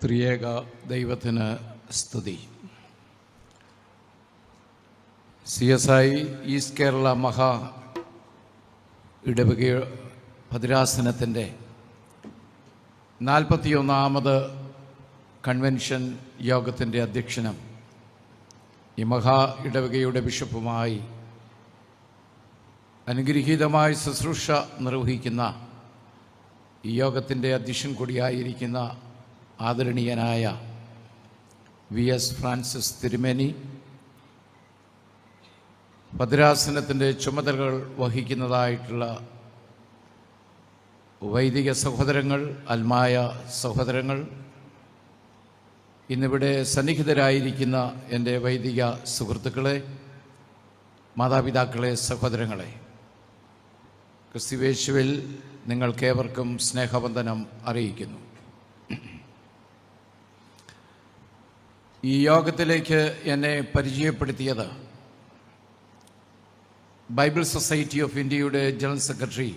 ത്രിയേക ദൈവത്തിന് സ്തുതി. CSI ഈസ്റ്റ് കേരള മഹാ ഇടവക ഭദ്രാസനത്തിൻ്റെ 41ാമത് കൺവെൻഷൻ യോഗത്തിൻ്റെ അധ്യക്ഷനും ഈ മഹാ ഇടവകയുടെ ബിഷപ്പുമായി അനുഗ്രഹീതമായ ശുശ്രൂഷ നിർവഹിക്കുന്ന ഈ യോഗത്തിൻ്റെ അധ്യക്ഷൻ കൂടിയായിരിക്കുന്ന ആദരണീയനായ VS ഫ്രാൻസിസ് തിരുമേനി, ഭദ്രാസനത്തിൻ്റെ ചുമതലകൾ വഹിക്കുന്നതായിട്ടുള്ള വൈദിക സഹോദരങ്ങൾ, ആത്മായ സഹോദരങ്ങൾ, ഇന്നിവിടെ സന്നിഹിതരായിരിക്കുന്ന എൻ്റെ വൈദിക സുഹൃത്തുക്കളെ, മാതാപിതാക്കളെ, സഹോദരങ്ങളെ, ക്രിസ്തുയേശുവിൽ നിങ്ങൾക്കേവർക്കും സ്നേഹവന്ദനം അറിയിക്കുന്നു. ഈ യോഗത്തിലേക്ക് എന്നെ പരിചയപ്പെടുത്തിയത് ബൈബിൾ സൊസൈറ്റി ഓഫ് ഇന്ത്യയുടെ ജനറൽ സെക്രട്ടറി,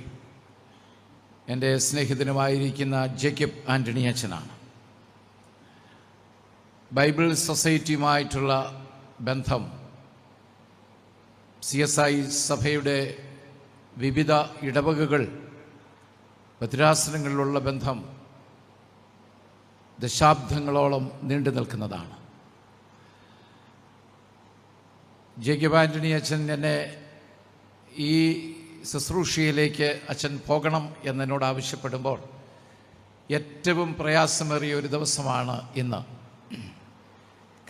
എൻ്റെ സ്നേഹിതനുമായിരിക്കുന്ന ജേക്കബ് ആൻ്റണി അച്ഛനാണ്. ബൈബിൾ സൊസൈറ്റിയുമായിട്ടുള്ള ബന്ധം, CSI സഭയുടെ വിവിധ ഇടവകകൾ, ഭദ്രാസനങ്ങളിലുള്ള ബന്ധം ദശാബ്ദങ്ങളോളം നീണ്ടു നിൽക്കുന്നതാണ്. ജേക്കബ് ആൻ്റണി അച്ഛൻ എന്നെ ഈ ശുശ്രൂഷയിലേക്ക് അച്ഛൻ പോകണം എന്നോട് ആവശ്യപ്പെടുമ്പോൾ ഏറ്റവും പ്രയാസമേറിയ ഒരു ദിവസമാണ് ഇന്ന്.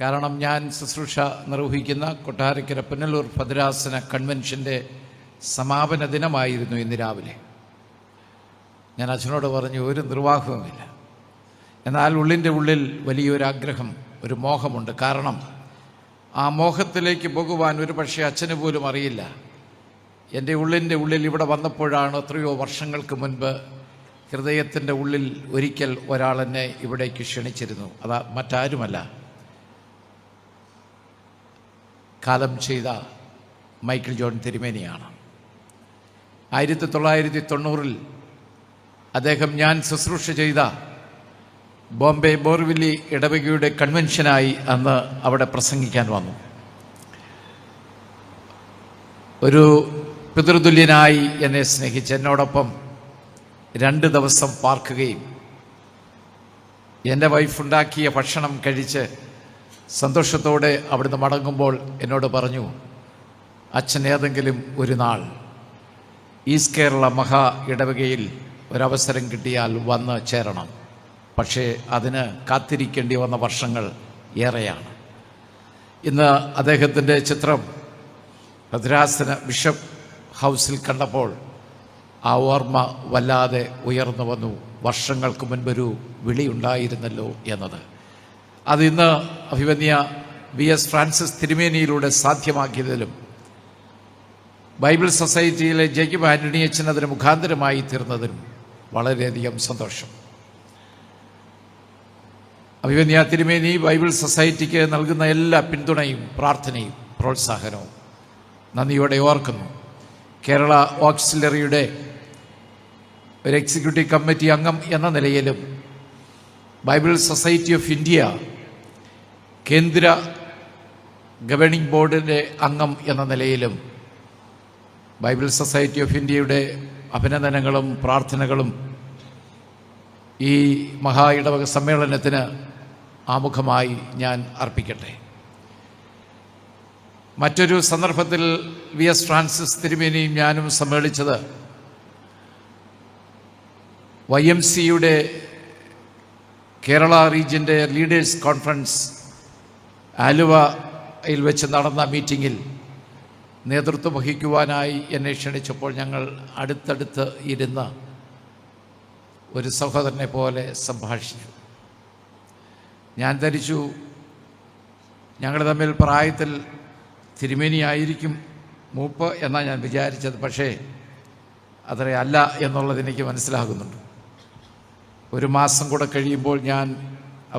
കാരണം ഞാൻ ശുശ്രൂഷ നിർവഹിക്കുന്ന കൊട്ടാരക്കര പുനലൂർ ഭദ്രാസന കൺവെൻഷൻ്റെ സമാപന ദിനമായിരുന്നു ഇന്ന് രാവിലെ. ഞാൻ അച്ഛനോട് പറഞ്ഞു, ഒരു നിർവാഹവുമില്ല. എന്നാൽ ഉള്ളിൻ്റെ ഉള്ളിൽ വലിയൊരാഗ്രഹം, ഒരു മോഹമുണ്ട്. കാരണം ആ മോഹത്തിലേക്ക് പോകുവാൻ ഒരു പക്ഷേ അച്ഛന് പോലും അറിയില്ല. എൻ്റെ ഉള്ളിൻ്റെ ഉള്ളിൽ ഇവിടെ വന്നപ്പോഴാണ്, എത്രയോ വർഷങ്ങൾക്ക് മുൻപ് ഹൃദയത്തിൻ്റെ ഉള്ളിൽ ഒരിക്കൽ ഒരാൾ എന്നെ ഇവിടേക്ക് ക്ഷണിച്ചിരുന്നു. അത് മറ്റാരുമല്ല, കാലം ചെയ്ത മൈക്കിൾ ജോൺ തിരുമേനിയാണ്. 1990 അദ്ദേഹം ഞാൻ ശുശ്രൂഷ ചെയ്ത ബോംബെ ബോർവില്ലി ഇടവകയുടെ കൺവെൻഷനായി അന്ന് അവിടെ പ്രസംഗിക്കാൻ വന്നു. ഒരു പിതൃതുല്യനായി എന്നെ സ്നേഹിച്ച് എന്നോടൊപ്പം 2 ദിവസം പാർക്കുകയും എൻ്റെ വൈഫുണ്ടാക്കിയ ഭക്ഷണം കഴിച്ച് സന്തോഷത്തോടെ അവിടുന്ന് മടങ്ങുമ്പോൾ എന്നോട് പറഞ്ഞു, അച്ഛൻ ഏതെങ്കിലും ഒരു നാൾ ഈസ്റ്റ് കേരള മഹാ ഇടവകയിൽ ഒരവസരം കിട്ടിയാൽ വന്ന് ചേരണം. പക്ഷേ അതിന് കാത്തിരിക്കേണ്ടി വന്ന വർഷങ്ങൾ ഏറെയാണ്. ഇന്ന് അദ്ദേഹത്തിൻ്റെ ചിത്രം ഭദ്രാസന ബിഷപ്പ് ഹൗസിൽ കണ്ടപ്പോൾ ആ ഓർമ്മ വല്ലാതെ ഉയർന്നു വന്നു. വർഷങ്ങൾക്ക് മുൻപൊരു വിളിയുണ്ടായിരുന്നല്ലോ എന്നത്. അതിന്ന് അഭിവന്യ VS ഫ്രാൻസിസ് തിരുമേനിയിലൂടെ സാധ്യമാക്കിയതിലും ബൈബിൾ സൊസൈറ്റിയിലെ ജേക്കബ് ആൻ്റണി അച്ഛൻ അതിന് മുഖാന്തരമായി തീർന്നതിനും വളരെയധികം സന്തോഷം. അഭിവന്യ തിരുമേനി ബൈബിൾ സൊസൈറ്റിക്ക് നൽകുന്ന എല്ലാ പിന്തുണയും പ്രാർത്ഥനയും പ്രോത്സാഹനവും നന്ദിയോടെ ഓർക്കുന്നു. കേരള ഓക്സിലറിയുടെ ഒരു എക്സിക്യൂട്ടീവ് കമ്മിറ്റി അംഗം എന്ന നിലയിലും ബൈബിൾ സൊസൈറ്റി ഓഫ് ഇന്ത്യ കേന്ദ്ര ഗവേണിംഗ് ബോർഡിൻ്റെ അംഗം എന്ന നിലയിലും ബൈബിൾ സൊസൈറ്റി ഓഫ് ഇന്ത്യയുടെ അഭിനന്ദനങ്ങളും പ്രാർത്ഥനകളും ഈ മഹാ ഇടവക സമ്മേളനത്തിന് ആമുഖമായി ഞാൻ അർപ്പിക്കട്ടെ. മറ്റൊരു സന്ദർഭത്തിൽ VS ഫ്രാൻസിസ് തിരുമേനിയും ഞാനും സമ്മേളിച്ചത് YMCയുടെ കേരള റീജിയൻ്റെ ലീഡേഴ്സ് കോൺഫറൻസ് ആലുവയിൽ വെച്ച് നടന്ന മീറ്റിങ്ങിൽ നേതൃത്വം വഹിക്കുവാനായി എന്നെ ക്ഷണിച്ചപ്പോൾ ഞങ്ങൾ അടുത്തടുത്ത് ഇരുന്ന് ഒരു സഹോദരനെ പോലെ സംഭാഷിച്ചു. ഞാൻ ധരിച്ചു ഞങ്ങൾ തമ്മിൽ പ്രായത്തിൽ തിരുമേനിയായിരിക്കും മൂപ്പ് എന്നാണ് ഞാൻ വിചാരിച്ചത്. പക്ഷേ അത്രയല്ല എന്നുള്ളത് എനിക്ക് മനസ്സിലാകുന്നുണ്ട്. 1 മാസം കൂടെ കഴിയുമ്പോൾ ഞാൻ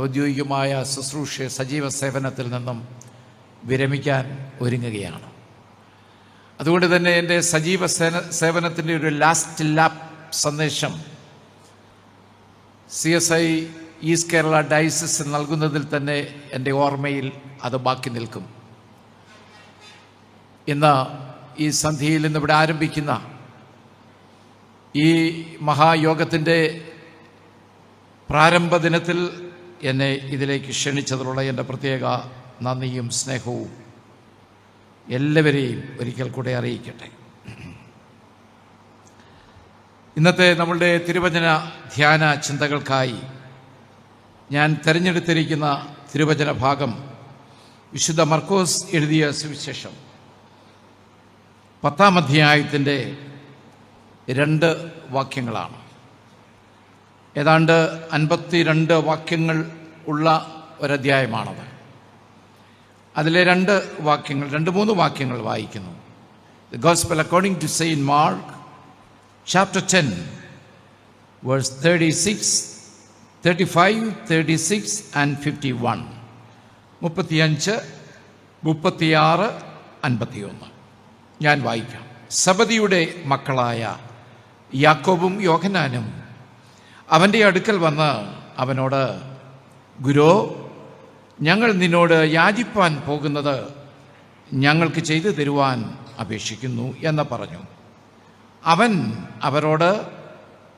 ഔദ്യോഗികമായ ശുശ്രൂഷ സജീവ സേവനത്തിൽ നിന്നും വിരമിക്കാൻ ഒരുങ്ങുകയാണ്. അതുകൊണ്ട് തന്നെ എൻ്റെ സജീവ സേവനത്തിൻ്റെ ഒരു ലാസ്റ്റ് ലാപ്പ് സന്ദേശം CSI ഈസ്റ്റ് കേരള ഡയസിസ് നൽകുന്നതിൽ തന്നെ എൻ്റെ ഓർമ്മയിൽ അത് ബാക്കി നിൽക്കും. ഇന്ന് ഈ സന്ധ്യയിൽ ഇന്നിവിടെ ആരംഭിക്കുന്ന ഈ മഹായോഗത്തിൻ്റെ പ്രാരംഭ ദിനത്തിൽ എന്നെ ഇതിലേക്ക് ക്ഷണിച്ചതിലുള്ള എൻ്റെ പ്രത്യേക നന്ദിയും സ്നേഹവും എല്ലാവരെയും ഒരിക്കൽ കൂടെ അറിയിക്കട്ടെ. ഇന്നത്തെ നമ്മളുടെ തിരുവചന ധ്യാന ചിന്തകൾക്കായി ഞാൻ തിരഞ്ഞെടുത്തിരിക്കുന്ന തിരുവചന ഭാഗം വിശുദ്ധ മർക്കോസ് എഴുതിയ സുവിശേഷം 10-ാം അധ്യായത്തിൻ്റെ 2 വാക്യങ്ങളാണ്. ഏതാണ്ട് 52 വാക്യങ്ങൾ ഉള്ള ഒരധ്യായമാണത്. അതിലെ 2-3 വാക്യങ്ങൾ വായിക്കുന്നു. The Gospel according to Saint Mark, chapter 10, verse 36, 35, 36 and 51. 35, 36, 51. ഞാൻ വായിക്കാം. സബദിയുടെ മക്കളായ യാക്കോബും യോഹന്നാനും അവൻ്റെ അടുക്കൽ വന്ന് അവനോട്, ഗുരോ, ഞങ്ങൾ നിന്നോട് യാചിപ്പാൻ പോകുന്നത് ഞങ്ങൾക്ക് ചെയ്തു തരുവാൻ അപേക്ഷിക്കുന്നു എന്ന് പറഞ്ഞു. അവൻ അവരോട്,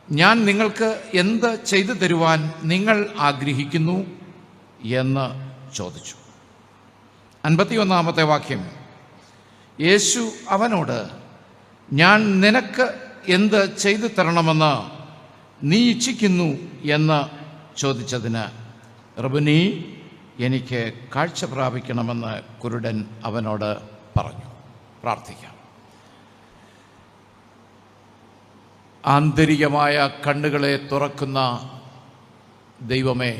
ഞാൻ നിങ്ങൾക്ക് എന്ത് ചെയ്തു തരുവാൻ നിങ്ങൾ ആഗ്രഹിക്കുന്നു എന്ന് ചോദിച്ചു. 51-ാമത്തെ വാക്യം. യേശു അവനോട്, ഞാൻ നിനക്ക് എന്ത് ചെയ്തു തരണമെന്ന് നീ ഇച്ഛിക്കുന്നു എന്ന് ചോദിച്ചതിന്, റബ്ബുനീ, എനിക്ക് കാഴ്ച പ്രാപിക്കണമെന്ന് കുരുടൻ അവനോട് പറഞ്ഞു. പ്രാർത്ഥിക്കാം. ആന്തരികമായ കണ്ണുകളെ തുറക്കുന്ന ദൈവമേ,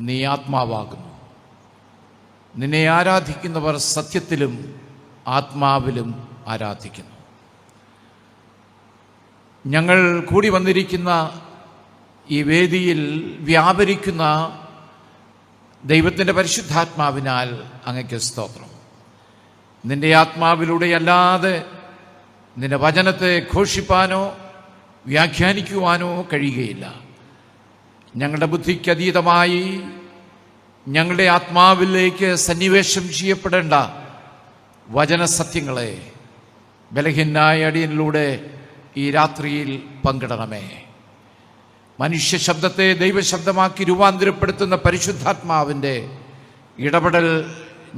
നീ ആത്മാവാകുന്നു. നിന്നെ ആരാധിക്കുന്നവർ സത്യത്തിലും ആത്മാവിലും ആരാധിക്കുന്നു. ഞങ്ങൾ കൂടി വന്നിരിക്കുന്ന ഈ വേദിയിൽ വ്യാപരിക്കുന്ന ദൈവത്തിൻ്റെ പരിശുദ്ധാത്മാവിനാൽ അങ്ങയ്ക്ക് സ്തോത്രം. നിന്റെ ആത്മാവിലൂടെയല്ലാതെ നിന്റെ വചനത്തെ ഘോഷിപ്പാനോ വ്യാഖ്യാനിക്കുവാനോ കഴിയുകയില്ല. ഞങ്ങളുടെ ബുദ്ധിക്കതീതമായി ഞങ്ങളുടെ ആത്മാവിലേക്ക് സന്നിവേശം ചെയ്യപ്പെടേണ്ട വചനസത്യങ്ങളെ ബലഹീനായ അടിയനിലൂടെ ഈ രാത്രിയിൽ പങ്കിടണമേ. മനുഷ്യ ശബ്ദത്തെ ദൈവശബ്ദമാക്കി രൂപാന്തരപ്പെടുത്തുന്ന പരിശുദ്ധാത്മാവിൻ്റെ ഇടപെടൽ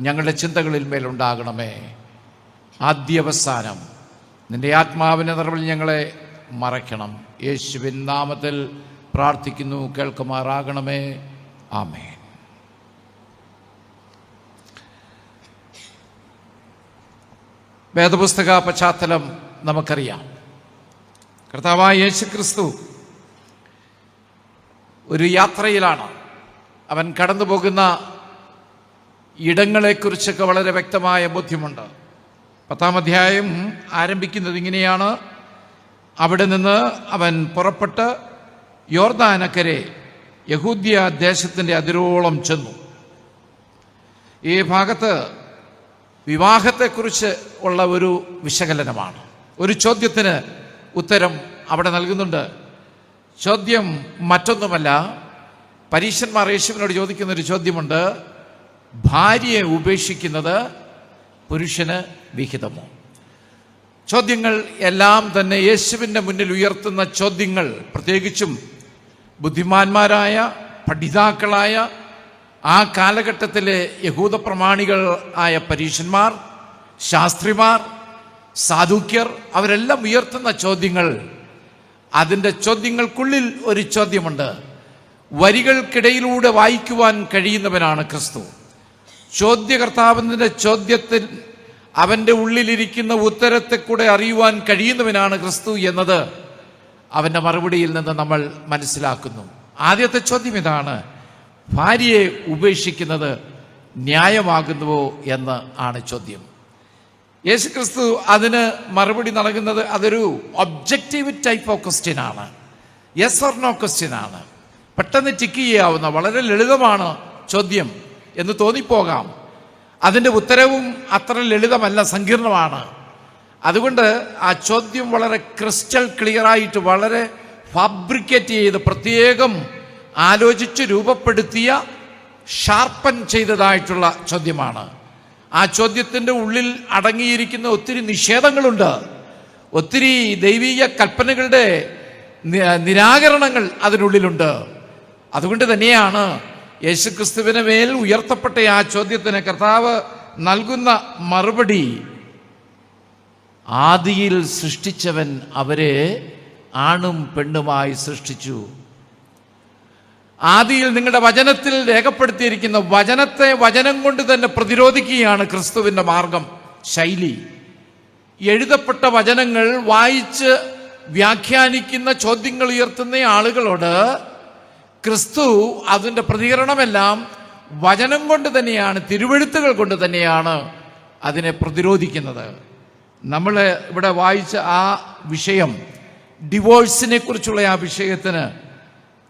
ഞങ്ങളുടെ ചിന്തകളിൽ മേലുണ്ടാകണമേ. ആദ്യവസാനം നിന്റെ ആത്മാവിൻ്റെ നിറവിൽ ഞങ്ങളെ മറയ്ക്കണം. യേശുവിൻ നാമത്തിൽ പ്രാർത്ഥിക്കുന്നു, കേൾക്കുമാറാകണമേ. ആമേൻ. വേദപുസ്തക പശ്ചാത്തലം നമുക്കറിയാം. കർത്താവായ യേശുക്രിസ്തു ഒരു യാത്രയിലാണ്. അവൻ കടന്നു പോകുന്ന ഇടങ്ങളെക്കുറിച്ചൊക്കെ വളരെ വ്യക്തമായ ബോധ്യമുണ്ട്. 10-ാം അധ്യായം ആരംഭിക്കുന്നത് ഇങ്ങനെയാണ്. അവിടെ നിന്ന് അവൻ പുറപ്പെട്ട് യോർദാനക്കരെ യഹൂദ്യ ദേശത്തിൻ്റെ അതിരോളം ചെന്നു. ഈ ഭാഗത്ത് വിവാഹത്തെക്കുറിച്ച് ഉള്ള ഒരു വിശകലനമാണ്. ഒരു ചോദ്യത്തിന് ഉത്തരം അവിടെ നൽകുന്നുണ്ട്. ചോദ്യം മറ്റൊന്നുമല്ല, പരീശന്മാർ യേശുവിനോട് ചോദിക്കുന്നൊരു ചോദ്യമുണ്ട്. ഭാര്യയെ ഉപേക്ഷിക്കുന്നത് പുരുഷന് വിഹിതമോ? ചോദ്യങ്ങൾ എല്ലാം തന്നെ യേശുവിൻ്റെ മുന്നിൽ ഉയർത്തുന്ന ചോദ്യങ്ങൾ, പ്രത്യേകിച്ചും ബുദ്ധിമാന്മാരായ പഠിതാക്കളായ ആ കാലഘട്ടത്തിലെ യഹൂദ പ്രമാണികൾ ആയ പരീശന്മാർ, ശാസ്ത്രിമാർ, സാധുക്യർ, അവരെല്ലാം ഉയർത്തുന്ന ചോദ്യങ്ങൾ. അതിൻ്റെ ചോദ്യങ്ങൾക്കുള്ളിൽ ഒരു ചോദ്യമുണ്ട്. വരികൾക്കിടയിലൂടെ വായിക്കുവാൻ കഴിയുന്നവനാണ് ക്രിസ്തു. ചോദ്യകർത്താവിൻ്റെ ചോദ്യത്തിൽ അവൻ്റെ ഉള്ളിലിരിക്കുന്ന ഉത്തരത്തെ കൂടെ അറിയുവാൻ കഴിയുന്നവനാണ് ക്രിസ്തു എന്നത് അവൻ്റെ മറുപടിയിൽ നിന്ന് നമ്മൾ മനസ്സിലാക്കുന്നു. ആദ്യത്തെ ചോദ്യം ഇതാണ്: ഭാര്യയെ ഉപേക്ഷിക്കുന്നത് ന്യായമാകുന്നുവോ എന്ന് ആണ് ചോദ്യം. യേശുക്രിസ്തു അതിന് മറുപടി നൽകുന്നത് അതൊരു ഒബ്ജക്റ്റീവ് ടൈപ്പ് ഓഫ് ക്വസ്റ്റ്യൻ ആണ്. യെസ് ഓർ നോ ക്വസ്റ്റ്യൻ ആണ്. പെട്ടെന്ന് ടിക്ക് ചെയ്യാവുന്ന വളരെ ലളിതമാണ് ചോദ്യം എന്ന് തോന്നിപ്പോകാം. അതിൻ്റെ ഉത്തരവും അത്ര ലളിതമല്ല, സങ്കീർണമാണ്. അതുകൊണ്ട് ആ ചോദ്യം വളരെ ക്രിസ്റ്റൽ ക്ലിയറായിട്ട്, വളരെ ഫാബ്രിക്കേറ്റ് ചെയ്ത് പ്രത്യേകം ആലോചിച്ച് രൂപപ്പെടുത്തിയ ഷാർപ്പൻ ചെയ്തതായിട്ടുള്ള ചോദ്യമാണ്. ആ ചോദ്യത്തിൻ്റെ ഉള്ളിൽ അടങ്ങിയിരിക്കുന്ന ഒത്തിരി നിഷേധങ്ങളുണ്ട്, ഒത്തിരി ദൈവീക കൽപ്പനകളുടെ നിരാകരണങ്ങൾ അതിനുള്ളിലുണ്ട്. അതുകൊണ്ട് തന്നെയാണ് യേശുക്രിസ്തുവിന് മേൽ ഉയർത്തപ്പെട്ട ആ ചോദ്യത്തിന് കർത്താവ് നൽകുന്ന മറുപടി, ആദിയിൽ സൃഷ്ടിച്ചവൻ അവരെ ആണും പെണ്ണുമായി സൃഷ്ടിച്ചു. ആദിയിൽ നിങ്ങളുടെ വചനത്തിൽ രേഖപ്പെടുത്തിയിരിക്കുന്ന വചനത്തെ വചനം കൊണ്ട് തന്നെ പ്രതിരോധിക്കുകയാണ് ക്രിസ്തുവിൻ്റെ മാർഗം, ശൈലി. എഴുതപ്പെട്ട വചനങ്ങൾ വായിച്ച് വ്യാഖ്യാനിക്കുന്ന ചോദ്യങ്ങൾ ഉയർത്തുന്ന ആളുകളോട് ക്രിസ്തു അതിൻ്റെ പ്രതികരണമെല്ലാം വചനം കൊണ്ട് തന്നെയാണ്, തിരുവെഴുത്തുകൾ കൊണ്ട് തന്നെയാണ് അതിനെ പ്രതിരോധിക്കുന്നത്. നമ്മൾ ഇവിടെ വായിച്ച ആ വിഷയം, ഡിവോഴ്സിനെ കുറിച്ചുള്ള ആ വിഷയത്തിന്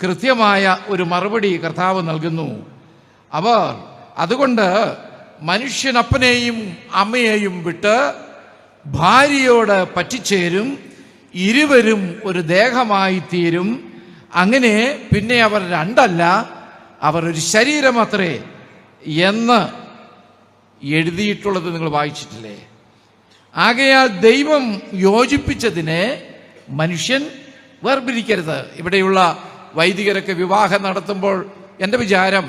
കൃത്യമായ ഒരു മറുപടി കർത്താവ് നൽകുന്നു. അതുകൊണ്ട് മനുഷ്യൻ അപ്പനെയും അമ്മയെയും വിട്ട് ഭാര്യയോട് പറ്റിച്ചേരും, ഇരുവരും ഒരു ദേഹമായി തീരും. അങ്ങനെ പിന്നെ അവർ രണ്ടല്ല, അവർ ഒരു ശരീരമത്രേ എന്ന് എഴുതിയിട്ടുള്ളത് നിങ്ങൾ വായിച്ചിട്ടില്ലേ? ആകയാൽ ദൈവം യോജിപ്പിച്ചതിനെ മനുഷ്യൻ വേർപിരിക്കരുത്. ഇവിടെയുള്ള വൈദികരൊക്കെ വിവാഹം നടത്തുമ്പോൾ എൻ്റെ വിചാരം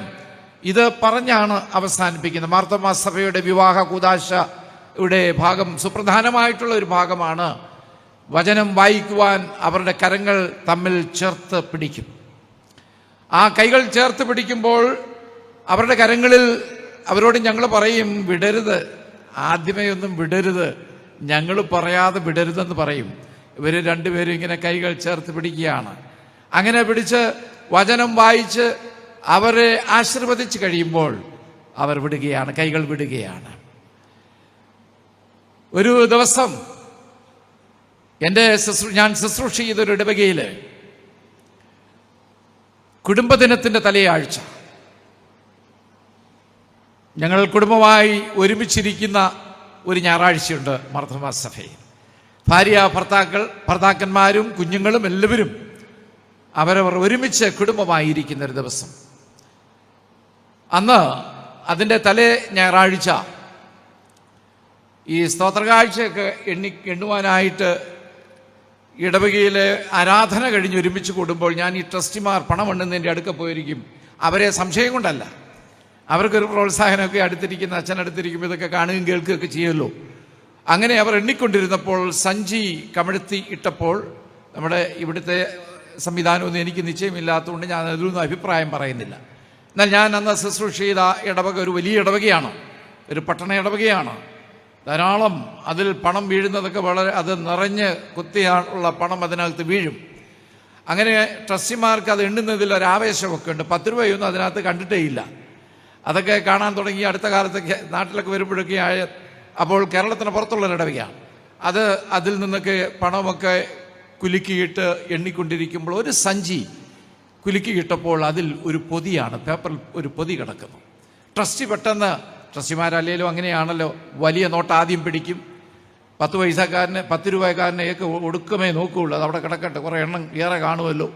ഇത് പറഞ്ഞാണ് അവസാനിപ്പിക്കുന്നത്. മാർത്തോമാ സഭയുടെ വിവാഹ കൂദാശയുടെ ഭാഗം സുപ്രധാനമായിട്ടുള്ള ഒരു ഭാഗമാണ്. വചനം വായിക്കുവാൻ അവരുടെ കരങ്ങൾ തമ്മിൽ ചേർത്ത് പിടിക്കും. ആ കൈകൾ ചേർത്ത് പിടിക്കുമ്പോൾ അവരുടെ കരങ്ങളിൽ അവരോട് ഞങ്ങൾ പറയും, വിടരുത്, ആദ്യമേ ഒന്നും വിടരുത്, ഞങ്ങൾ പറയാതെ വിടരുതെന്ന് പറയും. ഇവർ രണ്ടുപേരും ഇങ്ങനെ കൈകൾ ചേർത്ത് പിടിക്കുകയാണ്. അങ്ങനെ പിടിച്ച് വചനം വായിച്ച് അവരെ ആശീർവദിച്ച് കഴിയുമ്പോൾ അവർ വിടുകയാണ്, കൈകൾ വിടുകയാണ്. ഒരു ദിവസം ഞാൻ ശുശ്രൂഷ ചെയ്തൊരു ഇടവകയിൽ കുടുംബദിനത്തിൻ്റെ തലയാഴ്ച ഞങ്ങൾ കുടുംബമായി ഒരുമിച്ചിരിക്കുന്ന ഒരു ഞായറാഴ്ചയുണ്ട് മാർത്തോമാ സഭയിൽ. ഭാര്യ ഭർത്താക്കന്മാരും കുഞ്ഞുങ്ങളും എല്ലാവരും അവരവർ ഒരുമിച്ച് കുടുംബമായിരിക്കുന്ന ഒരു ദിവസം. അന്ന് അതിൻ്റെ തലേ ഞായറാഴ്ച ഈ സ്തോത്രകാഴ്ചയൊക്കെ എണ്ണുവാനായിട്ട് ഇടവകയിലെ ആരാധന കഴിഞ്ഞ് ഒരുമിച്ച് കൂടുമ്പോൾ ഞാൻ ഈ ട്രസ്റ്റിമാർ പണം എണ്ണുന്നതിൻ്റെ അടുക്ക പോയിരിക്കും. അവരെ സംശയം കൊണ്ടല്ല, അവർക്കൊരു പ്രോത്സാഹനമൊക്കെ അടുത്തിരിക്കുന്ന അച്ഛനടുത്തിരിക്കുമ്പോൾ ഇതൊക്കെ കാണുകയും കേൾക്കുകയൊക്കെ ചെയ്യുമല്ലോ. അങ്ങനെ അവർ എണ്ണിക്കൊണ്ടിരുന്നപ്പോൾ സഞ്ചി കമഴ്ത്തി ഇട്ടപ്പോൾ, നമ്മുടെ ഇവിടുത്തെ സംവിധാനമൊന്നും എനിക്ക് നിശ്ചയമില്ലാത്തതുകൊണ്ട് ഞാൻ അതിലൊന്നും അഭിപ്രായം പറയുന്നില്ല. എന്നാൽ ഞാൻ അന്ന് ശുശ്രൂഷ ചെയ്ത ഇടവക ഒരു വലിയ ഇടവകയാണ്, ഒരു പട്ടണ ഇടവകയാണ്. ധാരാളം അതിൽ പണം വീഴുന്നതൊക്കെ വളരെ, അത് നിറഞ്ഞ് കുത്തിയുള്ള പണം അതിനകത്ത് വീഴും. അങ്ങനെ ട്രസ്റ്റിമാർക്ക് അത് എണ്ണുന്നതിൽ ഒരാവേശമൊക്കെ ഉണ്ട്. 10 രൂപയൊന്നും അതിനകത്ത് കണ്ടിട്ടേ ഇല്ല. അതൊക്കെ കാണാൻ തുടങ്ങി അടുത്ത കാലത്തൊക്കെ നാട്ടിലൊക്കെ വരുമ്പോഴൊക്കെ അപ്പോൾ കേരളത്തിന് പുറത്തുള്ളൊരു ഇടവകയാണ്. അതിൽ നിന്നൊക്കെ പണമൊക്കെ കുലുക്കിയിട്ട് എണ്ണിക്കൊണ്ടിരിക്കുമ്പോൾ ഒരു സഞ്ചി കുലുക്കിയിട്ടപ്പോൾ അതിൽ ഒരു പൊതിയാണ്, പേപ്പറിൽ ഒരു പൊതി കിടക്കുന്നു. ട്രസ്റ്റി പെട്ടെന്ന്, ട്രസ്റ്റിമാരല്ലേലും അങ്ങനെയാണല്ലോ, വലിയ നോട്ട് ആദ്യം പിടിക്കും. 10 പൈസക്കാരന് 10 രൂപക്കാരനെ ഒടുക്കമേ നോക്കുകയുള്ളൂ, അത് അവിടെ കിടക്കട്ടെ, കുറേ എണ്ണം ഏറെ കാണുമല്ലോ.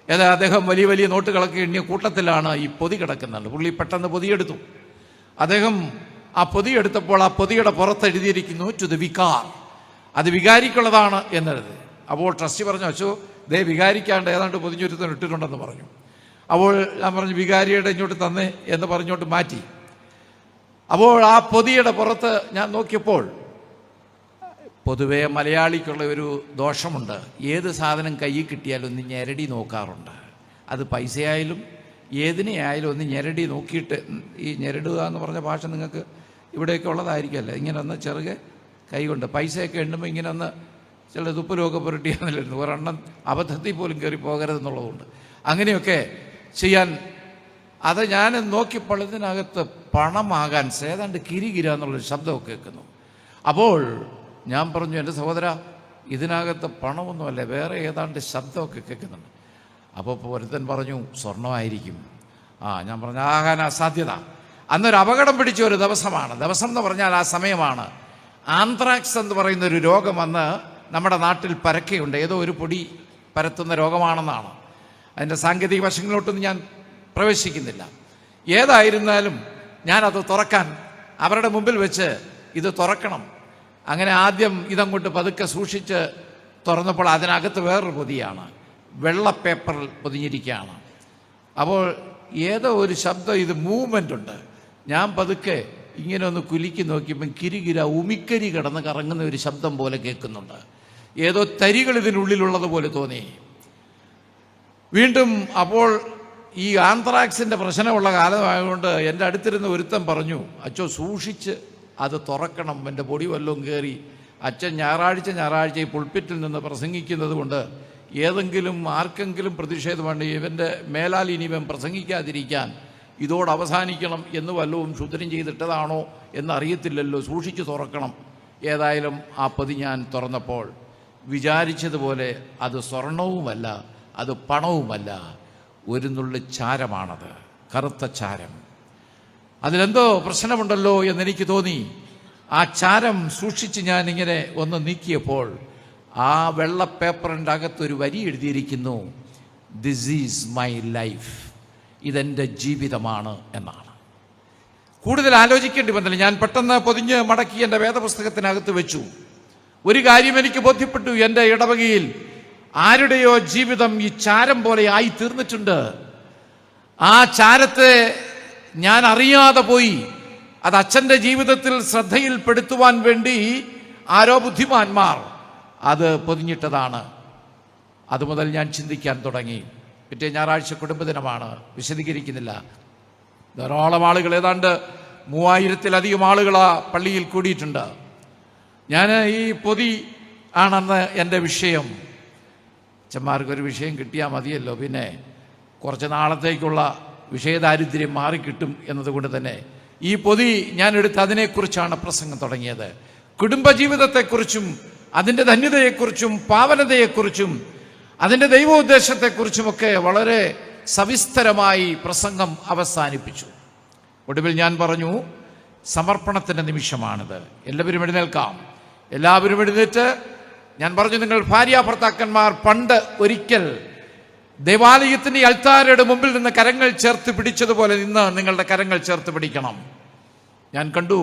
ഏതാ അദ്ദേഹം വലിയ വലിയ നോട്ടുകളൊക്കെ എണ്ണിയ കൂട്ടത്തിലാണ് ഈ പൊതി കിടക്കുന്നുണ്ട്. പുള്ളി പെട്ടെന്ന് പൊതിയെടുത്തു. അദ്ദേഹം ആ പൊതിയെടുത്തപ്പോൾ ആ പൊതിയുടെ പുറത്ത് എഴുതിയിരിക്കുന്നു ടു ദ വികാർ, അത് വികാരിക്കുള്ളതാണ് എന്നെഴുതി. അപ്പോൾ ട്രസ്റ്റി പറഞ്ഞു, അച്ചോ ദേ വികാരിക്കാണ്ട് ഏതാണ്ട് പൊതിഞ്ഞൊരുത്തൻ ഇട്ടിട്ടുണ്ടെന്ന് പറഞ്ഞു. അപ്പോൾ ഞാൻ പറഞ്ഞു, വികാരിയുടെ ഇങ്ങോട്ട് തന്നേ എന്ന് പറഞ്ഞോട്ട് മാറ്റി. അപ്പോൾ ആ പൊതിയുടെ പുറത്ത് ഞാൻ നോക്കിയപ്പോൾ, പൊതുവേ മലയാളിക്കുള്ള ഒരു ദോഷമുണ്ട്, ഏത് സാധനം കയ്യിൽ കിട്ടിയാലും ഒന്ന് ഞെരടി നോക്കാറുണ്ട്. അത് പൈസയായാലും ഏതിനെയായാലും ഒന്ന് ഞെരടി നോക്കിയിട്ട്, ഈ ഞെരടുക എന്ന് പറഞ്ഞ ഭാഷ നിങ്ങൾക്ക് ഇവിടെയൊക്കെ ഉള്ളതായിരിക്കുമല്ലോ, ഇങ്ങനെ ഒന്ന് ചെറുകെ കൈകൊണ്ട് പൈസയൊക്കെ എണ്ണുമ്പോൾ ഇങ്ങനെ ഒന്ന് ചില തുപ്പലുമൊക്കെ പുരട്ടിയാന്നില്ലായിരുന്നു, ഒരെണ്ണം അബദ്ധത്തിൽ പോലും കയറി പോകരുതെന്നുള്ളതുകൊണ്ട് അങ്ങനെയൊക്കെ ചെയ്യാൻ. അത് ഞാൻ നോക്കിയപ്പോൾ ഇതിനകത്ത് പണമാകാൻ ഏതാണ്ട് കിരികിര എന്നുള്ളൊരു ശബ്ദമൊക്കെ കേൾക്കുന്നു. അപ്പോൾ ഞാൻ പറഞ്ഞു, എൻ്റെ സഹോദര, ഇതിനകത്ത് പണമൊന്നുമല്ല, വേറെ ഏതാണ്ട് ശബ്ദമൊക്കെ കേൾക്കുന്നുണ്ട്. അപ്പോൾ ഒരുത്തൻ പറഞ്ഞു, സ്വർണ്ണമായിരിക്കും. ഞാൻ പറഞ്ഞു, ആകാൻ അസാധ്യത. അന്നൊരു അപകടം പിടിച്ച ഒരു ദിവസമാണ്. ദിവസം എന്ന് പറഞ്ഞാൽ ആ സമയമാണ്. ആന്ത്രാക്സ് എന്ന് പറയുന്നൊരു രോഗം അന്ന് നമ്മുടെ നാട്ടിൽ പരക്കെയുണ്ട്. ഏതോ ഒരു പൊടി പരത്തുന്ന രോഗമാണെന്നാണ്. അതിൻ്റെ സാങ്കേതിക വശങ്ങളിലോട്ടൊന്നും ഞാൻ പ്രവേശിക്കുന്നില്ല. ഏതായിരുന്നാലും ഞാനത് തുറക്കാൻ അവരുടെ മുമ്പിൽ വെച്ച് ഇത് തുറക്കണം. അങ്ങനെ ആദ്യം ഇതങ്ങോട്ട് പതുക്കെ സൂക്ഷിച്ച് തുറന്നപ്പോൾ അതിനകത്ത് വേറൊരു പൊതിയാണ്, വെള്ള പേപ്പറിൽ പൊതിഞ്ഞിരിക്കുകയാണ്. അപ്പോൾ ഏതോ ഒരു ശബ്ദം, ഇത് മൂവ്മെൻ്റ് ഉണ്ട്. ഞാൻ പതുക്കെ ഇങ്ങനെ ഒന്ന് കുലുക്കി നോക്കിയപ്പം കിരികിര ഉമിക്കരി കിടന്ന് കറങ്ങുന്ന ഒരു ശബ്ദം പോലെ കേൾക്കുന്നുണ്ട്. ഏതോ തരികൾ ഇതിനുള്ളിലുള്ളത് പോലെ തോന്നി. വീണ്ടും അപ്പോൾ ഈ ആന്ത്രാക്സിൻ്റെ പ്രശ്നമുള്ള കാലമായതുകൊണ്ട് എൻ്റെ അടുത്തിരുന്ന് ഒരുത്തൻ പറഞ്ഞു, അച്ചോ സൂക്ഷിച്ച് അത് തുറക്കണം, എൻ്റെ പൊടി വല്ലതും കയറി. അച്ഛൻ ഞായറാഴ്ച ഈ പുൾപ്പിറ്റിൽ നിന്ന് പ്രസംഗിക്കുന്നത് കൊണ്ട് ഏതെങ്കിലും ആർക്കെങ്കിലും പ്രതിഷേധമുണ്ട്, ഇവൻ്റെ മേലാൽ ഇനി ഇവൻ പ്രസംഗിക്കാതിരിക്കാൻ ഇതോട് അവസാനിക്കണം എന്ന് വല്ലതും ശുദ്ധനം ചെയ്തിട്ടതാണോ എന്നറിയത്തില്ലല്ലോ, സൂക്ഷിച്ച് തുറക്കണം. ഏതായാലും ആ പൊതി ഞാൻ തുറന്നപ്പോൾ വിചാരിച്ചതുപോലെ അത് സ്വർണവുമല്ല, അത് പണവുമല്ല, ഒരു നുള്ളി ചാരമാണത്, കറുത്ത ചാരം. അതിലെന്തോ പ്രശ്നമുണ്ടല്ലോ എന്നെനിക്ക് തോന്നി. ആ ചാരം സൂക്ഷിച്ച് ഞാനിങ്ങനെ ഒന്ന് നീക്കിയപ്പോൾ ആ വെള്ള പേപ്പറിൻ്റെ അകത്തൊരു വരി എഴുതിയിരിക്കുന്നു, ദിസ് ഈസ് മൈ ലൈഫ്, ഇതെൻ്റെ ജീവിതമാണ് എന്നാണ്. കൂടുതൽ ആലോചിക്കേണ്ടി വന്നില്ല. ഞാൻ പെട്ടെന്ന് പൊതിഞ്ഞ് മടക്കി എൻ്റെ വേദപുസ്തകത്തിനകത്ത് വെച്ചു. ഒരു കാര്യം എനിക്ക് ബോധ്യപ്പെട്ടു, എൻ്റെ ഇടവകയിൽ ആരുടെയോ ജീവിതം ഈ ചാരം പോലെ ആയി തീർന്നിട്ടുണ്ട്. ആ ചാരത്തെ ഞാൻ അറിയാതെ പോയി. അത് അച്ഛൻ്റെ ജീവിതത്തിൽ ശ്രദ്ധയിൽപ്പെടുത്തുവാൻ വേണ്ടി ആരോ ബുദ്ധിമാന്മാർ അത് പൊതിഞ്ഞിട്ടതാണ്. അതുമുതൽ ഞാൻ ചിന്തിക്കാൻ തുടങ്ങി. പിറ്റേ ഞായറാഴ്ച കുടുംബദിനമാണ്, വിശദീകരിക്കുന്നില്ല. ധാരാളം ആളുകൾ, ഏതാണ്ട് 3000-ലധികം ആളുകൾ ആ പള്ളിയിൽ കൂടിയിട്ടുണ്ട്. ഞാൻ ഈ പൊതി ആണെന്ന് എൻ്റെ വിഷയം. അച്ഛന്മാർക്കൊരു വിഷയം കിട്ടിയാൽ മതിയല്ലോ, പിന്നെ കുറച്ച് നാളത്തേക്കുള്ള വിഷയദാരിദ്ര്യം മാറിക്കിട്ടും എന്നതുകൊണ്ട് തന്നെ ഈ പൊതി ഞാൻ എടുത്ത് അതിനെക്കുറിച്ചാണ് പ്രസംഗം തുടങ്ങിയത്. കുടുംബജീവിതത്തെക്കുറിച്ചും അതിൻ്റെ ധന്യതയെക്കുറിച്ചും പാവനതയെക്കുറിച്ചും അതിൻ്റെ ദൈവോദ്ദേശത്തെക്കുറിച്ചുമൊക്കെ വളരെ സവിസ്തരമായി പ്രസംഗം അവസാനിപ്പിച്ചു. ഒടുവിൽ ഞാൻ പറഞ്ഞു, സമർപ്പണത്തിൻ്റെ നിമിഷമാണിത്, എല്ലാവരും എഴുന്നേൽക്കാം. എല്ലാവരും എഴുന്നേറ്റ് ഞാൻ പറഞ്ഞു, നിങ്ങൾ ഭാര്യാഭർത്താക്കന്മാർ പണ്ട് ഒരിക്കൽ ദേവാലയത്തിൻ്റെ അൾത്താരയുടെ മുമ്പിൽ നിന്ന് കരങ്ങൾ ചേർത്ത് പിടിച്ചതുപോലെ ഇന്ന് നിങ്ങളുടെ കരങ്ങൾ ചേർത്ത് പിടിക്കണം. ഞാൻ കണ്ടു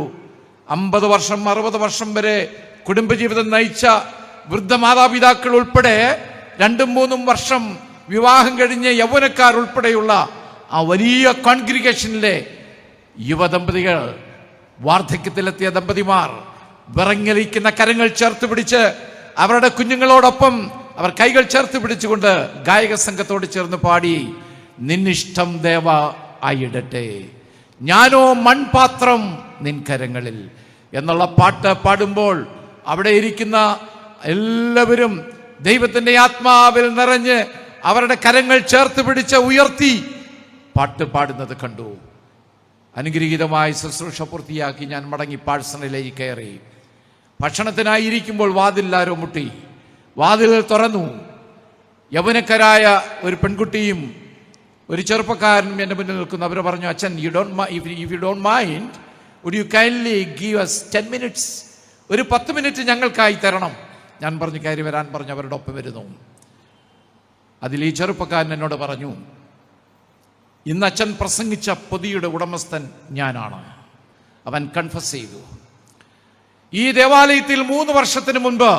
50 വർഷം 60 വർഷം വരെ കുടുംബജീവിതം നയിച്ച വൃദ്ധമാതാപിതാക്കൾ ഉൾപ്പെടെ 2-3 വർഷം വിവാഹം കഴിഞ്ഞ് യൗവനക്കാർ ഉൾപ്പെടെയുള്ള ആ വലിയ കോൺഗ്രിഗേഷനിലെ യുവദമ്പതികൾ, വാർദ്ധക്യത്തിലെത്തിയ ദമ്പതിമാർ വിറങ്ങലിക്കുന്ന കരങ്ങൾ ചേർത്ത് പിടിച്ച് അവരുടെ കുഞ്ഞുങ്ങളോടൊപ്പം അവർ കൈകൾ ചേർത്ത് പിടിച്ചുകൊണ്ട് ഗായക സംഘത്തോട് ചേർന്ന് പാടി, നിന്നിഷ്ടം ദേവ ആയിടട്ടെ, ഞാനോ മൺപാത്രം നിൻ കരങ്ങളിൽ എന്നുള്ള പാട്ട് പാടുമ്പോൾ അവിടെ ഇരിക്കുന്ന എല്ലാവരും ദൈവത്തിൻ്റെ ആത്മാവിൽ നിറഞ്ഞ് അവരുടെ കരങ്ങൾ ചേർത്ത് പിടിച്ച് ഉയർത്തി പാട്ട് പാടുന്നത് കണ്ടു. അനുഗ്രഹീതമായി ശുശ്രൂഷ പൂർത്തിയാക്കി ഞാൻ മടങ്ങി പാഴ്സണിലേക്ക് കയറി. ഭക്ഷണത്തിനായിരിക്കുമ്പോൾ വാതിലാരോ മുട്ടി. വാതിൽ തുറന്നു. യൗവനക്കാരായ ഒരു പെൺകുട്ടിയും ഒരു ചെറുപ്പക്കാരനും എൻ്റെ മുന്നിൽ നിൽക്കുന്നു. അവർ പറഞ്ഞു, അച്ഛൻ, if you don't mind, would you kindly give us 10 minutes? ഒരു 10 മിനിറ്റ് ഞങ്ങൾക്കായി തരണം. ഞാൻ പറഞ്ഞു, കയറി വരാൻ പറഞ്ഞു. അവരുടെ ഒപ്പം വരുന്നു. അതിൽ ഈ ചെറുപ്പക്കാരൻ എന്നോട് പറഞ്ഞു, ഇന്ന് അച്ഛൻ പ്രസംഗിച്ച പൊതിയുടെ ഉടമസ്ഥൻ ഞാനാണ്. അവൻ കൺഫസ് ചെയ്തു. ഈ ദേവാലയത്തിൽ 3 വർഷത്തിന് മുൻപ്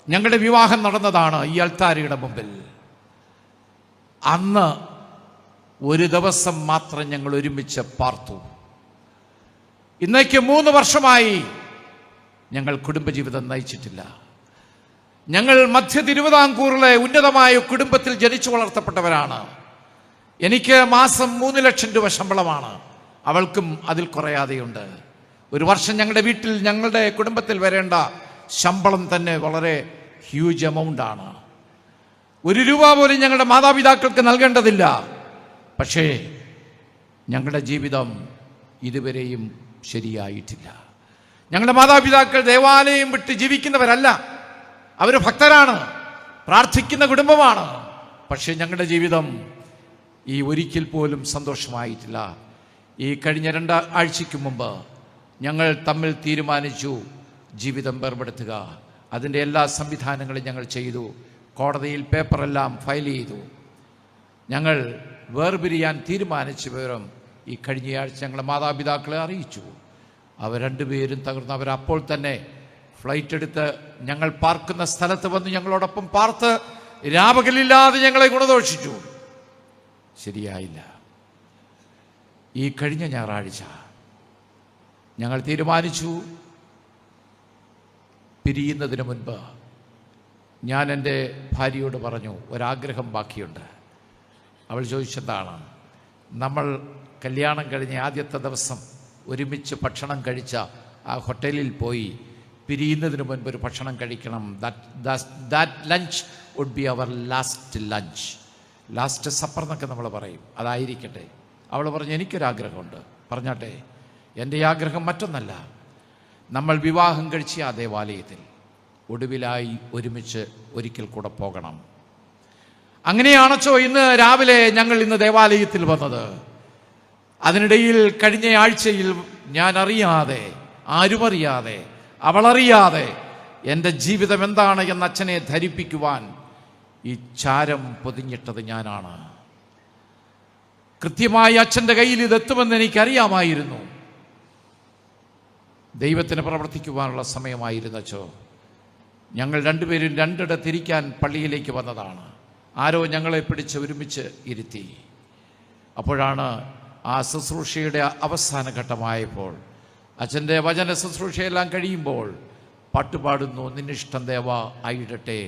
ഞങ്ങളുടെ വിവാഹം നടന്നതാണ് ഈ അൾത്താരയുടെ മുമ്പിൽ. അന്ന് ഒരു ദിവസം മാത്രം ഞങ്ങൾ ഒരുമിച്ച് പാർത്തു. ഇന്നേക്ക് 3 വർഷമായി ഞങ്ങൾ കുടുംബജീവിതം നയിച്ചിട്ടില്ല. ഞങ്ങൾ മധ്യ തിരുവിതാംകൂറിലെ ഉന്നതമായ കുടുംബത്തിൽ ജനിച്ചു വളർത്തപ്പെട്ടവരാണ്. എനിക്ക് മാസം 3 ലക്ഷം രൂപ ശമ്പളമാണ്. അവൾക്കും അതിൽ കുറയാതെയുണ്ട്. ഒരു വർഷം ഞങ്ങളുടെ വീട്ടിൽ, ഞങ്ങളുടെ കുടുംബത്തിൽ വരേണ്ട ശമ്പളം തന്നെ വളരെ ഹ്യൂജ് എമൗണ്ടാണ്. 1 രൂപ പോലും ഞങ്ങളുടെ മാതാപിതാക്കൾക്ക് നൽകേണ്ടതില്ല. പക്ഷേ ഞങ്ങളുടെ ജീവിതം ഇതുവരെയും ശരിയായിട്ടില്ല. ഞങ്ങളുടെ മാതാപിതാക്കൾ ദേവാലയം വിട്ട് ജീവിക്കുന്നവരല്ല. അവർ ഭക്തരാണ്, പ്രാർത്ഥിക്കുന്ന കുടുംബമാണ്. പക്ഷേ ഞങ്ങളുടെ ജീവിതം ഈ ഒരിക്കൽ പോലും സന്തോഷമായിട്ടില്ല. ഈ കഴിഞ്ഞ 2 ആഴ്ചയ്ക്ക് മുമ്പ് ഞങ്ങൾ തമ്മിൽ തീരുമാനിച്ചു ജീവിതം വേർപെടുത്തുക. അതിൻ്റെ എല്ലാ സംവിധാനങ്ങളും ഞങ്ങൾ ചെയ്തു. കോടതിയിൽ പേപ്പറെല്ലാം ഫയൽ ചെയ്തു. ഞങ്ങൾ വേർപിരിയാൻ തീരുമാനിച്ച വിവരം ഈ കഴിഞ്ഞയാഴ്ച ഞങ്ങളെ മാതാപിതാക്കളെ അറിയിച്ചു. അവർ രണ്ടുപേരും തകർന്നു. അവരപ്പോൾ തന്നെ ഫ്ലൈറ്റ് എടുത്ത് ഞങ്ങൾ പാർക്കുന്ന സ്ഥലത്ത് വന്ന് ഞങ്ങളോടൊപ്പം പാർത്ത് രാപകലില്ലാതെ ഞങ്ങളെ ഗുണദോഷിച്ചു. ശരിയായില്ല. ഈ കഴിഞ്ഞ ഞായറാഴ്ച ഞങ്ങൾ തീരുമാനിച്ചു, പിരിയുന്നതിന് മുൻപ് ഞാൻ എൻ്റെ ഭാര്യയോട് പറഞ്ഞു, ഒരാഗ്രഹം ബാക്കിയുണ്ട്. അവൾ ചോദിച്ചതാണ്, നമ്മൾ കല്യാണം കഴിഞ്ഞ ആദ്യത്തെ ദിവസം ഒരുമിച്ച് ഭക്ഷണം കഴിച്ച ആ ഹോട്ടലിൽ പോയി പിരിയുന്നതിന് മുൻപ് ഒരു ഭക്ഷണം കഴിക്കണം. That lunch would be our last lunch, last supper എന്നൊക്കെ നമ്മൾ പറയും, അതായിരിക്കട്ടെ. അവൾ പറഞ്ഞു, എനിക്കൊരാഗ്രഹമുണ്ട്. പറഞ്ഞാട്ടെ. എൻ്റെ ആഗ്രഹം മറ്റൊന്നല്ല, നമ്മൾ വിവാഹം കഴിച്ച ആ ദേവാലയത്തിൽ ഒടുവിലായി ഒരുമിച്ച് ഒരിക്കൽ കൂടെ പോകണം. അങ്ങനെയാണച്ചോ ഇന്ന് രാവിലെ ഞങ്ങൾ ഇന്ന് ദേവാലയത്തിൽ വന്നത്. അതിനിടയിൽ കഴിഞ്ഞ ആഴ്ചയിൽ ഞാൻ അറിയാതെ, ആരുമറിയാതെ, അവളറിയാതെ എൻ്റെ ജീവിതം എന്താണ് എന്ന് അച്ഛനെ ധരിപ്പിക്കുവാൻ ഈ ചാരം പൊതിഞ്ഞിട്ടത് ഞാനാണ്. കൃത്യമായി അച്ഛൻ്റെ കയ്യിൽ ഇതെത്തുമെന്ന് എനിക്കറിയാമായിരുന്നു. ദൈവത്തിന് പ്രവർത്തിക്കുവാനുള്ള സമയമായിരുന്നച്ചോ. ഞങ്ങൾ രണ്ടുപേരും രണ്ടിടത്തിരിക്കാൻ പള്ളിയിലേക്ക് വന്നതാണ്. ആരോ ഞങ്ങളെ പിടിച്ച് ഒരുമിച്ച് ഇരുത്തി. അപ്പോഴാണ് ആ ശുശ്രൂഷയുടെ അവസാന ഘട്ടമായപ്പോൾ, അച്ഛൻ്റെ വചന ശുശ്രൂഷയെല്ലാം കഴിയുമ്പോൾ പാട്ടുപാടുന്നു, നിന്നിഷ്ടം ദേവ ആയിടട്ടെ,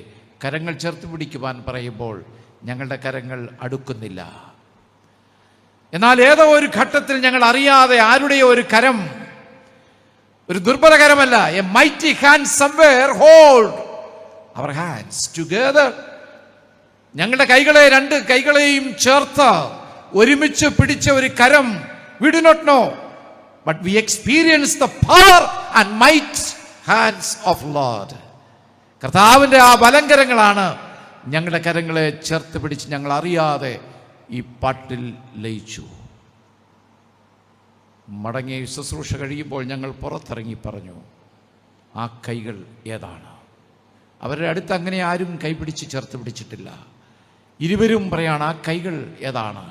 കരങ്ങൾ ചേർത്ത് പിടിക്കുവാൻ പറയുമ്പോൾ ഞങ്ങളുടെ കരങ്ങൾ അടുക്കുന്നില്ല. എന്നാൽ ഏതോ ഒരു ഘട്ടത്തിൽ ഞങ്ങൾ അറിയാതെ ആരുടെയോ ഒരു കരം, ഒരു ദുർബല കരമല്ല, a mighty hand somewhere hold our hands together. ഞങ്ങളുടെ കൈകളെ, രണ്ട് കൈകളെയും ചേർത്ത് ഒരുമിച്ച് പിടിച്ച ഒരു കരം. We do not know, but we experience the power and might hands of Lord. കർത്താവിൻ്റെ ആ ബലങ്കരങ്ങളാണ് ഞങ്ങളുടെ കരങ്ങളെ ചേർത്ത് പിടിച്ച് ഞങ്ങൾ അറിയാതെ ഈ പാട്ടിൽ ലയിച്ചു. മടങ്ങിയ ശുശ്രൂഷ കഴിയുമ്പോൾ ഞങ്ങൾ പുറത്തിറങ്ങി പറഞ്ഞു, ആ കൈകൾ ഏതാണ്? അവരുടെ അടുത്ത് അങ്ങനെ ആരും കൈപിടിച്ച് ചേർത്ത് പിടിച്ചിട്ടില്ല. ഇരുവരും പറയാണ്, ആ കൈകൾ ഏതാണ്?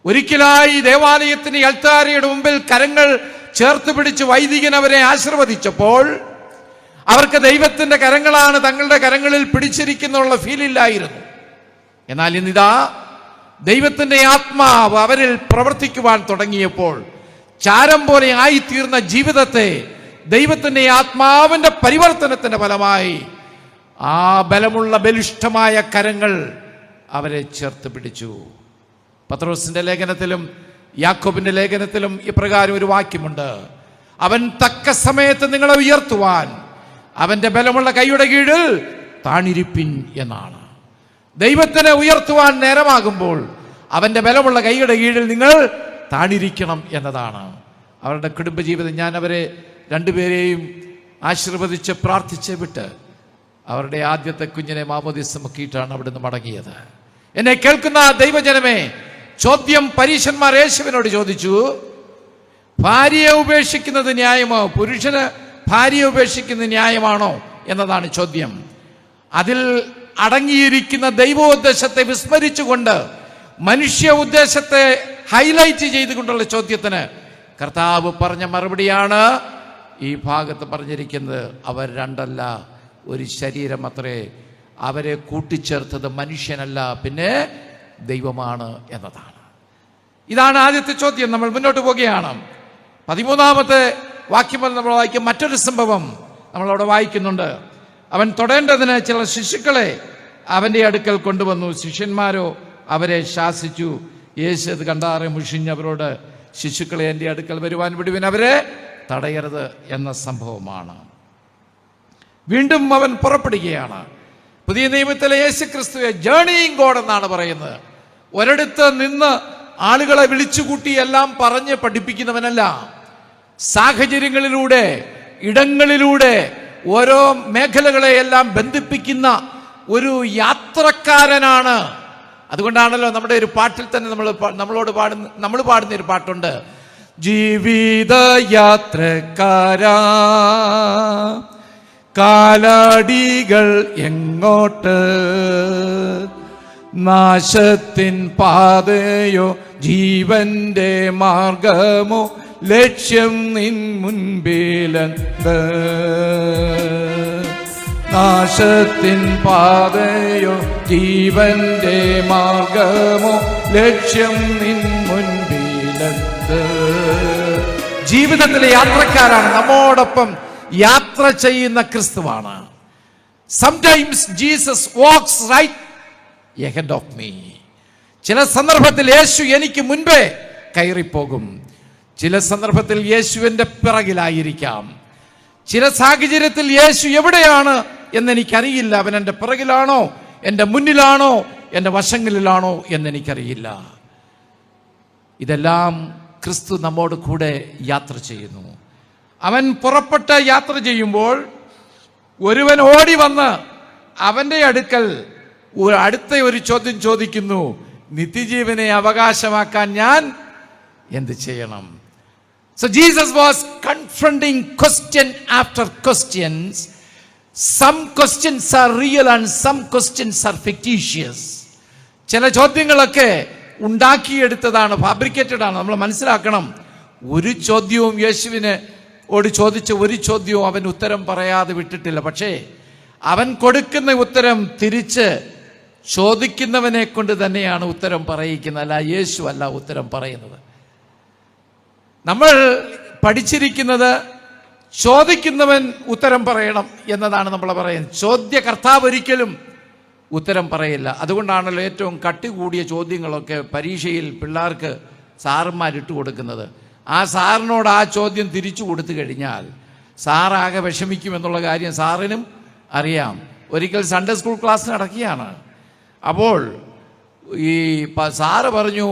ഒരിക്കലായി ദേവാലയത്തിന് അൾത്താരയുടെ മുമ്പിൽ കരങ്ങൾ ചേർത്ത് പിടിച്ച് വൈദികൻ അവരെ ആശീർവദിച്ചപ്പോൾ അവർക്ക് ദൈവത്തിൻ്റെ കരങ്ങളാണ് തങ്ങളുടെ കരങ്ങളിൽ പിടിച്ചിരിക്കുന്നുള്ള ഫീലില്ലായിരുന്നു. എന്നാൽ ഇന്നിതാ ദൈവത്തിൻ്റെ ആത്മാവ് അവരിൽ പ്രവർത്തിക്കുവാൻ തുടങ്ങിയപ്പോൾ ചാരം പോലെ ആയിത്തീർന്ന ജീവിതത്തെ ദൈവത്തിൻ്റെ ആത്മാവിൻ്റെ പരിവർത്തനത്തിൻ്റെ ഫലമായി ആ ബലമുള്ള ബലിഷ്ഠമായ കരങ്ങൾ അവരെ ചേർത്ത് പിടിച്ചു. പത്രോസിന്റെ ലേഖനത്തിലും യാക്കോബിന്റെ ലേഖനത്തിലും ഇപ്രകാരം ഒരു വാക്യമുണ്ട്, അവൻ തക്ക സമയത്ത് നിങ്ങളെ ഉയർത്തുവാൻ അവന്റെ ബലമുള്ള കൈയുടെ കീഴിൽ താണിരിപ്പിൻ എന്നാണ്. ദൈവത്തിനെ ഉയർത്തുവാൻ നേരമാകുമ്പോൾ അവന്റെ ബലമുള്ള കൈയുടെ കീഴിൽ നിങ്ങൾ താണിരിക്കണം എന്നതാണ്. അവരുടെ കുടുംബജീവിതം, ഞാൻ അവരെ രണ്ടുപേരെയും ആശീർവദിച്ച് പ്രാർത്ഥിച്ച് വിട്ട് അവരുടെ ആദ്യത്തെ കുഞ്ഞിനെ മാമോദീസ മുക്കിയിട്ടാണ് അവിടുന്ന് മടങ്ങിയത്. എന്നെ കേൾക്കുന്ന ദൈവജനമേ, ചോദ്യം പരീശന്മാർ യേശുവിനോട് ചോദിച്ചു, ഭാര്യയെ ഉപേക്ഷിക്കുന്നത് ന്യായമോ? പുരുഷന് ഭാര്യയെ ഉപേക്ഷിക്കുന്നത് ന്യായമാണോ എന്നതാണ് ചോദ്യം. അതിൽ അടങ്ങിയിരിക്കുന്ന ദൈവോദ്ദേശത്തെ വിസ്മരിച്ചുകൊണ്ട് മനുഷ്യ ഉദ്ദേശത്തെ ഹൈലൈറ്റ് ചെയ്തുകൊണ്ടുള്ള ചോദ്യത്തിന് കർത്താവ് പറഞ്ഞ മറുപടിയാണ് ഈ ഭാഗത്ത് പറഞ്ഞിരിക്കുന്നത്. അവർ രണ്ടല്ല, ഒരു ശരീരം അത്രേ. അവരെ കൂട്ടിച്ചേർത്തത് മനുഷ്യനല്ല, പിന്നെ ദൈവമാണ് എന്നതാണ്. ഇതാണ് ആദ്യത്തെ ചോദ്യം. നമ്മൾ മുന്നോട്ട് പോവുകയാണ്. 13-ാമത്തെ വാക്യം നമ്മൾ വായിക്കും. മറ്റൊരു സംഭവം നമ്മളവിടെ വായിക്കുന്നുണ്ട്. അവൻ തൊടേണ്ടതിന് ചില ശിശുക്കളെ അവൻ്റെ അടുക്കൽ കൊണ്ടുവന്നു. ശിഷ്യന്മാരോ അവരെ ശാസിച്ചു. യേശു അത് കണ്ടാറെ മുഷിഞ്ഞവരോട്, ശിശുക്കളെ എൻ്റെ അടുക്കൽ വരുവാൻ വിടുവിൻ, അവരെ തടയരുത് എന്ന സംഭവമാണ്. വീണ്ടും അവൻ പുറപ്പെടുകയാണ്. പുതിയ നിയമത്തിലെ യേശു ക്രിസ്തുവെ ജേർണിയിങ് ഗോഡ് എന്നാണ് പറയുന്നത്. ഒരിടത്ത് നിന്ന് ആളുകളെ വിളിച്ചുകൂട്ടി എല്ലാം പറഞ്ഞ് പഠിപ്പിക്കുന്നവനല്ല. സാഹചര്യങ്ങളിലൂടെ, ഇടങ്ങളിലൂടെ, ഓരോ മേഖലകളെ എല്ലാം ബന്ധിപ്പിക്കുന്ന ഒരു യാത്രക്കാരനാണ്. അതുകൊണ്ടാണല്ലോ നമ്മുടെ ഒരു പാട്ടിൽ തന്നെ നമ്മൾ പാടുന്ന ഒരു പാട്ടുണ്ട്, ജീവിത യാത്രക്കാരാ കാലടികൾ എങ്ങോട്ട്, നാശത്തിൻ പാതയോ ജീവന്റെ മാർഗമോ, ലക്ഷ്യം നിൻ മുൻപിലെന്ത്? നാശത്തിൻ പാതയോ ജീവന്റെ മാർഗമോ, ലക്ഷ്യം നിൻ മുൻപിലെന്ത്? ജീവിതത്തിലെ യാത്രക്കാരാണ്, നമ്മോടൊപ്പം യാത്ര ചെയ്യുന്ന ക്രിസ്തുവാണ്. Sometimes Jesus walks right ahead of me. ചില സന്ദർഭത്തിൽ യേശു എനിക്ക് മുൻപേ കയറിപ്പോകും. ചില സന്ദർഭത്തിൽ യേശുവിൻ്റെ പിറകിലായിരിക്കാം. ചില സാഹചര്യത്തിൽ യേശു എവിടെയാണ് എന്നെനിക്കറിയില്ല. അവൻ എൻ്റെ പിറകിലാണോ, എൻ്റെ മുന്നിലാണോ, എൻ്റെ വശങ്ങളിലാണോ എന്നെനിക്കറിയില്ല. ഇതെല്ലാം ക്രിസ്തു നമ്മോട് കൂടെ യാത്ര ചെയ്യുന്നു. അവൻ പുറപ്പെട്ട് യാത്ര ചെയ്യുമ്പോൾ ഒരുവൻ ഓടി വന്ന് അവൻ്റെ അടുക്കൽ അടുത്ത ഒരു ചോദ്യം ചോദിക്കുന്നു, നിത്യജീവനെ അവകാശമാക്കാൻ ഞാൻ എന്ത് ചെയ്യണം? So Jesus was confronting question after questions. Some questions are real and some questions are fictitious. ചില ചോദ്യങ്ങളൊക്കെ ഉണ്ടാക്കിയെടുത്തതാണ്, ഫാബ്രിക്കേറ്റഡ് ആണ്. നമ്മൾ മനസ്സിലാക്കണം, ഒരു ചോദ്യവും യേശുവിനോട് ചോദിച്ച ഒരു ചോദ്യവും അവൻ ഉത്തരം പറയാതെ വിട്ടിട്ടില്ല. പക്ഷേ അവൻ കൊടുക്കുന്ന ഉത്തരം തിരിച്ച് ചോദിക്കുന്നവനെ കൊണ്ട് തന്നെയാണ് ഉത്തരം പറയിക്കുന്നത്, അല്ല യേശു അല്ല ഉത്തരം പറയുന്നത്. നമ്മൾ പഠിച്ചിരിക്കുന്നത് ചോദിക്കുന്നവൻ ഉത്തരം പറയണം എന്നതാണ് നമ്മൾ പറയുന്നത്. ചോദ്യകർത്താവ് ഒരിക്കലും ഉത്തരം പറയില്ല. അതുകൊണ്ടാണല്ലോ ഏറ്റവും കട്ടി കൂടിയ ചോദ്യങ്ങളൊക്കെ പരീക്ഷയിൽ പിള്ളേർക്ക് സാറന്മാരിട്ട് കൊടുക്കുന്നത്. ആ സാറിനോട് ആ ചോദ്യം തിരിച്ചു കൊടുത്തു കഴിഞ്ഞാൽ സാറാകെ വിഷമിക്കുമെന്നുള്ള കാര്യം സാറിനും അറിയാം. ഒരിക്കൽ സൺഡേ സ്കൂൾ ക്ലാസ് നടക്കുകയാണ്. അപ്പോൾ ഈ സാറ് പറഞ്ഞു,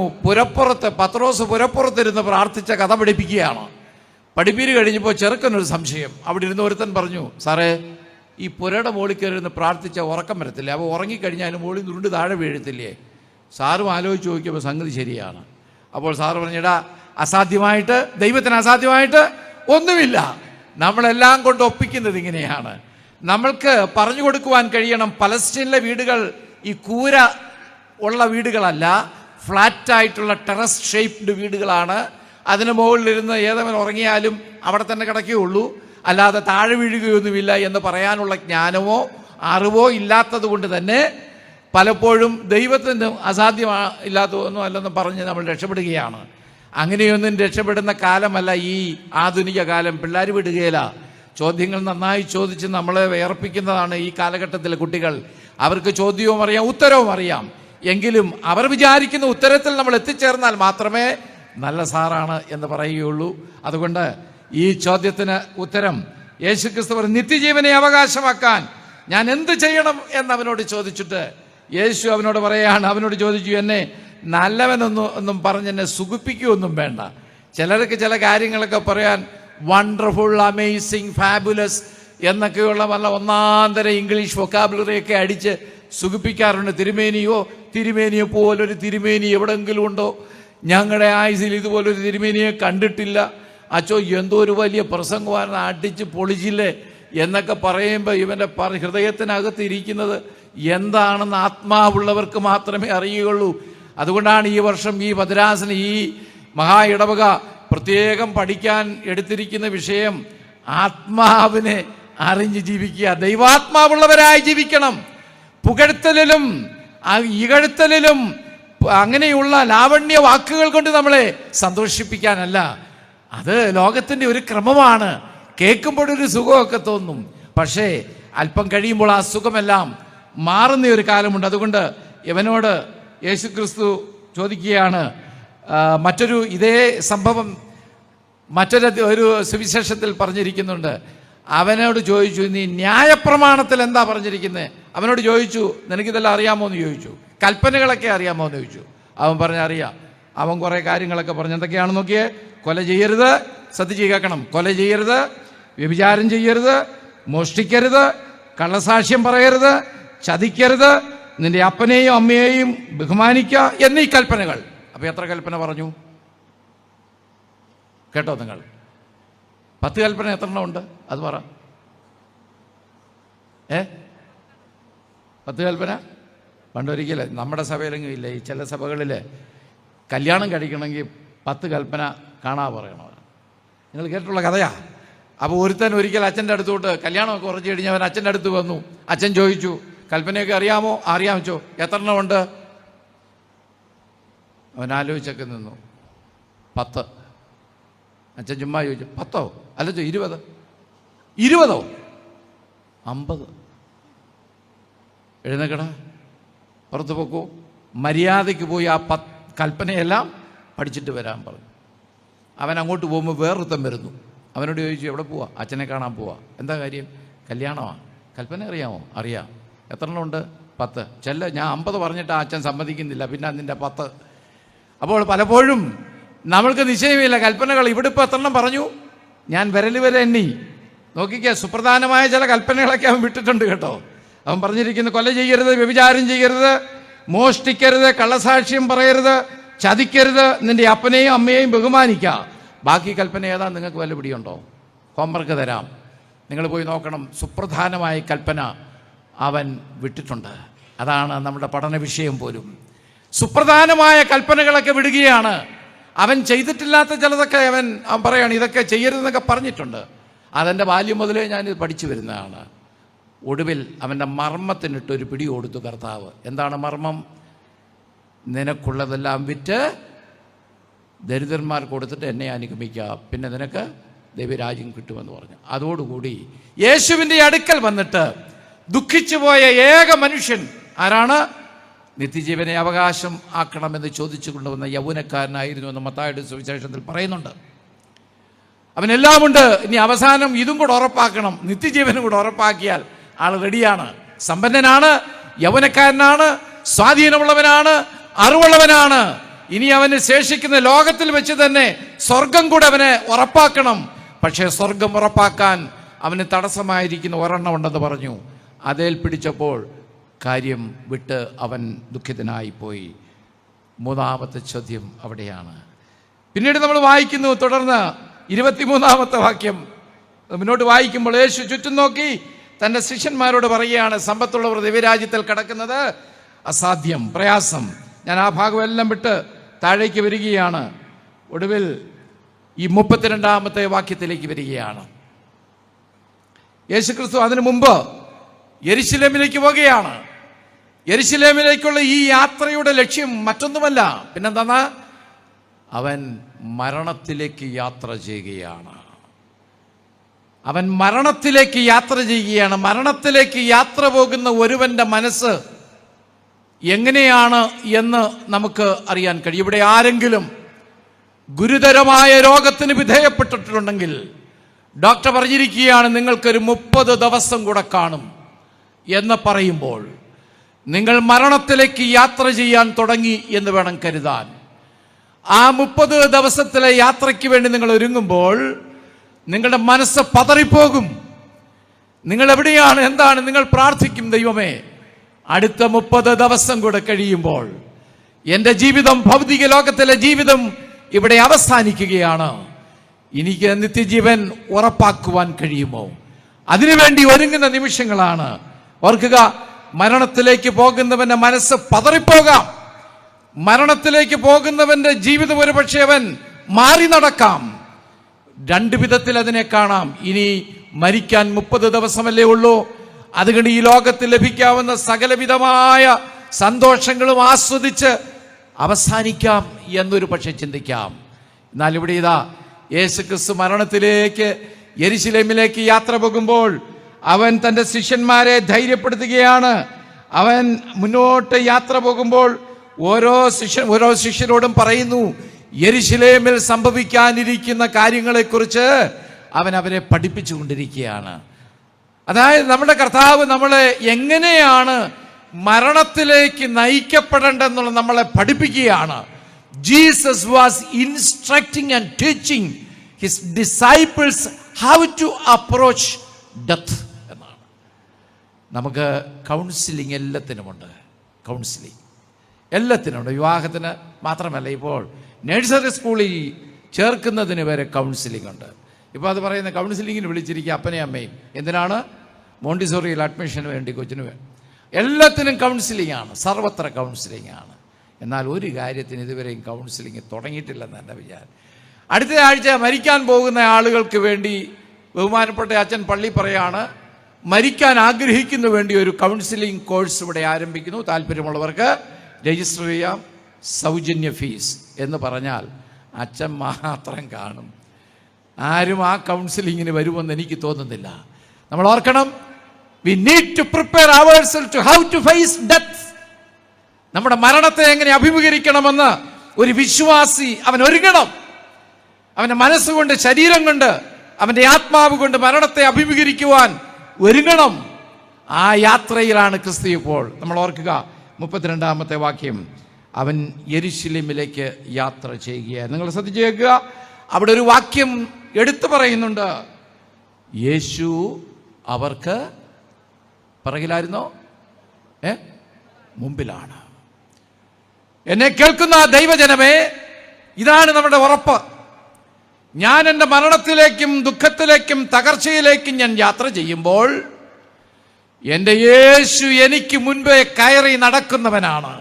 പത്രോസ് പുരപ്പുറത്തിരുന്ന് പ്രാർത്ഥിച്ച കഥ പഠിപ്പിക്കുകയാണ്. പഠിപ്പീര് കഴിഞ്ഞപ്പോൾ ചെറുക്കനൊരു സംശയം. അവിടെ ഇരുന്ന് ഒരുത്തൻ പറഞ്ഞു, സാറേ ഈ പുരയുടെ മുകളിൽ കയറിയിരുന്ന് പ്രാർത്ഥിച്ച ഉറക്കം വരത്തില്ലേ? അപ്പോൾ ഉറങ്ങിക്കഴിഞ്ഞാൽ അതിന് മുകളിൽ ഉരുണ്ട് താഴെ വീഴത്തില്ലേ? സാറും ആലോചിച്ച് നോക്കിയപ്പോൾ സംഗതി ശരിയാണ്. അപ്പോൾ സാറ് പറഞ്ഞിടാ, അസാധ്യമായിട്ട്, ദൈവത്തിന് അസാധ്യമായിട്ട് ഒന്നുമില്ല. നമ്മളെല്ലാം കൊണ്ട് ഒപ്പിക്കുന്നത് ഇങ്ങനെയാണ്. നമ്മൾക്ക് പറഞ്ഞു കൊടുക്കുവാൻ കഴിയണം, പലസ്തീനിലെ വീടുകൾ ഈ കൂര ഉള്ള വീടുകളല്ല, ഫ്ലാറ്റായിട്ടുള്ള ടെറസ് ഷേപ്ഡ് വീടുകളാണ്. അതിന് മുകളിലിരുന്ന് ഏതവൻ ഉറങ്ങിയാലും അവിടെ തന്നെ കിടക്കുകയുള്ളൂ, അല്ലാതെ താഴെ വീഴുകയൊന്നുമില്ല എന്ന് പറയാനുള്ള ജ്ഞാനമോ അറിവോ ഇല്ലാത്തത് കൊണ്ട് തന്നെ പലപ്പോഴും ദൈവത്തിന് അസാധ്യമില്ലാത്തതൊന്നും അല്ലെന്ന് പറഞ്ഞ് നമ്മൾ രക്ഷപ്പെടുകയാണ്. അങ്ങനെയൊന്നും രക്ഷപ്പെടുന്ന കാലമല്ല ഈ ആധുനിക കാലം. പിള്ളേർ വിടുകയില്ല. ചോദ്യങ്ങൾ നന്നായി ചോദിച്ച് നമ്മളെ വേർപ്പിക്കുന്നതാണ് ഈ കാലഘട്ടത്തിലെ കുട്ടികൾ. അവർക്ക് ചോദ്യവും അറിയാം, ഉത്തരവും അറിയാം. എങ്കിലും അവർ വിചാരിക്കുന്ന ഉത്തരത്തിൽ നമ്മൾ എത്തിച്ചേർന്നാൽ മാത്രമേ നല്ല സാറാണ് എന്ന് പറയുകയുള്ളൂ. അതുകൊണ്ട് ഈ ചോദ്യത്തിന് ഉത്തരം യേശുക്രിസ്തു പറഞ്ഞു, നിത്യജീവനെ അവകാശമാക്കാൻ ഞാൻ എന്ത് ചെയ്യണം എന്നവനോട് ചോദിച്ചിട്ട് യേശു അവനോട് പറയാണ്, അവനോട് ചോദിച്ചു, എന്നെ നല്ലവനൊന്നും പറഞ്ഞ് എന്നെ സുഖിപ്പിക്കുകയൊന്നും വേണ്ട. ചിലർക്ക് ചില കാര്യങ്ങളൊക്കെ പറയാൻ വണ്ടർഫുൾ, അമേസിങ്, ഫാബുലസ് എന്നൊക്കെയുള്ള വല്ല ഒന്നാന്തര ഇംഗ്ലീഷ് വൊക്കാബുലറിയൊക്കെ അടിച്ച് സുഖിപ്പിക്കാറുണ്ട്. തിരുമേനിയോ പോലൊരു തിരുമേനി എവിടെയെങ്കിലും ഉണ്ടോ? ഞങ്ങളുടെ ആയുസിൽ ഇതുപോലൊരു തിരുമേനിയെ കണ്ടിട്ടില്ല. അച്ചോ എന്തോ ഒരു വലിയ പ്രസംഗമാണ്, അടിച്ച് പൊളിച്ചില്ലേ എന്നൊക്കെ പറയുമ്പോൾ ഇവൻ്റെ ഹൃദയത്തിനകത്ത് ഇരിക്കുന്നത് എന്താണെന്ന് ആത്മാവുള്ളവർക്ക് മാത്രമേ അറിയുകയുള്ളൂ. അതുകൊണ്ടാണ് ഈ വർഷം ഈ ഭദ്രാസന, ഈ മഹാ ഇടവക പ്രത്യേകം പഠിക്കാൻ എടുത്തിരിക്കുന്ന വിഷയം ആത്മാവിനെ അറിഞ്ഞ് ജീവിക്കുക, ദൈവാത്മാവുള്ളവരായി ജീവിക്കണം. പുകഴ്ത്തലിലും ഇകഴ്ത്തലിലും അങ്ങനെയുള്ള ലാവണ്യ വാക്കുകൾ കൊണ്ട് നമ്മളെ സന്തോഷിപ്പിക്കാനല്ല. അത് ലോകത്തിൻ്റെ ഒരു ക്രമമാണ്. കേൾക്കുമ്പോഴൊരു സുഖമൊക്കെ തോന്നും, പക്ഷേ അല്പം കഴിയുമ്പോൾ ആ സുഖമെല്ലാം മാറുന്ന ഒരു കാലമുണ്ട്. അതുകൊണ്ട് ഇവനോട് യേശുക്രിസ്തു ചോദിക്കുകയാണ്, മറ്റൊരു ഇതേ സംഭവം ഒരു സുവിശേഷത്തിൽ പറഞ്ഞിരിക്കുന്നുണ്ട്. അവനോട് ചോദിച്ചു, നീ ന്യായപ്രമാണത്തിൽ എന്താ പറഞ്ഞിരിക്കുന്നത്? അവനോട് ചോദിച്ചു, നിനക്കിതെല്ലാം അറിയാമോ എന്ന് ചോദിച്ചു. കൽപ്പനകളൊക്കെ അറിയാമോ എന്ന് ചോദിച്ചു. അവൻ പറഞ്ഞറിയാം. അവൻ കുറേ കാര്യങ്ങളൊക്കെ പറഞ്ഞു. എന്തൊക്കെയാണെന്ന് നോക്കിയേ. കൊല ചെയ്യരുത്, ശ്രദ്ധിച്ച് കേൾക്കണം. കൊല ചെയ്യരുത്, വ്യഭിചാരം ചെയ്യരുത്, മോഷ്ടിക്കരുത്, കള്ളസാക്ഷ്യം പറയരുത്, ചതിക്കരുത്, നിന്റെ അപ്പനെയും അമ്മയെയും ബഹുമാനിക്കുക എന്നീ കൽപ്പനകൾ. അപ്പോൾ എത്ര കൽപ്പന പറഞ്ഞു കേട്ടോ നിങ്ങൾ? 10 കൽപ്പന എത്ര എണ്ണം ഉണ്ട് അത് പറ. 10 കൽപ്പന പണ്ടൊരിക്കൽ നമ്മുടെ സഭയിലെങ്കിലും ഇല്ല, ഈ ചില സഭകളിൽ കല്യാണം കഴിക്കണമെങ്കിൽ 10 കൽപ്പന കാണാ പറയണം. നിങ്ങൾ കേട്ടിട്ടുള്ള കഥയാ. അപ്പോൾ ഒരുത്തൻ ഒരിക്കൽ അച്ഛൻ്റെ അടുത്തോട്ട് കല്യാണമൊക്കെ ഉറച്ചു കഴിഞ്ഞ് അവൻ അച്ഛൻ്റെ അടുത്ത് വന്നു. അച്ഛൻ ചോദിച്ചു, കൽപ്പനയൊക്കെ അറിയാമോ? അറിയാൻ വെച്ചോ. എത്ര എണ്ണം ഉണ്ട്? അവൻ ആലോചിച്ചൊക്കെ നിന്നു. 10. അച്ഛൻ ചുമ്മാ ചോദിച്ചു, 10ഓ? അല്ല, 20. 20ഓ? 50. എഴുന്നേക്കടാ, പുറത്ത് പോക്കൂ, മര്യാദയ്ക്ക് പോയി ആ കൽപ്പനയെല്ലാം പഠിച്ചിട്ട് വരാൻ പറഞ്ഞു. അവൻ അങ്ങോട്ട് പോകുമ്പോൾ വേറൊരുത്തൻ വരുന്നു. അവനോട് ചോദിച്ചു, എവിടെ പോവാ? അച്ഛനെ കാണാൻ പോവാ. എന്താ കാര്യം? കല്യാണമാണ്. കൽപ്പന അറിയാമോ? അറിയാം. എത്ര എണ്ണം ഉണ്ട്? 10. ചെല്ല, ഞാൻ 50 പറഞ്ഞിട്ട് ആ അച്ഛൻ സമ്മതിക്കുന്നില്ല, പിന്നെ അതിൻ്റെ 10. അപ്പോൾ പലപ്പോഴും നമ്മൾക്ക് നിശ്ചയമില്ല കൽപ്പനകൾ. ഇവിടെ ഇപ്പോൾ എത്ര എണ്ണം പറഞ്ഞു? ഞാൻ വിരൽ വരെ എണ്ണി. നോക്കിക്കുക, സുപ്രധാനമായ ചില കൽപ്പനകളൊക്കെ അവൻ വിട്ടിട്ടുണ്ട് കേട്ടോ. അവൻ പറഞ്ഞിരിക്കുന്നു, കൊല ചെയ്യരുത്, വ്യഭിചാരം ചെയ്യരുത്, മോഷ്ടിക്കരുത്, കള്ളസാക്ഷ്യം പറയരുത്, ചതിക്കരുത്, നിന്റെ അപ്പനെയും അമ്മയെയും ബഹുമാനിക്കുക. ബാക്കി കൽപ്പന ഏതാ? നിങ്ങൾക്ക് വല്ല പിടിയുണ്ടോ? ഹോംവർക്ക് തരാം, നിങ്ങൾ പോയി നോക്കണം. സുപ്രധാനമായ കൽപ്പന അവൻ വിട്ടിട്ടുണ്ട്. അതാണ് നമ്മുടെ പഠന വിഷയം പോലും. സുപ്രധാനമായ കൽപ്പനകളൊക്കെ വിടുകയാണ്. അവൻ ചെയ്തിട്ടില്ലാത്ത ചിലതൊക്കെ അവൻ പറയാണ്, ഇതൊക്കെ ചെയ്യരുതെന്നൊക്കെ പറഞ്ഞിട്ടുണ്ട്. അതെൻ്റെ ബാല്യം മുതലേ ഞാനിത് പഠിച്ചു വരുന്നതാണ്. ഒടുവിൽ അവൻ്റെ മർമ്മത്തിനിട്ടൊരു പിടി കൊടുത്തു കർത്താവ്. എന്താണ് മർമ്മം? നിനക്കുള്ളതെല്ലാം വിറ്റ് ദരിദ്രന്മാർക്ക് കൊടുത്തിട്ട് എന്നെ അനുഗമിക്കുക, പിന്നെ നിനക്ക് ദൈവരാജ്യം കിട്ടുമെന്ന് പറഞ്ഞു. അതോടുകൂടി യേശുവിൻ്റെ അടുക്കൽ വന്നിട്ട് ദുഃഖിച്ചു പോയ ഏക മനുഷ്യൻ ആരാണ്? നിത്യജീവനെ അവകാശം ആക്കണമെന്ന് ചോദിച്ചു കൊണ്ടുവന്ന യൗവനക്കാരനായിരുന്നു എന്ന് മത്തായിയുടെ സുവിശേഷത്തിൽ പറയുന്നുണ്ട്. അവനെല്ലാമുണ്ട്, ഇനി അവസാനം ഇതും കൂടെ ഉറപ്പാക്കണം, നിത്യജീവനും കൂടെ ഉറപ്പാക്കിയാൽ ആൾ റെഡിയാണ്. സമ്പന്നനാണ്, യൗവനക്കാരനാണ്, സ്വാധീനമുള്ളവനാണ്, അറിവുള്ളവനാണ്. ഇനി അവന് ശേഷിക്കുന്ന ലോകത്തിൽ വെച്ച് തന്നെ സ്വർഗം കൂടെ അവനെ ഉറപ്പാക്കണം. പക്ഷേ സ്വർഗം ഉറപ്പാക്കാൻ അവന് തടസ്സമായിരിക്കുന്ന ഒരെണ്ണം ഉണ്ടെന്ന് പറഞ്ഞു. അതേൽ പിടിച്ചപ്പോൾ കാര്യം വിട്ട് അവൻ ദുഃഖിതനായിപ്പോയി. 3ാമത്തെ ചോദ്യം അവിടെയാണ്. പിന്നീട് നമ്മൾ വായിക്കുന്നു, തുടർന്ന് 23ാമത്തെ വാക്യം മുന്നോട്ട് വായിക്കുമ്പോൾ യേശു ചുറ്റും നോക്കി തൻ്റെ ശിഷ്യന്മാരോട് പറയുകയാണ്, സമ്പത്തുള്ളവർ ദൈവരാജ്യത്തിൽ കടക്കുന്നത് അസാധ്യം, പ്രയാസം. ഞാൻ ആ ഭാഗമെല്ലാം വിട്ട് താഴേക്ക് വരികയാണ്. ഒടുവിൽ ഈ 32ാമത്തെ വാക്യത്തിലേക്ക് വരികയാണ്. യേശുക്രിസ്തു അതിനു മുമ്പ് യെരുശലേമിലേക്ക് പോവുകയാണ്. യെരുശലേമിലേക്കുള്ള ഈ യാത്രയുടെ ലക്ഷ്യം മറ്റൊന്നുമല്ല, പിന്നെന്താണ്? അവൻ മരണത്തിലേക്ക് യാത്ര ചെയ്യുകയാണ്. അവൻ മരണത്തിലേക്ക് യാത്ര ചെയ്യുകയാണ്. മരണത്തിലേക്ക് യാത്ര പോകുന്ന ഒരുവന്റെ മനസ്സ് എങ്ങനെയാണ് എന്ന് നമുക്ക് അറിയാൻ കഴിയും. ഇവിടെ ആരെങ്കിലും ഗുരുതരമായ രോഗത്തിന് വിധേയപ്പെട്ടിട്ടുണ്ടെങ്കിൽ ഡോക്ടർ പറഞ്ഞിരിക്കുകയാണ്, നിങ്ങൾക്കൊരു 30 ദിവസം കൂടെ കാണും എന്ന് പറയുമ്പോൾ നിങ്ങൾ മരണത്തിലേക്ക് യാത്ര ചെയ്യാൻ തുടങ്ങി എന്ന് വേണം കരുതാൻ. ആ 30 ദിവസത്തിലെ യാത്രയ്ക്ക് വേണ്ടി നിങ്ങൾ ഒരുങ്ങുമ്പോൾ നിങ്ങളുടെ മനസ്സ് പതറിപ്പോകും. നിങ്ങൾ എവിടെയാണ്, എന്താണ്? നിങ്ങൾ പ്രാർത്ഥിക്കും, ദൈവമേ, അടുത്ത 30 ദിവസം കൂടെ കഴിയുമ്പോൾ എൻ്റെ ജീവിതം, ഭൗതിക ലോകത്തിലെ ജീവിതം ഇവിടെ അവസാനിക്കുകയാണ്. എനിക്ക് നിത്യജീവൻ ഉറപ്പാക്കുവാൻ കഴിയുമോ? അതിനുവേണ്ടി ഒരുങ്ങുന്ന നിമിഷങ്ങളാണ്. ഓർക്കുക, മരണത്തിലേക്ക് പോകുന്നവന്റെ മനസ്സ് പതറിപ്പോകാം. മരണത്തിലേക്ക് പോകുന്നവന്റെ ജീവിതം ഒരുപക്ഷെ അവൻ മാറി നടക്കാം. 2 വിധത്തിൽ അതിനെ കാണാം. ഇനി മരിക്കാൻ 30 ദിവസമല്ലേ ഉള്ളൂ, അതുകൊണ്ട് ഈ ലോകത്തിൽ ലഭിക്കാവുന്ന സകലവിധമായ സന്തോഷങ്ങളും ആസ്വദിച്ച് അവസാനിക്കാം എന്നൊരു പക്ഷെ ചിന്തിക്കാം. എന്നാൽ ഇവിടെ ഇതാ യേശുക്രിസ്തു മരണത്തിലേക്ക്, യെരുശലേമിലേക്ക് യാത്ര പോകുമ്പോൾ അവൻ തൻ്റെ ശിഷ്യന്മാരെ ധൈര്യപ്പെടുത്തുകയാണ്. അവൻ മുന്നോട്ട് യാത്ര പോകുമ്പോൾ ഓരോ ശിഷ്യരോടും പറയുന്നു, യെരുശലേമിൽ സംഭവിക്കാനിരിക്കുന്ന കാര്യങ്ങളെക്കുറിച്ച് അവൻ അവരെ പഠിപ്പിച്ചുകൊണ്ടിരിക്കുകയാണ്. അതായത് നമ്മുടെ കർത്താവ് നമ്മളെ എങ്ങനെയാണ് മരണത്തിലേക്ക് നയിക്കപ്പെടേണ്ടെന്നുള്ളത് നമ്മളെ പഠിപ്പിക്കുകയാണ്. Jesus was instructing and teaching his disciples how to approach death എന്നാണ്. നമുക്ക് കൗൺസിലിംഗ് എല്ലാത്തിനുമുണ്ട്. കൗൺസിലിംഗ് എല്ലാത്തിനുണ്ട്. വിവാഹത്തിന് മാത്രമല്ല, ഇപ്പോൾ നഴ്സറി സ്കൂളിൽ ചേർക്കുന്നതിന് വരെ കൗൺസിലിംഗ് ഉണ്ട്. ഇപ്പോൾ അത് പറയുന്ന കൗൺസിലിങ്ങിന് വിളിച്ചിരിക്കുക അപ്പനെയും അമ്മയും. എന്തിനാണ്? മോണ്ടിസോറിയിൽ അഡ്മിഷന് വേണ്ടി, കൊച്ചിന് വേണ്ടി. എല്ലാത്തിനും കൗൺസിലിംഗ് ആണ്, സർവത്ര കൗൺസിലിംഗ് ആണ്. എന്നാൽ ഒരു കാര്യത്തിന് ഇതുവരെയും കൗൺസിലിംഗ് തുടങ്ങിയിട്ടില്ലെന്ന് എൻ്റെ വിചാരം. അടുത്ത ആഴ്ച മരിക്കാൻ പോകുന്ന ആളുകൾക്ക് വേണ്ടി ബഹുമാനപ്പെട്ട അച്ഛൻ പള്ളി പറയാണ്, മരിക്കാൻ ആഗ്രഹിക്കുന്ന വേണ്ടി ഒരു കൗൺസിലിംഗ് കോഴ്സ് ഇവിടെ ആരംഭിക്കുന്നു. താല്പര്യമുള്ളവർക്ക് രജിസ്റ്റർ ചെയ്യാം, സൗജന്യ ഫീസ് എന്ന് പറഞ്ഞാൽ അച്ഛൻ മാത്രം കാണും. ആരും ആ കൗൺസിലിങ്ങിന് വരുമെന്ന് എനിക്ക് തോന്നുന്നില്ല. നമ്മൾ ഓർക്കണം, we need to prepare ourselves to how to face death. നമ്മുടെ മരണത്തെ എങ്ങനെ അഭിമുഖീകരിക്കണമെന്ന് ഒരു വിശ്വാസി അവൻ ഒരുങ്ങണം. അവൻ്റെ മനസ്സുകൊണ്ട്, ശരീരം കൊണ്ട്, അവൻ്റെ ആത്മാവ് കൊണ്ട് മരണത്തെ അഭിമുഖീകരിക്കുവാൻ ഒരുങ്ങണം. ആ യാത്രയിലാണ് ക്രിസ്തു ഇപ്പോൾ. നമ്മൾ ഓർക്കുക 32-ാമത്തെ വാക്യം, അവൻ യെരുശലേമിലേക്ക് യാത്ര ചെയ്യുകയാണ്. നിങ്ങൾ ശ്രദ്ധിച്ചു കേൾക്കുക, അവിടെ ഒരു വാക്യം എടുത്തു പറയുന്നുണ്ട്, യേശു അവർക്ക് പിറകിലായിരുന്നോ? മുമ്പിലാണ്. എന്നെ കേൾക്കുന്ന ദൈവജനമേ, ഇതാണ് നമ്മുടെ ഉറപ്പ്. ഞാൻ എൻ്റെ മരണത്തിലേക്കും ദുഃഖത്തിലേക്കും തകർച്ചയിലേക്കും ഞാൻ യാത്ര ചെയ്യുമ്പോൾ എൻ്റെ യേശു എനിക്ക് മുൻപേ കയറി നടക്കുന്നവനാണ്.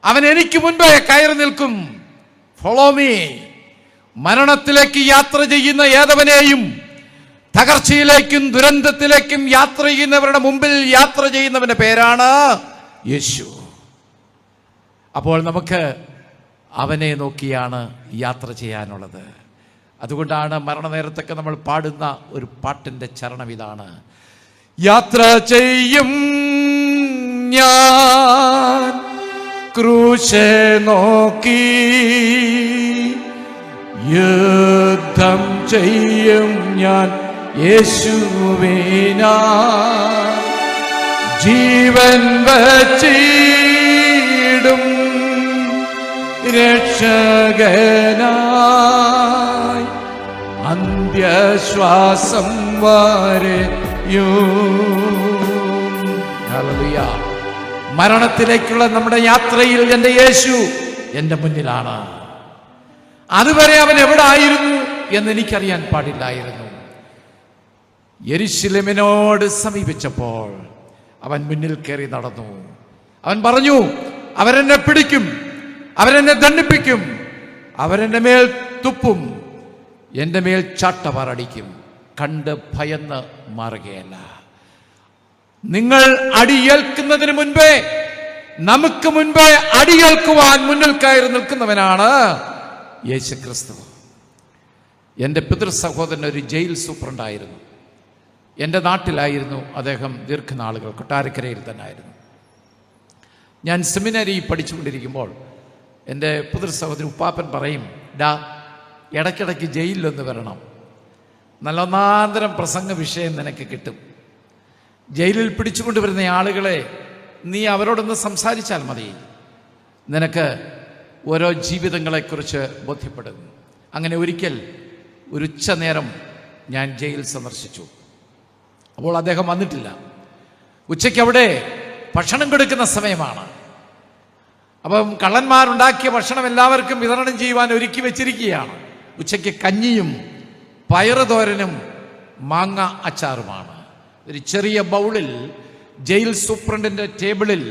അവൻ എനിക്ക് മുൻപേ കയറി നിൽക്കും. Follow me. മരണത്തിലേക്ക് യാത്ര ചെയ്യുന്ന ഏതവനെയും, തകർച്ചയിലേക്കും ദുരന്തത്തിലേക്കും യാത്ര ചെയ്യുന്നവരുടെ മുമ്പിൽ യാത്ര ചെയ്യുന്നവന്റെ പേരാണ് യേശു. അപ്പോൾ നമുക്ക് അവനെ നോക്കിയാണ് യാത്ര ചെയ്യാനുള്ളത്. അതുകൊണ്ടാണ് മരണനേരത്തൊക്കെ നമ്മൾ പാടുന്ന ഒരു പാട്ടിൻ്റെ ചരണം ഇതാണ്, യാത്ര ചെയ്യും ഞാൻ ക്രൂശെ നോക്കി, യുദ്ധം ചെയ്യും ഞാൻ യേശുവിനാ, ജീവൻ വച്ചിടും രക്ഷകനായി, അന്ത്യശ്വാസം വരെയും. ഹല്ലേലൂയ. മരണത്തിലേക്കുള്ള നമ്മുടെ യാത്രയിൽ എൻ്റെ യേശു എൻ്റെ മുന്നിലാണ്. അതുവരെ അവൻ എവിടെ ആയിരുന്നു എന്ന് എനിക്കറിയാൻ പാടില്ലായിരുന്നു. യെരുശലേമിനോട് സമീപിച്ചപ്പോൾ അവൻ മുന്നിൽ കയറി നടന്നു. അവൻ പറഞ്ഞു, അവരെന്നെ പിടിക്കും, അവരെന്നെ ദണ്ഡിപ്പിക്കും, അവരെന്റെ മേൽ തുപ്പും, എൻ്റെ മേൽ ചാട്ടവാറടിക്കും, കണ്ട് ഭയന്ന് മാറുകയല്ല. നിങ്ങൾ അടിയേൽക്കുന്നതിന് മുൻപേ, നമുക്ക് മുൻപേ അടിയേൽക്കുവാൻ മുന്നിൽ കയറി നിൽക്കുന്നവനാണ് യേശുക്രിസ്തു. എൻ്റെ പിതൃ സഹോദരൻ ഒരു ജയിൽ സൂപ്രണ്ടായിരുന്നു. എൻ്റെ നാട്ടിലായിരുന്നു അദ്ദേഹം ദീർഘനാളുകൾ, കൊട്ടാരക്കരയിൽ തന്നെ ആയിരുന്നു. ഞാൻ സെമിനാരി പഠിച്ചുകൊണ്ടിരിക്കുമ്പോൾ എൻ്റെ പിതൃ സഹോദരൻ ഉപ്പാപ്പൻ പറയും, ഡാ ഇടയ്ക്കിടയ്ക്ക് ജയിലിലൊന്ന് വരണം, നല്ല ഒന്നാന്തരം പ്രസംഗ വിഷയം നിനക്ക് കിട്ടും. ജയിലിൽ പിടിച്ചുകൊണ്ടുവരുന്ന ആളുകളെ നീ അവരോടൊന്ന് സംസാരിച്ചാൽ മതി, നിനക്ക് ഓരോ ജീവിതങ്ങളെക്കുറിച്ച് ബോധ്യപ്പെടും. അങ്ങനെ ഒരിക്കൽ ഒരു ഉച്ച നേരം ഞാൻ ജയിൽ സന്ദർശിച്ചു. അപ്പോൾ അദ്ദേഹം വന്നിട്ടില്ല. ഉച്ചയ്ക്ക് അവിടെ ഭക്ഷണം കൊടുക്കുന്ന സമയമാണ്. അപ്പം കള്ളന്മാരുണ്ടാക്കിയ ഭക്ഷണം എല്ലാവർക്കും വിതരണം ചെയ്യുവാൻ ഒരുക്കി വെച്ചിരിക്കുകയാണ്. ഉച്ചയ്ക്ക് കഞ്ഞിയും പയറുതോരനും മാങ്ങ അച്ചാറുമാണ്. ഒരു ചെറിയ ബൗളിൽ ജയിൽ സൂപ്രണ്ടിൻ്റെ ടേബിളിൽ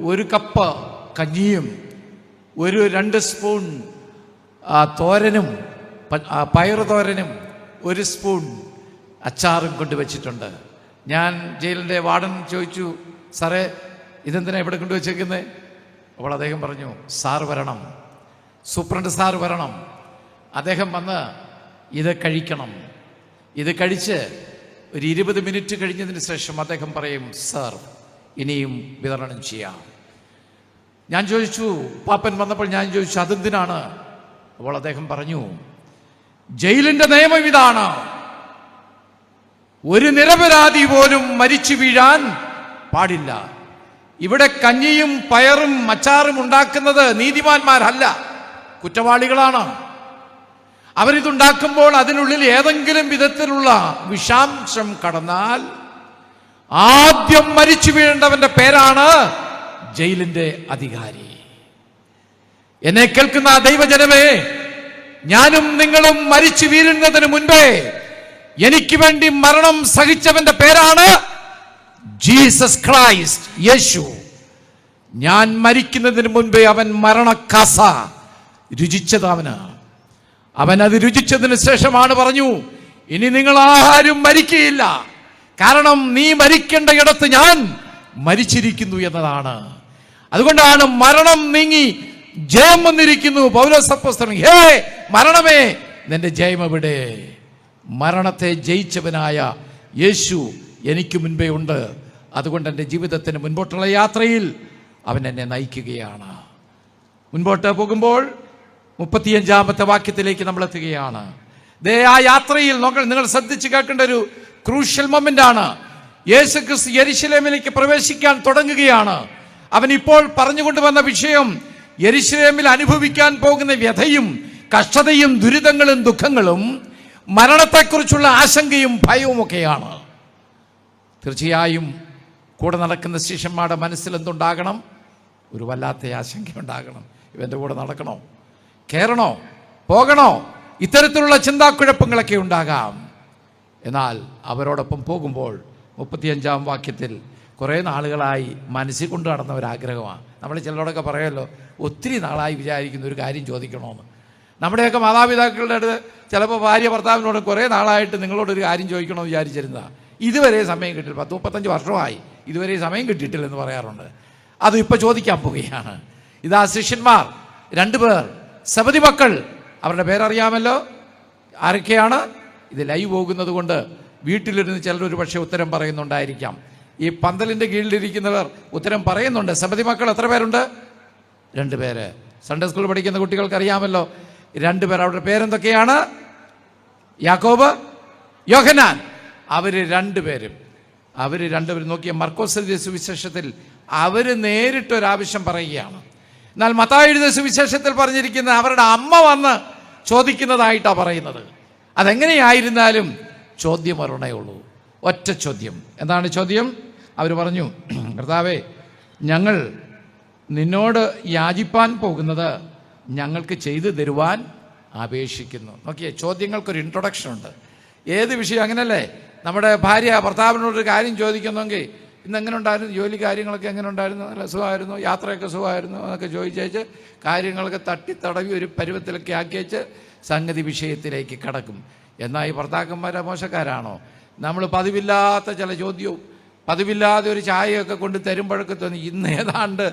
ഒരു കപ്പ് കഞ്ഞിയും 2 സ്പൂൺ തോരനും പയറുതോരനും 1 സ്പൂൺ അച്ചാറും കൊണ്ടുവച്ചിട്ടുണ്ട്. ഞാൻ ജയിലിൻ്റെ വാർഡൻ ചോദിച്ചു, സാറേ ഇതെന്തിനാ ഇവിടെ കൊണ്ടുവച്ചേക്കുന്നത്? അപ്പോൾ അദ്ദേഹം പറഞ്ഞു, സാറ് വരണം, സൂപ്രണ്ട് സാറ് വരണം, അദ്ദേഹം വന്ന് ഇത് കഴിക്കണം. ഇത് കഴിച്ച് ഒരു 20 മിനിറ്റ് കഴിഞ്ഞതിന് ശേഷം അദ്ദേഹം പറയും, സാർ ഇനിയും വിതരണം ചെയ്യാം. ഞാൻ ചോദിച്ചു, പാപ്പൻ വന്നപ്പോൾ ഞാൻ ചോദിച്ചു, അതെന്തിനാണ്? അപ്പോൾ അദ്ദേഹം പറഞ്ഞു, ജയിലിന്റെ നിയമം ഇതാണ്, ഒരു നിരപരാധി പോലും മരിച്ചു വീഴാൻ പാടില്ല. ഇവിടെ കഞ്ഞിയും പയറും അച്ചാറും ഉണ്ടാക്കുന്നത് നീതിമാന്മാരല്ല, കുറ്റവാളികളാണ്. അവരിതുണ്ടാക്കുമ്പോൾ അതിനുള്ളിൽ ഏതെങ്കിലും വിധത്തിലുള്ള വിഷാംശം കടന്നാൽ ആദ്യം മരിച്ചു വീഴേണ്ടവന്റെ പേരാണ് ജയിലിന്റെ അധികാരി. എന്നെ കേൾക്കുന്ന ദൈവജനമേ, ഞാനും നിങ്ങളും മരിച്ചു വീഴുന്നതിന് മുൻപേ എനിക്ക് വേണ്ടി മരണം സഹിച്ചവന്റെ പേരാണ് ജീസസ് ക്രൈസ്റ്റ്, യേശു, ഞാൻ മരിക്കുന്നതിന് മുൻപേ അവൻ മരണക്കസ രുചിച്ചത് അവൻ അത് രുചിച്ചതിന് ശേഷമാണ് പറഞ്ഞു, ഇനി നിങ്ങൾ ആരും മരിക്കുകയില്ല, കാരണം നീ മരിക്കേണ്ട ഇടത്ത് ഞാൻ മരിച്ചിരിക്കുന്നു എന്നതാണ്. അതുകൊണ്ടാണ് മരണം നീങ്ങി ജയം വന്നിരിക്കുന്നു. പൗലോസ് അപ്പോസ്തലൻ, ഹേ മരണമേ നിന്റെ ജയം എവിടെ? മരണത്തെ ജയിച്ചവനായ യേശു എനിക്ക് മുൻപേ ഉണ്ട്. അതുകൊണ്ട് എൻ്റെ ജീവിതത്തിന് മുൻപോട്ടുള്ള യാത്രയിൽ അവൻ എന്നെ നയിക്കുകയാണ്. മുൻപോട്ട് പോകുമ്പോൾ 35-ാമത്തെ വാക്യത്തിലേക്ക് നമ്മൾ എത്തുകയാണ്. ആ യാത്രയിൽ നിങ്ങൾ ശ്രദ്ധിച്ച് കേൾക്കേണ്ട ഒരു ക്രൂഷ്യൽ മൊമെന്റ് ആണ്. യേശു ക്രിസ്തു യെരുശലേമിലേക്ക് പ്രവേശിക്കാൻ തുടങ്ങുകയാണ്. അവൻ ഇപ്പോൾ പറഞ്ഞുകൊണ്ടുവന്ന വിഷയം യെരുശലേമിൽ അനുഭവിക്കാൻ പോകുന്ന വ്യഥയും കഷ്ടതയും ദുരിതങ്ങളും ദുഃഖങ്ങളും മരണത്തെക്കുറിച്ചുള്ള ആശങ്കയും ഭയവും ഒക്കെയാണ്. തീർച്ചയായും കൂടെ നടക്കുന്ന ശിഷ്യന്മാരുടെ മനസ്സിൽ എന്തുണ്ടാകണം? ഒരു വല്ലാത്ത ആശങ്ക ഉണ്ടാകണം. ഇവൻ്റെ കൂടെ നടക്കണോ, കയറണോ, പോകണോ? ഇത്തരത്തിലുള്ള ചിന്താക്കുഴപ്പങ്ങളൊക്കെ ഉണ്ടാകാം. എന്നാൽ അവരോടൊപ്പം പോകുമ്പോൾ 35-ാം വാക്യത്തിൽ കുറേ നാളുകളായി മനസ്സിൽ കൊണ്ടു നടന്ന ഒരാഗ്രഹമാണ്. നമ്മൾ ചിലരോടൊക്കെ പറയുമല്ലോ, ഒത്തിരി നാളായി വിചാരിക്കുന്ന ഒരു കാര്യം ചോദിക്കണമെന്ന്. നമ്മുടെയൊക്കെ മാതാപിതാക്കളുടെ അടുത്ത് ചിലപ്പോൾ ഭാര്യ ഭർത്താവിനോട് കുറേ നാളായിട്ട് നിങ്ങളോടൊരു കാര്യം ചോദിക്കണമെന്ന് വിചാരിച്ചിരുന്നതാണ്. ഇതുവരെ സമയം കിട്ടില്ല, 10-35 വർഷമായി ഇതുവരെ സമയം കിട്ടിയിട്ടില്ലെന്ന് പറയാറുണ്ട്. അത് ഇപ്പോൾ ചോദിക്കാൻ പോവുകയാണ്. ഇതാ ശിഷ്യന്മാർ 2 പേർ, സബദി മക്കൾ, അവരുടെ പേരറിയാമല്ലോ. ആരൊക്കെയാണ്? ഇത് ലൈവ് പോകുന്നത് കൊണ്ട് വീട്ടിലിരുന്ന് ചിലർ ഒരു പക്ഷേ ഉത്തരം പറയുന്നുണ്ടായിരിക്കാം. ഈ പന്തലിൻ്റെ കീഴിലിരിക്കുന്നവർ ഉത്തരം പറയുന്നുണ്ട്. സബദി മക്കൾ എത്ര പേരുണ്ട്? 2 പേര്. സൺഡേ സ്കൂളിൽ പഠിക്കുന്ന കുട്ടികൾക്ക് അറിയാമല്ലോ 2 പേർ. അവരുടെ പേരെന്തൊക്കെയാണ്? യാക്കോബ്, യോഹന്നാൻ. അവർ 2 പേരും നോക്കിയ മർക്കോസ് എഴുതിയ സുവിശേഷത്തിൽ അവർ നേരിട്ടൊരാവശ്യം പറയുകയാണ്. എന്നാൽ മത്തായി എഴുതിയ സുവിശേഷത്തിൽ പറഞ്ഞിരിക്കുന്ന അവരുടെ അമ്മ വന്ന് ചോദിക്കുന്നതായിട്ടാണ് പറയുന്നത്. അതെങ്ങനെയായിരുന്നാലും ചോദ്യം ഒരെണ്ണേ ഉള്ളൂ, ഒറ്റ ചോദ്യം. എന്താണ് ചോദ്യം? അവർ പറഞ്ഞു, കർത്താവേ, ഞങ്ങൾ നിന്നോട് യാചിപ്പാൻ പോകുന്നത് ഞങ്ങൾക്ക് ചെയ്തു തരുവാൻ അപേക്ഷിക്കുന്നു. നോക്കിയേ, ചോദ്യങ്ങൾക്കൊരു ഇൻട്രൊഡക്ഷൻ ഉണ്ട്. ഏത് വിഷയം അങ്ങനല്ലേ? നമ്മുടെ ഭാര്യ ഭർത്താവിനോടൊരു കാര്യം ചോദിക്കുന്നെങ്കിൽ ഇന്ന് എങ്ങനെ ഉണ്ടായിരുന്നു, ജോലി കാര്യങ്ങളൊക്കെ എങ്ങനെ ഉണ്ടായിരുന്നു, നല്ല സുഖമായിരുന്നു, യാത്രയൊക്കെ സുഖമായിരുന്നു എന്നൊക്കെ ചോദിച്ചേച്ച് കാര്യങ്ങളൊക്കെ തട്ടിത്തടവി ഒരു പരുവത്തിലൊക്കെ ആക്കിയേച്ച് സംഗതി വിഷയത്തിലേക്ക് കടക്കും. എന്നാൽ ഈ ഭർത്താക്കന്മാരെ മോശക്കാരാണോ? നമ്മൾ പതിവില്ലാത്ത ചില ചോദ്യവും പതിവില്ലാതെ ഒരു ചായയൊക്കെ കൊണ്ട് തരുമ്പോഴൊക്കെ തോന്നി ഇന്ന് ഏതാണ്ട്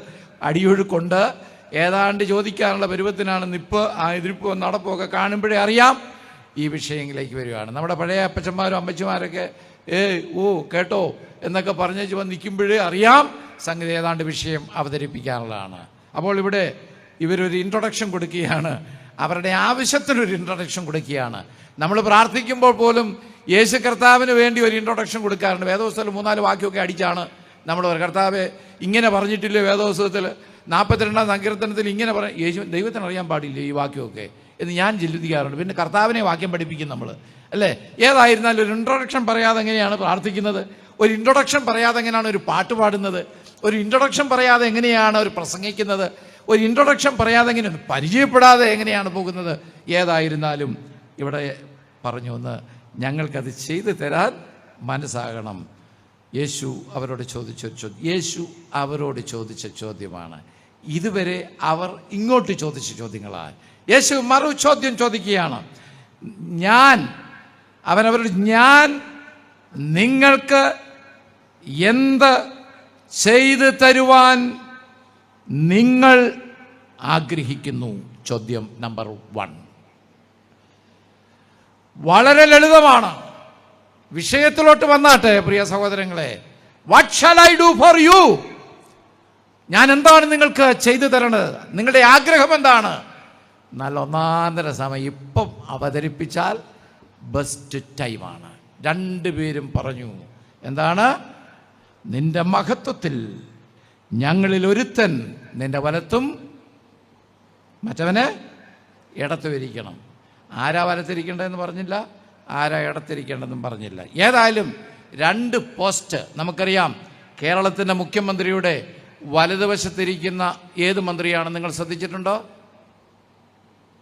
അടിയൊഴുക്കുണ്ട്, ഏതാണ്ട് ചോദിക്കാനുള്ള പരുവത്തിനാണ് നിപ്പ്, ആ എതിർപ്പോ നടപ്പോ കാണുമ്പോഴേ അറിയാം ഈ വിഷയങ്ങളിലേക്ക് വരികയാണ്. നമ്മുടെ പഴയ അപ്പച്ചന്മാരും അമ്മച്ചിമാരൊക്കെ കേട്ടോ എന്നൊക്കെ പറഞ്ഞു വന്ന് നിൽക്കുമ്പോഴേ അറിയാം സംഗതി ഏതാണ്ട് വിഷയം അവതരിപ്പിക്കാനുള്ളതാണ്. അപ്പോൾ ഇവിടെ ഇവരൊരു ഇൻട്രൊഡക്ഷൻ കൊടുക്കുകയാണ്, അവരുടെ ആവശ്യത്തിനൊരു ഇൻട്രൊഡക്ഷൻ കൊടുക്കുകയാണ്. നമ്മൾ പ്രാർത്ഥിക്കുമ്പോൾ പോലും യേശു കർത്താവിന് വേണ്ടി ഒരു ഇൻട്രൊഡക്ഷൻ കൊടുക്കാറുണ്ട്. വേദപുസ്തകത്തിൽ 3-4 വാക്യമൊക്കെ അടിച്ചാണ് നമ്മൾ കർത്താവെ ഇങ്ങനെ പറഞ്ഞിട്ടില്ലേ വേദപുസ്തകത്തിൽ 42-ാം സങ്കീർത്തനത്തിൽ ഇങ്ങനെ യേശു ദൈവത്തിന് അറിയാൻ പാടില്ലേ ഈ വാക്യമൊക്കെ എന്ന് ഞാൻ ചിന്തിക്കാറുണ്ട്. പിന്നെ കർത്താവിനെ വാക്യം പഠിപ്പിക്കും നമ്മൾ, അല്ലേ? ഏതായിരുന്നാലും ഒരു ഇൻട്രൊഡക്ഷൻ പറയാതെ എങ്ങനെയാണ് പ്രാർത്ഥിക്കുന്നത്? ഒരു ഇൻട്രൊഡക്ഷൻ പറയാതെ എങ്ങനെയാണ് ഒരു പാട്ട് പാടുന്നത്? ഒരു ഇൻട്രൊഡക്ഷൻ പറയാതെ എങ്ങനെയാണ് ഒരു പ്രസംഗിക്കുന്നത്? ഒരു ഇൻട്രൊഡക്ഷൻ പറയാതെ എങ്ങനെയാണ് പരിചയപ്പെടാതെ എങ്ങനെയാണ് പോകുന്നത്? ഏതായിരുന്നാലും ഇവിടെ പറഞ്ഞു ഒന്ന്, ഞങ്ങൾക്കത് ചെയ്തു തരാൻ മനസ്സാകണം. യേശു അവരോട് ചോദിച്ച ചോദ്യമാണ്. ഇതുവരെ അവർ ഇങ്ങോട്ട് ചോദിച്ച ചോദ്യങ്ങളാണ്. യേശു മറു ചോദ്യം ചോദിക്കുകയാണ്. അവരവരോട് ഞാൻ നിങ്ങൾക്ക് എന്ത് ചെയ്തു തരുവാൻ നിങ്ങൾ ആഗ്രഹിക്കുന്നു? ചോദ്യം നമ്പർ 1 വളരെ ലളിതമാണ്. വിഷയത്തിലോട്ട് വന്നാട്ടെ പ്രിയ സഹോദരങ്ങളെ. What shall I do for you? ഞാൻ എന്താണ് നിങ്ങൾക്ക് ചെയ്തു തരണത്? നിങ്ങളുടെ ആഗ്രഹം എന്താണ്? നല്ല ഒന്നാന്തര സമയം ഇപ്പം അവതരിപ്പിച്ചാൽ ബെസ്റ്റ് ടൈമാണ്. 2 പേരും പറഞ്ഞു, എന്താണ്? നിന്റെ മഹത്വത്തിൽ ഞങ്ങളിൽ ഒരുത്തൻ നിന്റെ വലത്തും മറ്റവന് ഇടത്തും ഇരിക്കണം. ആരാ വലത്തിരിക്കേണ്ടതെന്ന് പറഞ്ഞില്ല, ആരാ ഇടത്തിരിക്കേണ്ടതെന്നും പറഞ്ഞില്ല. ഏതായാലും 2 പോസ്റ്റ് നമുക്കറിയാം. കേരളത്തിൻ്റെ മുഖ്യമന്ത്രിയുടെ വലതുവശത്തിരിക്കുന്ന ഏത് മന്ത്രിയാണ് നിങ്ങൾ ശ്രദ്ധിച്ചിട്ടുണ്ടോ?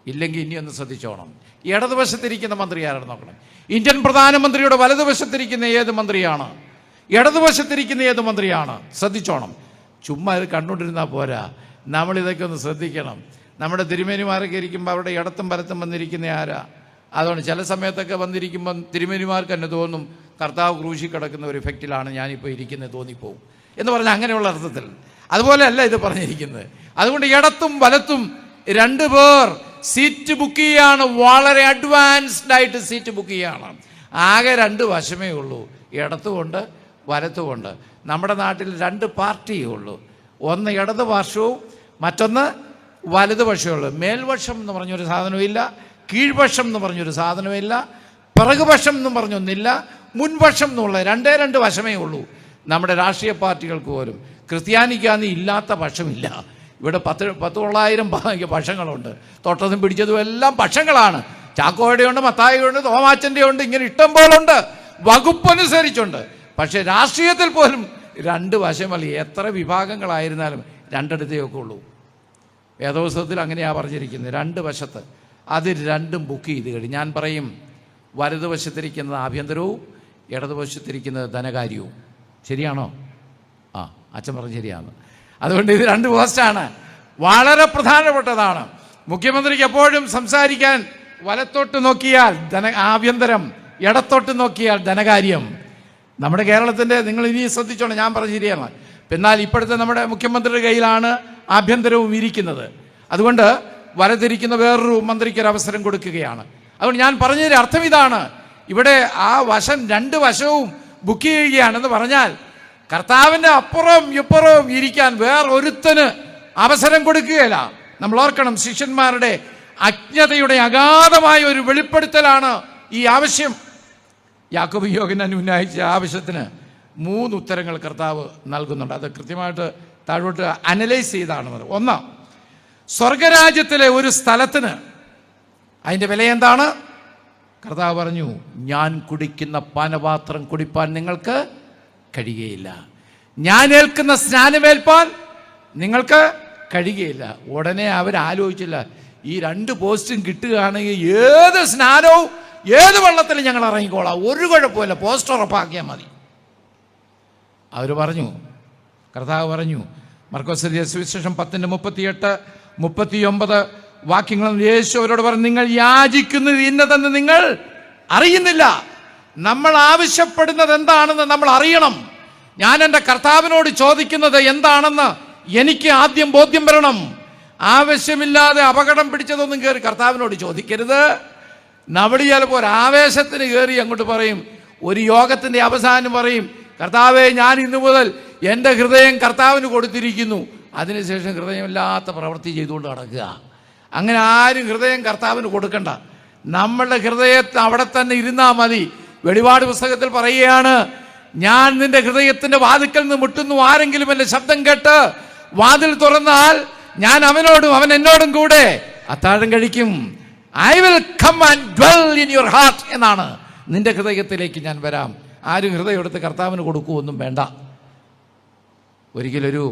ഇല്ലെങ്കിൽ ഇനി ഒന്ന് ശ്രദ്ധിച്ചോണം. ഇടതുവശത്തിരിക്കുന്ന മന്ത്രി ആരാണ് നോക്കണം. ഇന്ത്യൻ പ്രധാനമന്ത്രിയുടെ വലതുവശത്തിരിക്കുന്ന ഏത് മന്ത്രിയാണ്? ഇടതുവശത്തിരിക്കുന്ന ഏത് മന്ത്രിയാണ്? ശ്രദ്ധിച്ചോണം. ചുമ്മാ ഇത് കണ്ടുകൊണ്ടിരുന്നാൽ പോരാ, നമ്മളിതൊക്കെ ഒന്ന് ശ്രദ്ധിക്കണം. നമ്മുടെ തിരുമേനിമാരൊക്കെ ഇരിക്കുമ്പോൾ അവിടെ ഇടത്തും വലത്തും വന്നിരിക്കുന്ന ആരാ? അതുകൊണ്ട് ചില സമയത്തൊക്കെ വന്നിരിക്കുമ്പം തിരുമേനിമാർക്ക് തന്നെ തോന്നും കർത്താവ് ക്രൂശി കിടക്കുന്ന ഒരു ഇഫക്റ്റിലാണ് ഞാനിപ്പോൾ ഇരിക്കുന്നത് തോന്നിപ്പോവും എന്ന് പറഞ്ഞാൽ അങ്ങനെയുള്ള അർത്ഥത്തിൽ. അതുപോലെയല്ല ഇത് പറഞ്ഞിരിക്കുന്നത്. അതുകൊണ്ട് ഇടത്തും വലത്തും 2 പേർ സീറ്റ് ബുക്ക് ചെയ്യുകയാണ്. വളരെ അഡ്വാൻസ്ഡ് ആയിട്ട് സീറ്റ് ബുക്ക് ചെയ്യുകയാണ്. ആകെ 2 വശമേ ഉള്ളൂ, ഇടത്തുകൊണ്ട് വലത്തുകൊണ്ട്. നമ്മുടെ നാട്ടിൽ 2 പാർട്ടിയേ ഉള്ളൂ. ഒന്ന് ഇടതുപക്ഷവും മറ്റൊന്ന് വലതുപക്ഷമുള്ളൂ. മേൽവശം എന്ന് പറഞ്ഞൊരു സാധനമില്ല, കീഴ്വശം എന്ന് പറഞ്ഞൊരു സാധനമില്ല, പിറകുവശം എന്ന് പറഞ്ഞൊന്നില്ല, മുൻവശം എന്നുള്ള 2 വശമേ ഉള്ളൂ നമ്മുടെ രാഷ്ട്രീയ പാർട്ടികൾക്ക് പോലും. ക്രിസ്ത്യാനിക്കാന്ന് ഇല്ലാത്ത പക്ഷമില്ല. ഇവിടെ 10,900 പക്ഷങ്ങളുണ്ട്. തൊട്ടതും പിടിച്ചതും എല്ലാം പക്ഷങ്ങളാണ്. ചാക്കോയുടെ ഉണ്ട്, മത്തായിയുടെ ഉണ്ട്, തോമാച്ചൻ്റെ ഉണ്ട്, ഇങ്ങനെ ഇഷ്ടം പോലുണ്ട്, വകുപ്പനുസരിച്ചുണ്ട്. പക്ഷേ രാഷ്ട്രീയത്തിൽ പോലും 2 വശമല്ല. എത്ര വിഭാഗങ്ങളായിരുന്നാലും 2 ഉള്ളൂ. വേദപുസ്തകത്തിൽ അങ്ങനെയാണ് പറഞ്ഞിരിക്കുന്നത്, 2 വശത്ത്. അത് 2ഉം ബുക്ക് ചെയ്ത് കഴിഞ്ഞ് ഞാൻ പറയും, വലതുവശത്തിരിക്കുന്നത് ആഭ്യന്തരവും ഇടതുവശത്തിരിക്കുന്നത് ധനകാര്യവും. ശരിയാണോ? അച്ഛൻ പറഞ്ഞു ശരിയാണ്. അതുകൊണ്ട് ഇത് 2 പോസ്റ്റാണ്, വളരെ പ്രധാനപ്പെട്ടതാണ്. മുഖ്യമന്ത്രിക്ക് എപ്പോഴും സംസാരിക്കാൻ വലത്തോട്ട് നോക്കിയാൽ ആഭ്യന്തരം, ഇടത്തോട്ട് നോക്കിയാൽ ധനകാര്യം. നമ്മുടെ കേരളത്തിൻ്റെ, നിങ്ങൾ ഇനി ശ്രദ്ധിച്ചോണം, ഞാൻ പറഞ്ഞു ശരിയാണ്. എന്നാൽ ഇപ്പോഴത്തെ നമ്മുടെ മുഖ്യമന്ത്രിയുടെ കയ്യിലാണ് ആഭ്യന്തരവും ഇരിക്കുന്നത്. അതുകൊണ്ട് വലതിരിക്കുന്ന വേറൊരു മന്ത്രിക്ക് ഒരു അവസരം കൊടുക്കുകയാണ്. അതുകൊണ്ട് ഞാൻ പറഞ്ഞതിൻ്റെ അർത്ഥം ഇതാണ്, ഇവിടെ ആ വശം 2 വശവും ബുക്ക് ചെയ്യുകയാണെന്ന് പറഞ്ഞാൽ കർത്താവിൻ്റെ അപ്പുറം ഇപ്പുറവും ഇരിക്കാൻ വേറൊരുത്തന് അവസരം കൊടുക്കുകയില്ല. നമ്മൾ ഓർക്കണം, ശിഷ്യന്മാരുടെ അജ്ഞതയുടെ അഗാധമായ ഒരു വെളിപ്പെടുത്തലാണ് ഈ ആവശ്യം. യാക്കോബ് യോഹന്നാൻ ഉന്നയിച്ച ആവശ്യത്തിന് 3 ഉത്തരങ്ങൾ കർത്താവ് നൽകുന്നുണ്ട്. അത് കൃത്യമായിട്ട് താഴോട്ട് അനലൈസ് ചെയ്താണ്. 1, സ്വർഗരാജ്യത്തിലെ ഒരു സ്ഥലത്തിന് അതിൻ്റെ വില എന്താണ്? കർത്താവ് പറഞ്ഞു, ഞാൻ കുടിക്കുന്ന പാനപാത്രം കുടിപ്പാൻ നിങ്ങൾക്ക് കഴിയുകയില്ല, ഞാൻ ഏൽക്കുന്ന സ്നാനമേൽപ്പാൻ നിങ്ങൾക്ക് കഴിയുകയില്ല. ഉടനെ അവരാലോചിച്ചില്ല, ഈ 2 പോസ്റ്റും കിട്ടുകയാണെങ്കിൽ ഏത് സ്നാനവും ഏത് വെള്ളത്തിലും ഞങ്ങൾ ഇറങ്ങിക്കോളാം, ഒരു കുഴപ്പമില്ല, പോസ്റ്റ് ഉറപ്പാക്കിയാൽ മതി. അവർ പറഞ്ഞു, കർത്താവ് പറഞ്ഞു, മർക്കോസ് എഴുതിയ സുവിശേഷം 10:38-39 വാക്യങ്ങളും യേശു അവരോട് പറഞ്ഞു, നിങ്ങൾ യാചിക്കുന്നത് ഇന്നതെന്ന് നിങ്ങൾ അറിയുന്നില്ല. നമ്മൾ ആവശ്യപ്പെടുന്നത് എന്താണെന്ന് നമ്മൾ അറിയണം. ഞാൻ എൻ്റെ കർത്താവിനോട് ചോദിക്കുന്നത് എന്താണെന്ന് എനിക്ക് ആദ്യം ബോധ്യം വരണം. ആവശ്യമില്ലാതെ അപകടം പിടിച്ചതൊന്നും കയറി കർത്താവിനോട് ചോദിക്കരുത്. നവടി ചിലപ്പോൾ ഒരു ആവേശത്തിന് കയറി അങ്ങോട്ട് പറയും, ഒരു യോഗത്തിൻ്റെ അവസാനം പറയും, കർത്താവേ ഞാൻ ഇന്നു മുതൽ എൻ്റെ ഹൃദയം കർത്താവിന് കൊടുത്തിരിക്കുന്നു. അതിനുശേഷം ഹൃദയമില്ലാത്ത പ്രവൃത്തി ചെയ്തുകൊണ്ട് നടക്കുക. അങ്ങനെ ആരും ഹൃദയം കർത്താവിന് കൊടുക്കണ്ട. നമ്മളുടെ ഹൃദയത്തെ അവിടെ തന്നെ ഇരുന്നാൽ മതി. വെളിപാട് പുസ്തകത്തിൽ പറയുകയാണ്, ഞാൻ നിന്റെ ഹൃദയത്തിൻ്റെ വാതിക്കൽ നിന്ന് മുട്ടുന്നു, ആരെങ്കിലും എൻ്റെ ശബ്ദം കേട്ട് വാതിൽ തുറന്നാൽ ഞാൻ അവനോടും അവൻ എന്നോടും കൂടെ അത്താഴം കഴിക്കും. I will come and dwell in your heart എന്നാണ്. നിന്റെ ഹൃദയത്തിലേക്ക് ഞാൻ വരാം. ആരും ഹൃദയം എടുത്ത് കർത്താവിന് കൊടുക്കുമൊന്നും വേണ്ട. ഒരിക്കലൊരു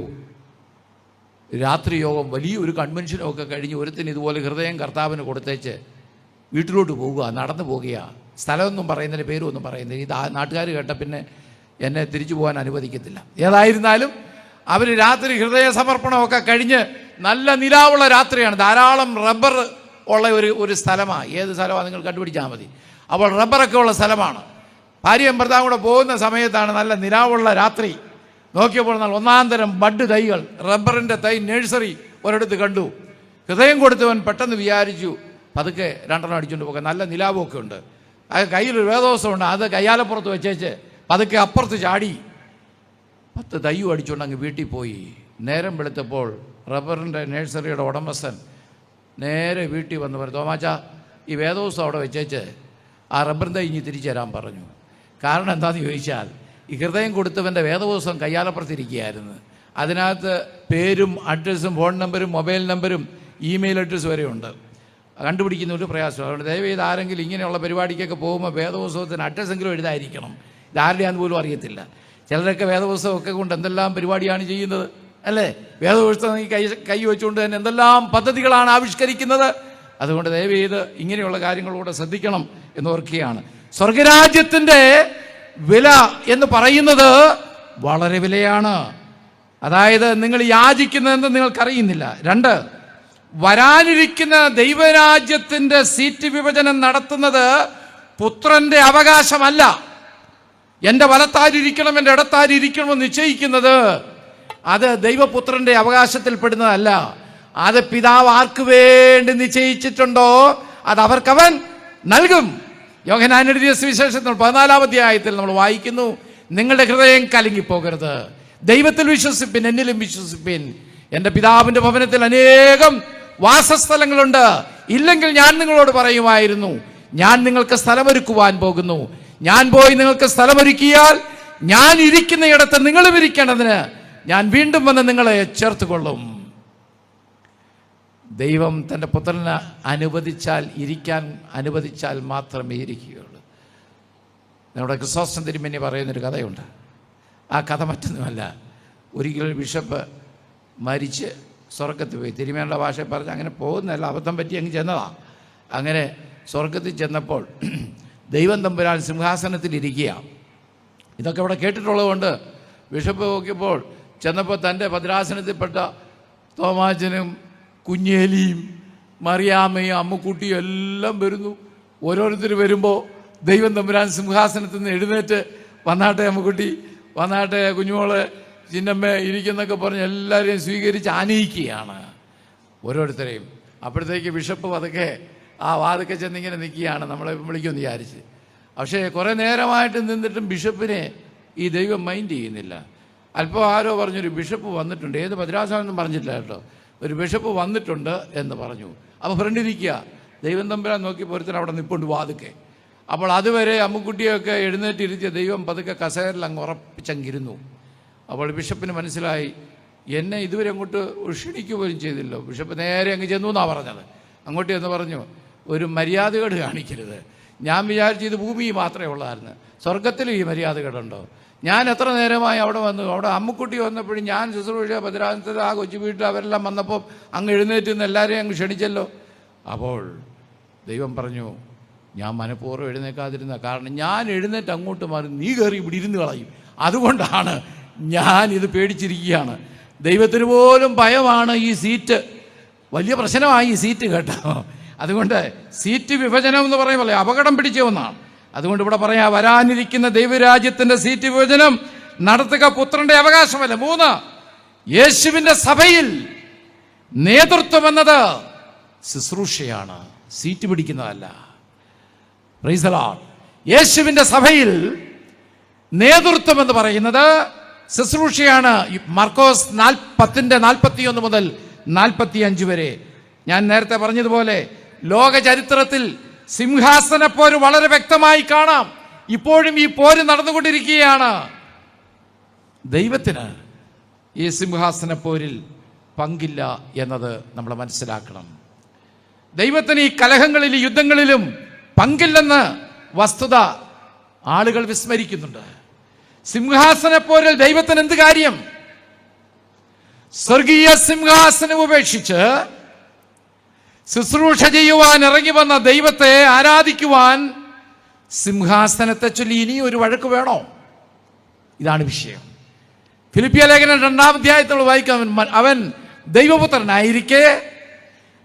രാത്രി യോഗം, വലിയൊരു കൺവെൻഷനൊക്കെ കഴിഞ്ഞ് ഒരുത്തിന് ഇതുപോലെ ഹൃദയം കർത്താവിന് കൊടുത്തേച്ച് വീട്ടിലോട്ട് പോവുക, നടന്നു പോകുക. സ്ഥലമൊന്നും പറയുന്നതിന്, പേരൊന്നും പറയുന്നില്ല. ഇത് നാട്ടുകാർ കേട്ട പിന്നെ എന്നെ തിരിച്ചു പോകാൻ അനുവദിക്കത്തില്ല. ഏതായിരുന്നാലും അവർ രാത്രി ഹൃദയ സമർപ്പണമൊക്കെ കഴിഞ്ഞ്, നല്ല നിലാവുള്ള രാത്രിയാണ്, ധാരാളം റബ്ബർ ഉള്ള ഒരു സ്ഥലമാണ്. ഏത് സ്ഥലമാണ് നിങ്ങൾ കണ്ടുപിടിച്ചാൽ മതി. അപ്പോൾ റബ്ബറൊക്കെ ഉള്ള സ്ഥലമാണ്. ഭാര്യയും ഭർത്താവും കൂടെ പോകുന്ന സമയത്താണ് നല്ല നിലാവുള്ള രാത്രി. നോക്കിയപ്പോൾ എന്നാൽ 1-ാം തരം ബഡ് തൈകൾ, റബ്ബറിൻ്റെ തൈ നഴ്സറി ഒരിടത്ത് കണ്ടു. ഹൃദയം കൊടുത്തവൻ പെട്ടെന്ന് വിചാരിച്ചു പതുക്കെ 2 അടിച്ചുകൊണ്ട് പോകാൻ. നല്ല നിലാവൊക്കെ ഉണ്ട്. അത് കയ്യിലൊരു വേദോസമുണ്ട്, അത് കയ്യാലപ്പുറത്ത് വെച്ചേച്ച് പതുക്കെ അപ്പുറത്ത് ചാടി 10 തയ്യും അടിച്ചുകൊണ്ട് അങ്ങ് വീട്ടിൽ പോയി. നേരം വെളുത്തപ്പോൾ റബ്ബറിൻ്റെ നഴ്സറിയുടെ ഉടമസ്ഥൻ നേരെ വീട്ടിൽ വന്ന് പറഞ്ഞു, തോമാച്ച ഈ വേദോസം അവിടെ വെച്ചേച്ച് ആ റബ്ബർ തൈ ഇനി തിരിച്ചു തരാൻ പറഞ്ഞു. കാരണം എന്താണെന്ന് ചോദിച്ചാൽ, ഈ ഹൃദയം കൊടുത്തവൻ്റെ വേദപുസ്തകം കയ്യാലപ്പുറത്തിരിക്കുകയായിരുന്നു. അതിനകത്ത് പേരും അഡ്രസ്സും ഫോൺ നമ്പരും മൊബൈൽ നമ്പരും ഇമെയിൽ അഡ്രസ്സ് വരെ ഉണ്ട്. കണ്ടുപിടിക്കുന്ന ഒരു പ്രയാസം. അതുകൊണ്ട് ദയവേത് ആരെങ്കിലും ഇങ്ങനെയുള്ള പരിപാടിക്കൊക്കെ പോകുമ്പോൾ വേദപുസ്തകത്തിന് അഡ്രസ്സെങ്കിലും എഴുതാതിരിക്കണം. ഇതാരുടെയാണെന്ന് പോലും അറിയത്തില്ല. ചിലരൊക്കെ വേദപുസ്തകമൊക്കെ കൊണ്ട് എന്തെല്ലാം പരിപാടിയാണ് ചെയ്യുന്നത്, അല്ലേ? വേദപുസ്തകം കൈ വെച്ചുകൊണ്ട് തന്നെ എന്തെല്ലാം പദ്ധതികളാണ് ആവിഷ്കരിക്കുന്നത്. അതുകൊണ്ട് ദയവേത് ഇങ്ങനെയുള്ള കാര്യങ്ങളൂടെ ശ്രദ്ധിക്കണം എന്നോർക്കുകയാണ്. സ്വർഗരാജ്യത്തിൻ്റെ വില എന്ന് പറയുന്നത് വളരെ വിലയാണ്. അതായത് നിങ്ങൾ യാചിക്കുന്നതെന്ന് നിങ്ങൾക്കറിയുന്നില്ല. 2, വരാനിരിക്കുന്ന ദൈവരാജ്യത്തിൻ്റെ സീറ്റ് വിഭജനം നടത്തുന്നത് പുത്രന്റെ അവകാശമല്ല. എൻ്റെ വലത്താരിരിക്കണം, എൻ്റെ ഇടത്താരിരിക്കണമെന്ന് നിശ്ചയിക്കുന്നത് അത് ദൈവപുത്രന്റെ അവകാശത്തിൽപ്പെടുന്നതല്ല. അത് പിതാവ് ആർക്ക് വേണ്ടി നിശ്ചയിച്ചിട്ടുണ്ടോ അത് അവർക്കവൻ നൽകും. യോഹന്നാൻ എഴുതിയ സുവിശേഷത്തിൽ 14-ാം അധ്യായത്തിൽ നമ്മൾ വായിക്കുന്നു, നിങ്ങളുടെ ഹൃദയം കലങ്ങിപ്പോകരുത്, ദൈവത്തിൽ വിശ്വസിപ്പിൻ, എന്നിലും വിശ്വസിപ്പിൻ. എൻ്റെ പിതാവിൻ്റെ ഭവനത്തിൽ അനേകം വാസസ്ഥലങ്ങളുണ്ട്. ഇല്ലെങ്കിൽ ഞാൻ നിങ്ങളോട് പറയുമായിരുന്നു, ഞാൻ നിങ്ങൾക്ക് സ്ഥലമൊരുക്കുവാൻ പോകുന്നു. ഞാൻ പോയി നിങ്ങൾക്ക് സ്ഥലമൊരുക്കിയാൽ ഞാൻ ഇരിക്കുന്ന ഇടത്ത് നിങ്ങളും ഇരിക്കേണ്ടതിന് ഞാൻ വീണ്ടും വന്ന് നിങ്ങളെ ചേർത്തുകൊള്ളും. ദൈവം തൻ്റെ പുത്രനെ ഇരിക്കാൻ അനുവദിച്ചാൽ മാത്രമേ ഇരിക്കുകയുള്ളൂ. നമ്മുടെ ക്രിസോസ്റ്റം തിരുമേനി പറയുന്നൊരു കഥയുണ്ട്. ആ കഥ മറ്റൊന്നുമല്ല. ഒരിക്കലും ബിഷപ്പ് മരിച്ച് സ്വർഗത്തിൽ പോയി. തിരുമേനിയുടെ ഭാഷയിൽ പറഞ്ഞ് അങ്ങനെ പോകുന്നതല്ല, അബദ്ധം പറ്റി അങ്ങ് ചെന്നതാണ്. അങ്ങനെ സ്വർഗത്തിൽ ചെന്നപ്പോൾ ദൈവം തമ്പുരാൻ സിംഹാസനത്തിലിരിക്കുക. ഇതൊക്കെ ഇവിടെ കേട്ടിട്ടുള്ളതുകൊണ്ട് ബിഷപ്പ് നോക്കിയപ്പോൾ ചെന്നപ്പോൾ തൻ്റെ ഭദ്രാസനത്തിൽപ്പെട്ട തോമാച്ചനും കുഞ്ഞേലിയും മറിയാമ്മയും അമ്മുക്കുട്ടിയും എല്ലാം വരുന്നു. ഓരോരുത്തർ വരുമ്പോൾ ദൈവം തമ്പുരാൻ സിംഹാസനത്തിൽ നിന്ന് എഴുന്നേറ്റ് വന്നാട്ടെ അമ്മുക്കുട്ടി, വന്നാട്ടെ കുഞ്ഞുമോള്, ചിന്നമ്മ ഇരിക്കുന്നൊക്കെ പറഞ്ഞ് എല്ലാവരെയും സ്വീകരിച്ച് ആനയിക്കുകയാണ് ഓരോരുത്തരെയും. അപ്പോഴത്തേക്ക് ബിഷപ്പ് അതൊക്കെ ആ വാതൊക്കെ ചെന്നിങ്ങനെ നിൽക്കുകയാണ്, നമ്മളെ വിളിക്കുമെന്ന് വിചാരിച്ച്. പക്ഷേ കുറേ നേരമായിട്ട് നിന്നിട്ടും ബിഷപ്പിനെ ഈ ദൈവം മൈൻഡ് ചെയ്യുന്നില്ല. അല്പം ആരോ പറഞ്ഞൊരു ബിഷപ്പ് വന്നിട്ടുണ്ട്, ഏത് ഭദ്രാസനം പറഞ്ഞിട്ടില്ല കേട്ടോ, ഒരു ബിഷപ്പ് വന്നിട്ടുണ്ട് എന്ന് പറഞ്ഞു. അപ്പോൾ ഫ്രണ്ടിരിക്കുക. ദൈവം തമ്പുരാൻ നോക്കി പൊരുത്തൻ അവിടെ നിൽപ്പുണ്ട് വാതുക്കെ. അപ്പോൾ അതുവരെ അമ്മുക്കുട്ടിയൊക്കെ എഴുന്നേറ്റിരുത്തിയ ദൈവം പതുക്കെ കസേരയിൽ അങ്ങ് ഉറപ്പിച്ചങ്ങിരുന്നു. അപ്പോൾ ബിഷപ്പിന് മനസ്സിലായി, എന്നെ ഇതുവരെ അങ്ങോട്ട് ക്ഷണിക്കുക പോലും ചെയ്തില്ലോ. ബിഷപ്പ് നേരെ അങ്ങ് ചെന്നു എന്നാണ് പറഞ്ഞത്. അങ്ങോട്ട് എന്ന് പറഞ്ഞു, ഒരു മര്യാദകേട് കാണിക്കരുത്. ഞാൻ വിചാരിച്ചു ഇത് ഭൂമി മാത്രമേ ഉള്ളായിരുന്നു, സ്വർഗത്തിലും ഈ മര്യാദകേടുണ്ടോ? ഞാൻ എത്ര നേരമായി അവിടെ വന്നു. അവിടെ അമ്മുക്കുട്ടി വന്നപ്പോഴും ഞാൻ ശുശ്രൂഷ ഭദ്രാസനത്തിൽ ആ കൊച്ചു വീട്ടിൽ അവരെല്ലാം വന്നപ്പോൾ അങ്ങ് എഴുന്നേറ്റ് നിന്ന് എല്ലാവരെയും അങ്ങ് ക്ഷണിച്ചല്ലോ. അപ്പോൾ ദൈവം പറഞ്ഞു, ഞാൻ മനഃപൂർവ്വം എഴുന്നേക്കാതിരുന്ന കാരണം ഞാൻ എഴുന്നേറ്റ് അങ്ങോട്ട് മാറി നീ കയറി ഇവിടെ ഇരുന്ന് കളയും, അതുകൊണ്ടാണ് ഞാൻ ഇത് പേടിച്ചിരിക്കുകയാണ്. ദൈവത്തിന് പോലും ഭയമാണ് ഈ സീറ്റ്, വലിയ പ്രശ്നമായി ഈ സീറ്റ് കേട്ടോ. അതുകൊണ്ട് സീറ്റ് വിഭജനം എന്ന് പറയുമ്പോൾ അപകടം പിടിച്ച ഒന്നാണ്. അതുകൊണ്ട് ഇവിടെ പറയാ, വരാനിരിക്കുന്ന ദൈവരാജ്യത്തിന്റെ സീറ്റ് വിഭജനം നടത്തുക പുത്രന്റെ അവകാശമല്ല. 3, യേശുവിന്റെ സഭയിൽ നേതൃത്വം എന്നത് ശുശ്രൂഷയാണ്, സീറ്റ് പിടിക്കുന്നതല്ല. Praise the Lord. യേശുവിന്റെ സഭയിൽ നേതൃത്വം എന്ന് പറയുന്നത് ശുശ്രൂഷയാണ്. മർക്കോസ് 10:41 മുതൽ 45 വരെ ഞാൻ നേരത്തെ പറഞ്ഞതുപോലെ ലോക ചരിത്രത്തിൽ സിംഹാസന പോര് വളരെ വ്യക്തമായി കാണാം. ഇപ്പോഴും ഈ പോര് നടന്നുകൊണ്ടിരിക്കുകയാണ്. ദൈവത്തിന് ഈ സിംഹാസന പോരിൽ പങ്കില്ല എന്നത് നമ്മൾ മനസ്സിലാക്കണം. ദൈവത്തിന് ഈ കലഹങ്ങളിലും യുദ്ധങ്ങളിലും പങ്കില്ലെന്ന് വസ്തുത ആളുകൾ വിസ്മരിക്കുന്നുണ്ട്. സിംഹാസന പോരിൽ ദൈവത്തിന് എന്ത് കാര്യം? സ്വർഗീയ സിംഹാസനം ഉപേക്ഷിച്ച് ശുശ്രൂഷ ചെയ്യുവാൻ ഇറങ്ങി വന്ന ദൈവത്തെ ആരാധിക്കുവാൻ സിംഹാസനത്തെ ചൊല്ലി ഇനി ഒരു വഴക്ക് വേണോ? ഇതാണ് വിഷയം. ഫിലിപ്പിയ ലേഖനം 2-ാം അധ്യായത്തിൽ വായിക്കാം, അവൻ ദൈവപുത്രനായിരിക്കെ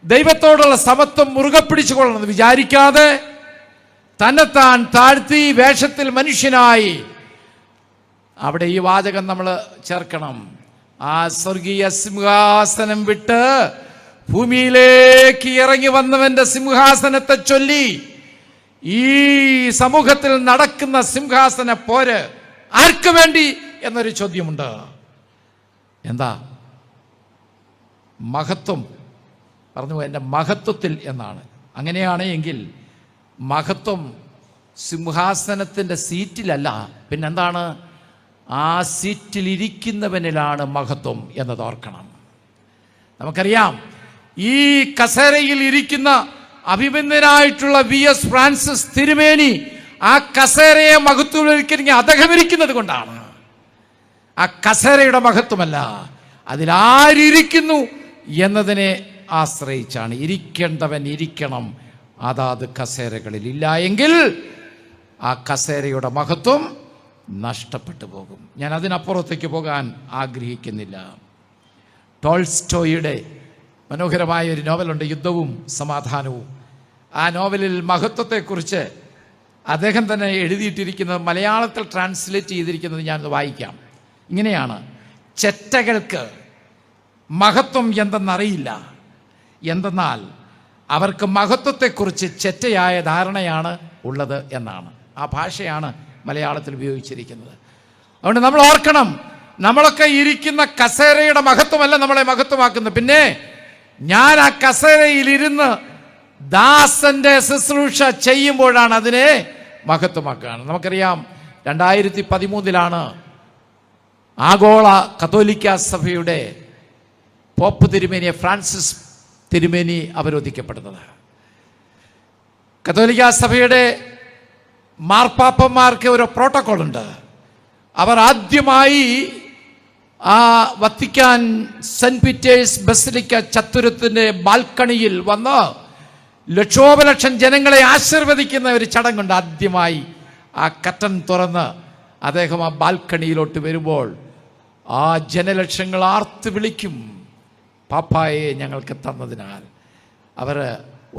ദൈവത്തോടുള്ള സമത്വം മുറുകെ പിടിച്ചുകൊള്ളണമെന്ന് വിചാരിക്കാതെ തന്നെത്താൻ താഴ്ത്തി വേഷത്തിൽ മനുഷ്യനായി. അവിടെ ഈ വാചകം നമ്മൾ ചേർക്കണം. ആ സ്വർഗീയ സിംഹാസനം വിട്ട് ഭൂമിയിലേക്ക് ഇറങ്ങി വന്നവന്റെ സിംഹാസനത്തെ ചൊല്ലി ഈ സമൂഹത്തിൽ നടക്കുന്ന സിംഹാസന പോര് ആർക്ക് വേണ്ടി എന്നൊരു ചോദ്യമുണ്ട്. എന്താ മഹത്വം? പറഞ്ഞു എൻ്റെ മഹത്വത്തിൽ എന്നാണ്. അങ്ങനെയാണ് എങ്കിൽ മഹത്വം സിംഹാസനത്തിൻ്റെ സീറ്റിലല്ല, പിന്നെന്താണ്? ആ സീറ്റിലിരിക്കുന്നവനിലാണ് മഹത്വം എന്നത് ഓർക്കണം. നമുക്കറിയാം, ഈ കസേരയിൽ ഇരിക്കുന്ന അഭിമന്യനായിട്ടുള്ള VS ഫ്രാൻസിസ് തിരുമേനി ആ കസേരയെ മഹത്വവൽക്കരിക്കുക അദ്ദേഹം ഇരിക്കുന്നത് കൊണ്ടാണ്. ആ കസേരയുടെ മഹത്വമല്ല, അതിലാരിയ്ക്കുന്നു എന്നതിനെ ആശ്രയിച്ചാണ്. ഇരിക്കേണ്ടവൻ ഇരിക്കണം അതാത് കസേരകളിൽ. ഇല്ല എങ്കിൽ ആ കസേരയുടെ മഹത്വം നഷ്ടപ്പെട്ടു പോകും. ഞാൻ അതിനപ്പുറത്തേക്ക് പോകാൻ ആഗ്രഹിക്കുന്നില്ല. ടോൾസ്റ്റോയുടെ മനോഹരമായ ഒരു നോവലുണ്ട്, യുദ്ധവും സമാധാനവും. ആ നോവലിൽ മഹത്വത്തെക്കുറിച്ച് അദ്ദേഹം തന്നെ എഴുതിയിട്ടിരിക്കുന്നത് മലയാളത്തിൽ ട്രാൻസ്ലേറ്റ് ചെയ്തിരിക്കുന്നത് ഞാനൊന്ന് വായിക്കാം. ഇങ്ങനെയാണ്: ചെറ്റകൾക്ക് മഹത്വം എന്തെന്നറിയില്ല, എന്തെന്നാൽ അവർക്ക് മഹത്വത്തെക്കുറിച്ച് ചെറ്റയായ ധാരണയാണ് ഉള്ളത് എന്നാണ്. ആ ഭാഷയാണ് മലയാളത്തിൽ ഉപയോഗിച്ചിരിക്കുന്നത്. അതുകൊണ്ട് നമ്മൾ ഓർക്കണം, നമ്മളൊക്കെ ഇരിക്കുന്ന കസേരയുടെ മഹത്വമല്ല നമ്മളെ മഹത്വമാക്കുന്നത്. പിന്നെ ഞാൻ ആ കസേരയിലിരുന്ന് ദാസന്റെ ശുശ്രൂഷ ചെയ്യുമ്പോഴാണ് അതിനെ മഹത്വമാക്കുകയാണ്. നമുക്കറിയാം 2013 ആഗോള കത്തോലിക്ക സഭയുടെ പോപ്പ് തിരുമേനിയെ ഫ്രാൻസിസ് തിരുമേനി അവരോധിക്കപ്പെടുന്നത്. കത്തോലിക്ക സഭയുടെ മാർപ്പാപ്പന്മാർക്ക് ഒരു പ്രോട്ടോക്കോൾ ഉണ്ട്. അവർ ആദ്യമായി ആ വത്തിക്കാൻ സെന്റ് പീറ്റേഴ്സ് ബസിലിക്ക ചത്തുരത്തിൻ്റെ ബാൽക്കണിയിൽ വന്ന് ലക്ഷോപലക്ഷം ജനങ്ങളെ ആശീർവദിക്കുന്ന ഒരു ചടങ്ങുണ്ട്. ആദ്യമായി ആ കർട്ടൻ തുറന്ന് അദ്ദേഹം ആ ബാൽക്കണിയിലോട്ട് വരുമ്പോൾ ആ ജനലക്ഷങ്ങൾ ആർത്ത് വിളിക്കും, പാപ്പായെ ഞങ്ങൾക്ക് തന്നതിനാൽ. അവർ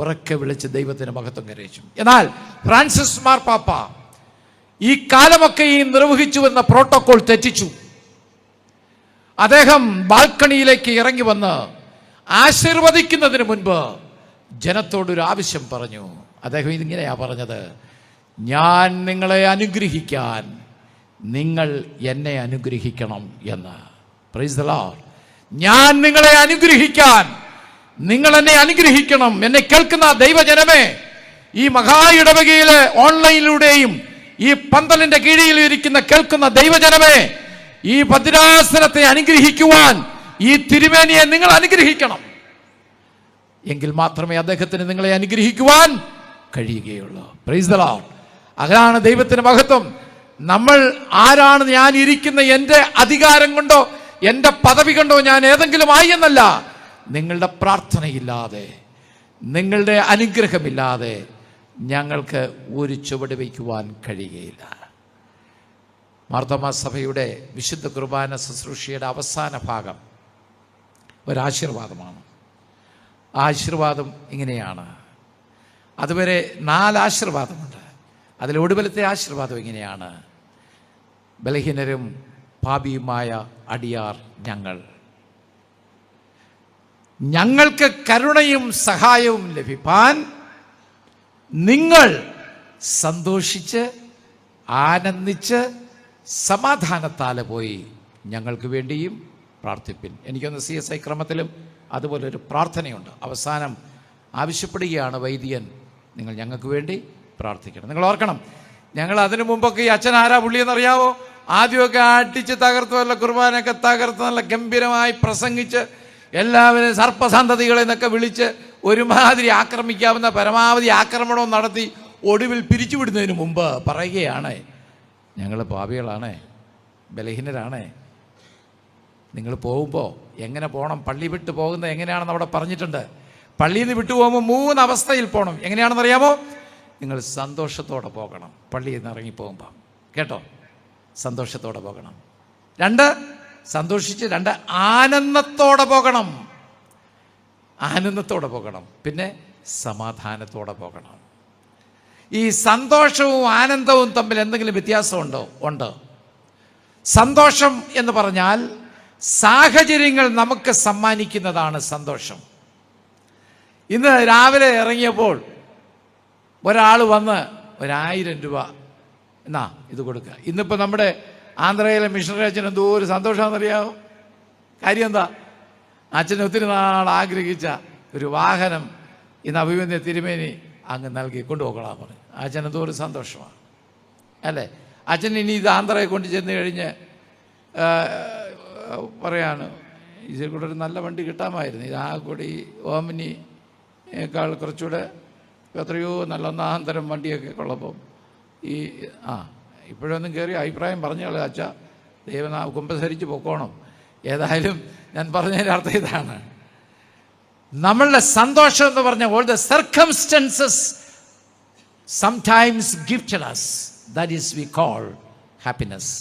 ഉറക്കെ വിളിച്ച് ദൈവത്തിന് മഹത്വം കരയിച്ചു. എന്നാൽ ഫ്രാൻസിസ് മാർപ്പാപ്പ ഈ കാലമൊക്കെ ഈ നിർവഹിച്ചുവെന്ന പ്രോട്ടോകോൾ തെറ്റിച്ചു. അദ്ദേഹം ബാൽക്കണിയിലേക്ക് ഇറങ്ങി വന്ന് ആശീർവദിക്കുന്നതിന് മുൻപ് ജനത്തോടൊരു ആവശ്യം പറഞ്ഞു. അദ്ദേഹം ഇതിങ്ങനെയാ പറഞ്ഞത്: ഞാൻ നിങ്ങളെ അനുഗ്രഹിക്കാൻ നിങ്ങൾ എന്നെ അനുഗ്രഹിക്കണം എന്ന്. Price the Lord. ഞാൻ നിങ്ങളെ അനുഗ്രഹിക്കാൻ നിങ്ങൾ എന്നെ അനുഗ്രഹിക്കണം. എന്നെ കേൾക്കുന്ന ദൈവജനമേ, ഈ മഹാ ഇടവകയിലെ ഓൺലൈനിലൂടെയും ഈ പന്തലിന്റെ കീഴിൽ ഇരിക്കുന്ന കേൾക്കുന്ന ദൈവജനമേ, ഈ ഭദ്രാസനത്തെ അനുഗ്രഹിക്കുവാൻ ഈ തിരുമേനിയെ നിങ്ങൾ അനുഗ്രഹിക്കണം. എങ്കിൽ മാത്രമേ അദ്ദേഹത്തിന് നിങ്ങളെ അനുഗ്രഹിക്കുവാൻ കഴിയുകയുള്ളൂ. Price the Lord. അതാണ് ദൈവത്തിന് മഹത്വം. നമ്മൾ ആരാണ്? ഞാൻ ഇരിക്കുന്ന എൻ്റെ അധികാരം കൊണ്ടോ എൻ്റെ പദവി കൊണ്ടോ ഞാൻ ഏതെങ്കിലും ആയി എന്നല്ല. നിങ്ങളുടെ പ്രാർത്ഥനയില്ലാതെ, നിങ്ങളുടെ അനുഗ്രഹമില്ലാതെ ഞങ്ങൾക്ക് ഒരു ചുവട് വയ്ക്കുവാൻ കഴിയുകയില്ല. മാർത്തോമാ സഭയുടെ വിശുദ്ധ കുർബാന ശുശ്രൂഷയുടെ അവസാന ഭാഗം ഒരാശീർവാദമാണ്. ആ ആശീർവാദം ഇങ്ങനെയാണ്. അതുവരെ 4 ആശീർവാദമുണ്ട്. അതിലൊടുവിലത്തെ ആശീർവാദം ഇങ്ങനെയാണ്: ബലഹീനരും പാപിയുമായ അടിയാർ ഞങ്ങൾക്ക് കരുണയും സഹായവും ലഭിപ്പാൻ നിങ്ങൾ സന്തോഷിച്ച് ആനന്ദിച്ച് സമാധാനത്താലെ പോയി ഞങ്ങൾക്ക് വേണ്ടിയും പ്രാർത്ഥിപ്പിൻ. എനിക്കൊന്ന് CSI ക്രമത്തിലും അതുപോലൊരു പ്രാർത്ഥനയുണ്ട്. അവസാനം ആവശ്യപ്പെടുകയാണ് വൈദികൻ, നിങ്ങൾ ഞങ്ങൾക്ക് വേണ്ടി പ്രാർത്ഥിക്കണം. നിങ്ങൾ ഓർക്കണം, ഞങ്ങൾ അതിനു മുമ്പൊക്കെ ഈ അച്ഛൻ ആരാ പുള്ളിയെന്നറിയാവോ? ആദ്യമൊക്കെ അടിച്ച് തകർത്ത്, വല്ല കുർബാനയൊക്കെ തകർത്ത് നല്ല ഗംഭീരമായി പ്രസംഗിച്ച് എല്ലാവരും സർപ്പസന്തതികളെ എന്നൊക്കെ വിളിച്ച് ഒരുമാതിരി ആക്രമിക്കാവുന്ന പരമാവധി ആക്രമണവും നടത്തി ഒടുവിൽ പിരിച്ചുവിടുന്നതിന് മുമ്പ് പറയുകയാണ്, ഞങ്ങൾ പാപികളാണ്, ബലഹീനരാണ്. നിങ്ങൾ പോകുമ്പോൾ എങ്ങനെ പോകണം? പള്ളി വിട്ട് പോകുന്നത് എങ്ങനെയാണെന്ന് അവിടെ പറഞ്ഞിട്ടുണ്ട്. പള്ളിയിൽ നിന്ന് വിട്ടു പോകുമ്പോൾ 3 അവസ്ഥയിൽ പോകണം. എങ്ങനെയാണെന്നറിയാമോ? നിങ്ങൾ സന്തോഷത്തോടെ പോകണം. പള്ളിയിൽ നിന്ന് ഇറങ്ങിപ്പോകുമ്പോൾ കേട്ടോ, സന്തോഷത്തോടെ പോകണം. 2 സന്തോഷിച്ച്, 2 ആനന്ദത്തോടെ പോകണം. ആനന്ദത്തോടെ പോകണം. പിന്നെ സമാധാനത്തോടെ പോകണം. ഈ സന്തോഷവും ആനന്ദവും തമ്മിൽ എന്തെങ്കിലും വ്യത്യാസമുണ്ടോ? ഉണ്ട്. സന്തോഷം എന്ന് പറഞ്ഞാൽ സാഹചര്യങ്ങൾ നമുക്ക് സമ്മാനിക്കുന്നതാണ് സന്തോഷം. ഇന്ന് രാവിലെ ഇറങ്ങിയപ്പോൾ ഒരാൾ വന്ന് 1000 രൂപ എന്നാ ഇത് കൊടുക്കുക. ഇന്നിപ്പോൾ നമ്മുടെ ആന്ധ്രയിലെ മിഷണറി അച്ഛൻ എന്തോ ഒരു സന്തോഷമാണെന്നറിയാമോ? കാര്യം എന്താ? അച്ഛൻ ഒത്തിരി നാൾ ആഗ്രഹിച്ച ഒരു വാഹനം ഇന്ന് അഭിമന്യ തിരുമേനി അങ്ങ് നൽകി കൊണ്ടുപോകണം പറഞ്ഞു. അച്ഛൻ എന്തോ ഒരു സന്തോഷമാണ് അല്ലേ? അച്ഛൻ ഇനി ഇത് ആന്ധ്രയെ കൊണ്ട് ചെന്ന് കഴിഞ്ഞ് പറയാണ്, ഇതിൽ കൂടെ ഒരു നല്ല വണ്ടി കിട്ടാമായിരുന്നു. ഇത് ആ കൂടി ഓമിനിയേക്കാൾ കുറച്ചുകൂടെ എത്രയോ നല്ല ഒന്നാന്തരം വണ്ടിയൊക്കെ ഉള്ളപ്പോൾ ഈ ഇപ്പോഴൊന്നും കയറി അഭിപ്രായം പറഞ്ഞോളൂ അച്ഛാ, ദൈവനാ കുമ്പസരിച്ച് പൊക്കോണം. ഏതായാലും ഞാൻ പറഞ്ഞതിൻ്റെ അർത്ഥം ഇതാണ്, നമ്മളുടെ സന്തോഷം എന്ന് പറഞ്ഞാൽ all the circumstances sometimes gifted us, that is we call happiness.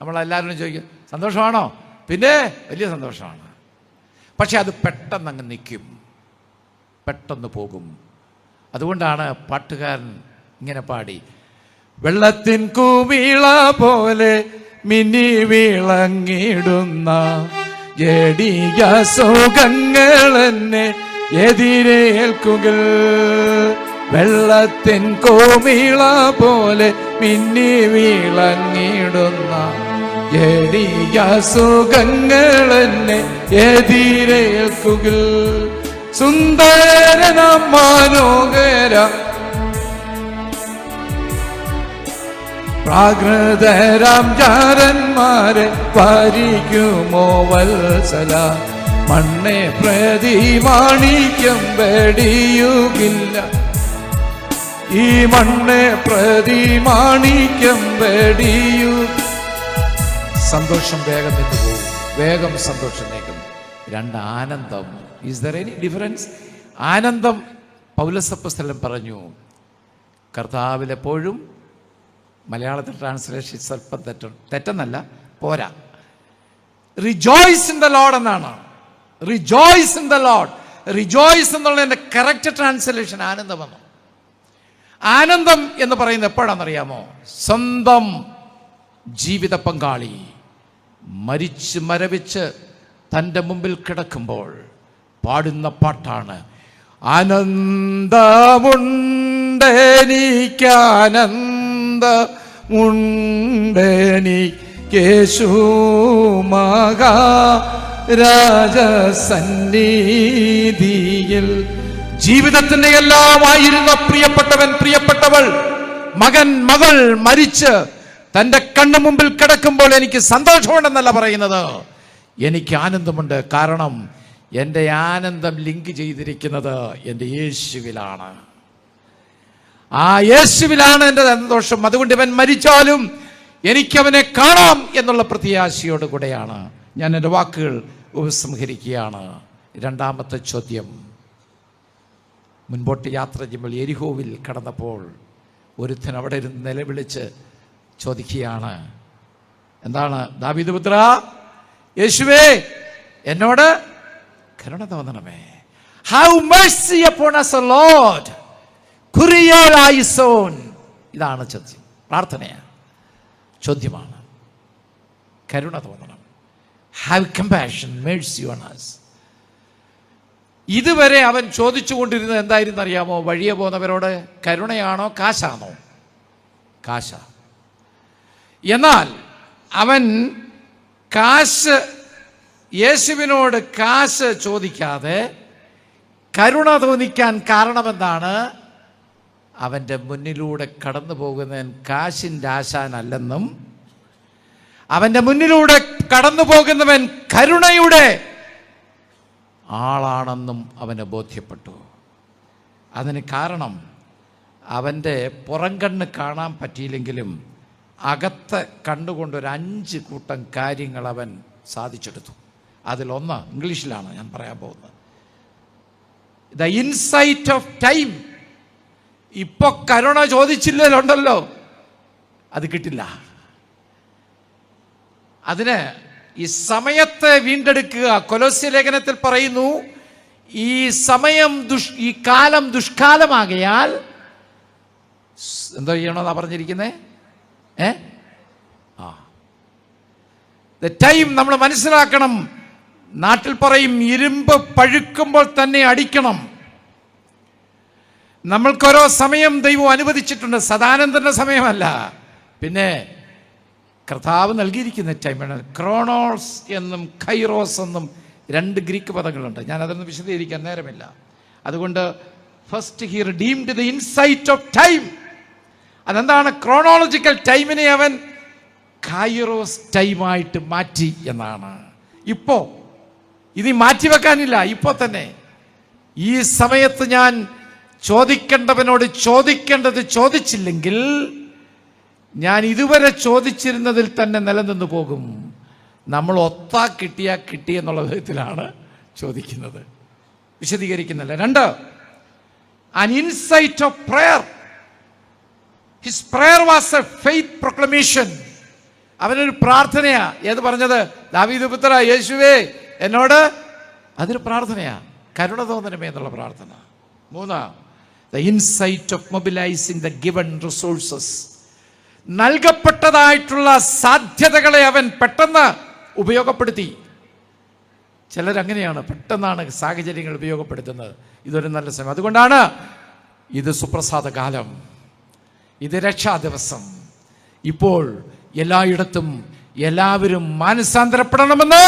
നമ്മളെല്ലാവരും ചോദിക്കും സന്തോഷമാണോ? പിന്നെ വലിയ സന്തോഷമാണ്. പക്ഷെ അത് പെട്ടെന്ന് അങ്ങ് നിൽക്കും, പെട്ടെന്ന് പോകും. അതുകൊണ്ടാണ് പാട്ടുകാരൻ ഇങ്ങനെ പാടി, വെള്ളത്തിൻ കുമിള പോലെ മിന്നി വിളങ്ങിടുന്ന ജഡിക സുഖങ്ങൾ എന്നെ എതിരേൽക്കുകിൽ. വെള്ളത്തിൻ കുമിള പോലെ മിന്നി വിളങ്ങിടുന്ന ജഡിക സുഖങ്ങൾ എന്നെ എതിരേൽക്കുകിൽ. സുന്ദരന മനോഹര പ്രാകൃതരാം ചാരന്മാരെ ഭരിക്കുമോ വത്സല. മണ്ണെ പ്രതി മാണിക്യം വെടിയുകില്ല, ഈ മണ്ണെ പ്രതി മാണിക്യം വെടിയു. സന്തോഷം വേഗം നിന്ന് പോകും, വേഗം സന്തോഷം നീക്കും. രണ്ട് ആനന്ദം. Is there any difference? ആനന്ദം പൗലോസപ്പോസ്തലൻ പറഞ്ഞു, കർത്താവിൽ എപ്പോഴും, മലയാളത്തിൽ ട്രാൻസ്ലേഷൻ സ്വല്പം തെറ്റെന്നല്ല, പോരാ, റിജോയ്സ് ഇൻ ദ ലോർഡ് എന്നാണ്. Rejoice in the Lord. Rejoice എന്നുള്ളതിൻ്റെ കറക്റ്റ് ട്രാൻസ്ലേഷൻ ആനന്ദമെന്ന്. ആനന്ദം എന്ന് പറയുന്നത് എപ്പോഴാണെന്നറിയാമോ? സ്വന്തം ജീവിത പങ്കാളി മരിച്ച് മരവിച്ച് തൻ്റെ മുമ്പിൽ കിടക്കുമ്പോൾ പാടുന്ന പാട്ടാണ്. ആനന്ദമുണ്ടെനിക്കാനന്ദമുണ്ടെനിക്കേശു മഹാരാജസന്നിധിയിൽ. ജീവിതത്തിന്റെ എല്ലാമായിരുന്ന പ്രിയപ്പെട്ടവൻ, പ്രിയപ്പെട്ടവൾ, മകൻ, മകൾ മരിച്ച് തൻ്റെ കണ്ണു മുമ്പിൽ കിടക്കുമ്പോൾ എനിക്ക് സന്തോഷമുണ്ടെന്നല്ല പറയുന്നത്, എനിക്ക് ആനന്ദമുണ്ട്. കാരണം എൻ്റെ ആനന്ദം ലിങ്ക് ചെയ്തിരിക്കുന്നത് എൻ്റെ യേശുവിലാണ്. ആ യേശുവിലാണ് എൻ്റെ സന്തോഷം. അതുകൊണ്ട് ഇവൻ മരിച്ചാലും എനിക്കവനെ കാണാം എന്നുള്ള പ്രത്യാശയോട് കൂടെയാണ് ഞാൻ എൻ്റെ വാക്കുകൾ ഉപസംഹരിക്കുകയാണ്. രണ്ടാമത്തെ ചോദ്യം. മുൻപോട്ട് യാത്ര ചെയ്യുമ്പോൾ യെരിഹോവിൽ കടന്നപ്പോൾ ഒരുത്തൻ അവിടെ ഇരുന്ന് നിലവിളിച്ച് ചോദിക്കുകയാണ്, എന്താണ്? ദാവീദ് പുത്ര യേശുവേ, എന്നോട് കരുണ തോന്നണമേ. Have mercy upon us, O Lord. കുറിയാലായിസോൻ. ഇതാണ് ചോദ്യം, പ്രാർത്ഥനയാണ്, ചോദ്യമാണ്. കരുണ തോന്നണം. Have compassion, mercy on us. ഇതുവരെ അവൻ ചോദിച്ചുകൊണ്ടിരുന്നത് എന്തായിരുന്നു അറിയാമോ? വഴിയെ പോകുന്നവരോട് കരുണയാണോ കാശാണോ? കാശ. എന്നാൽ അവൻ കാശ്, യേശുവിനോട് കാശ് ചോദിക്കാതെ കരുണ തോന്നിക്കാൻ കാരണമെന്താണ്? അവൻ്റെ മുന്നിലൂടെ കടന്നു പോകുന്നവൻ കാശിൻ്റെ ആശാനല്ലെന്നും അവൻ്റെ മുന്നിലൂടെ കടന്നു പോകുന്നവൻ കരുണയുടെ ആളാണെന്നും അവന് ബോധ്യപ്പെട്ടു. അതിന് കാരണം അവൻ്റെ പുറംകണ്ണ് കാണാൻ പറ്റിയില്ലെങ്കിലും അകത്ത് കണ്ടുകൊണ്ടൊരു 5 കൂട്ടം കാര്യങ്ങൾ അവൻ സാധിച്ചെടുത്തു. അതിലൊന്ന് ഇംഗ്ലീഷിലാണ് ഞാൻ പറയാൻ പോകുന്നത്. The insight of time. ഇപ്പൊ കരുണ ചോദിച്ചില്ലല്ലോ, അത് കിട്ടില്ല. അതിന് ഈ സമയത്തെ വീണ്ടെടുക്കുക. കൊലോസ്യ ലേഖനത്തിൽ പറയുന്നു, ഈ സമയം ഈ കാലം ദുഷ്കാലമാകയാൽ എന്തോ ചെയ്യണമെന്നാ പറഞ്ഞിരിക്കുന്നേ? ദ ടൈം നമ്മൾ മനസ്സിലാക്കണം. നാട്ടിൽ പറയും ഇരുമ്പ് പഴുക്കുമ്പോൾ തന്നെ അടിക്കണം. നമ്മൾക്കൊരോ സമയം ദൈവം അനുവദിച്ചിട്ടുണ്ട്. സദാനന്ദന്റെ സമയമല്ല, പിന്നെ കർത്താവ് നൽകിയിരിക്കുന്ന ടൈമാണ്. ക്രോണോസ് എന്നും കൈറോസ് എന്നും 2 ഗ്രീക്ക് പദങ്ങളുണ്ട്. ഞാൻ അതൊന്നും വിശദീകരിക്കാൻ നേരമില്ല. അതുകൊണ്ട് first he redeemed the insight of time. അതെന്താണ്? ക്രോണോളജിക്കൽ ടൈമിനെ അവൻ കൈറോസ് ടൈമായിട്ട് മാറ്റി എന്നാണ്. ഇപ്പോ ഇനി മാറ്റിവെക്കാനില്ല. ഇപ്പോൾ തന്നെ ഈ സമയത്ത് ഞാൻ ചോദിക്കേണ്ടവനോട് ചോദിക്കേണ്ടത് ചോദിച്ചില്ലെങ്കിൽ ഞാൻ ഇതുവരെ ചോദിച്ചിരുന്നതിൽ തന്നെ നിലനിന്ന് പോകും. നമ്മൾ ഒത്താ കിട്ടി എന്നുള്ള വിധത്തിലാണ് ചോദിക്കുന്നത്. വിശദീകരിക്കുന്നില്ല. 2, an insight of prayer. His prayer was a faith proclamation. അവനൊരു പ്രാർത്ഥനയാ. ഏത് പറഞ്ഞത്? ദാവീദ് പുത്ര യേശുവേ എന്നോട്. അതൊരു പ്രാർത്ഥനയാ, കരുണ തോന്നണമേ എന്നുള്ള പ്രാർത്ഥന. 3, the insight of mobilizing the given resources. നൽകപ്പെട്ടതായിട്ടുള്ള സാധ്യതകളെ അവൻ പെട്ടെന്ന് ഉപയോഗപ്പെടുത്തി. ചിലരങ്ങനെയാണ്, പെട്ടെന്നാണ് സാഹചര്യങ്ങൾ ഉപയോഗപ്പെടുത്തുന്നത്. ഇതൊരു നല്ല സമയം. അതുകൊണ്ടാണ് ഇത് സുപ്രസാദ കാലം, ഇത് രക്ഷാ ദിവസം. ഇപ്പോൾ എല്ലായിടത്തും എല്ലാവരും മാനസാന്തരപ്പെടണമെന്ന്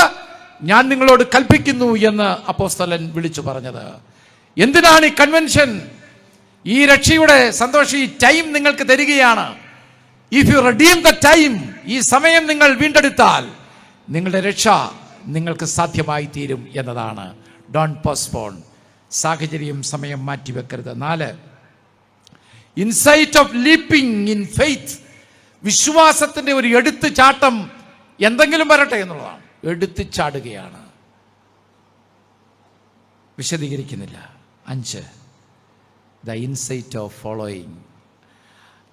ഞാൻ നിങ്ങളോട് കൽപ്പിക്കുന്നു എന്ന് അപ്പോസ്തലൻ വിളിച്ചു പറഞ്ഞത്. എന്തിനാണ് ഈ കൺവെൻഷൻ? ഈ രക്ഷയുടെ സന്തോഷം, ഈ ടൈം നിങ്ങൾക്ക് തരികയാണ്. If you redeem the time, ഈ സമയം നിങ്ങൾ വീണ്ടെടുത്താൽ നിങ്ങളുടെ രക്ഷ നിങ്ങൾക്ക് സാധ്യമായി തീരും എന്നതാണ്. Don't postpone. സാഹചര്യം, സമയം മാറ്റിവെക്കരുത്. 4, insight of leaping in faith. വിശ്വാസത്തിന്റെ ഒരു എടുത്തു ചാട്ടം, എന്തെങ്കിലും വരട്ടെ എന്നുള്ളതാണ്. എടുത്തു ചാടുകയാണ്, വിശദീകരിക്കുന്നില്ല. 5, ദ ഇൻസൈറ്റ് ഓഫ് ഫോളോയിങ്.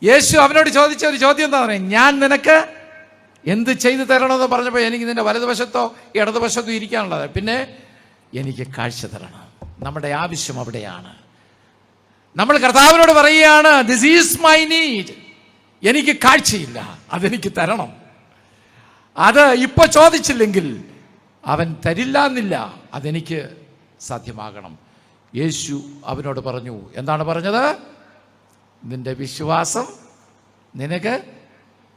യേശു അവനോട് ചോദിച്ച ഒരു ചോദ്യം എന്താ പറയുക? ഞാൻ നിനക്ക് എന്ത് ചെയ്തു തരണമെന്ന് പറഞ്ഞപ്പോൾ എനിക്ക് നിന്റെ വലതുവശത്തോ ഇടതുവശത്തോ ഇരിക്കാനുള്ളത്, പിന്നെ എനിക്ക് കാഴ്ച തരണം. നമ്മുടെ ആവശ്യം അവിടെയാണ്. നമ്മൾ കർത്താവിനോട് പറയുകയാണ്, ദിസ് ഈസ് മൈ നീഡ്. എനിക്ക് കാഴ്ചയില്ല, അതെനിക്ക് തരണം. അത് ഇപ്പൊ ചോദിച്ചില്ലെങ്കിൽ അവൻ തരില്ല എന്നില്ല, അതെനിക്ക് സാധ്യമാകണം. യേശു അവനോട് പറഞ്ഞു, എന്താണ് പറഞ്ഞത്? നിന്റെ വിശ്വാസം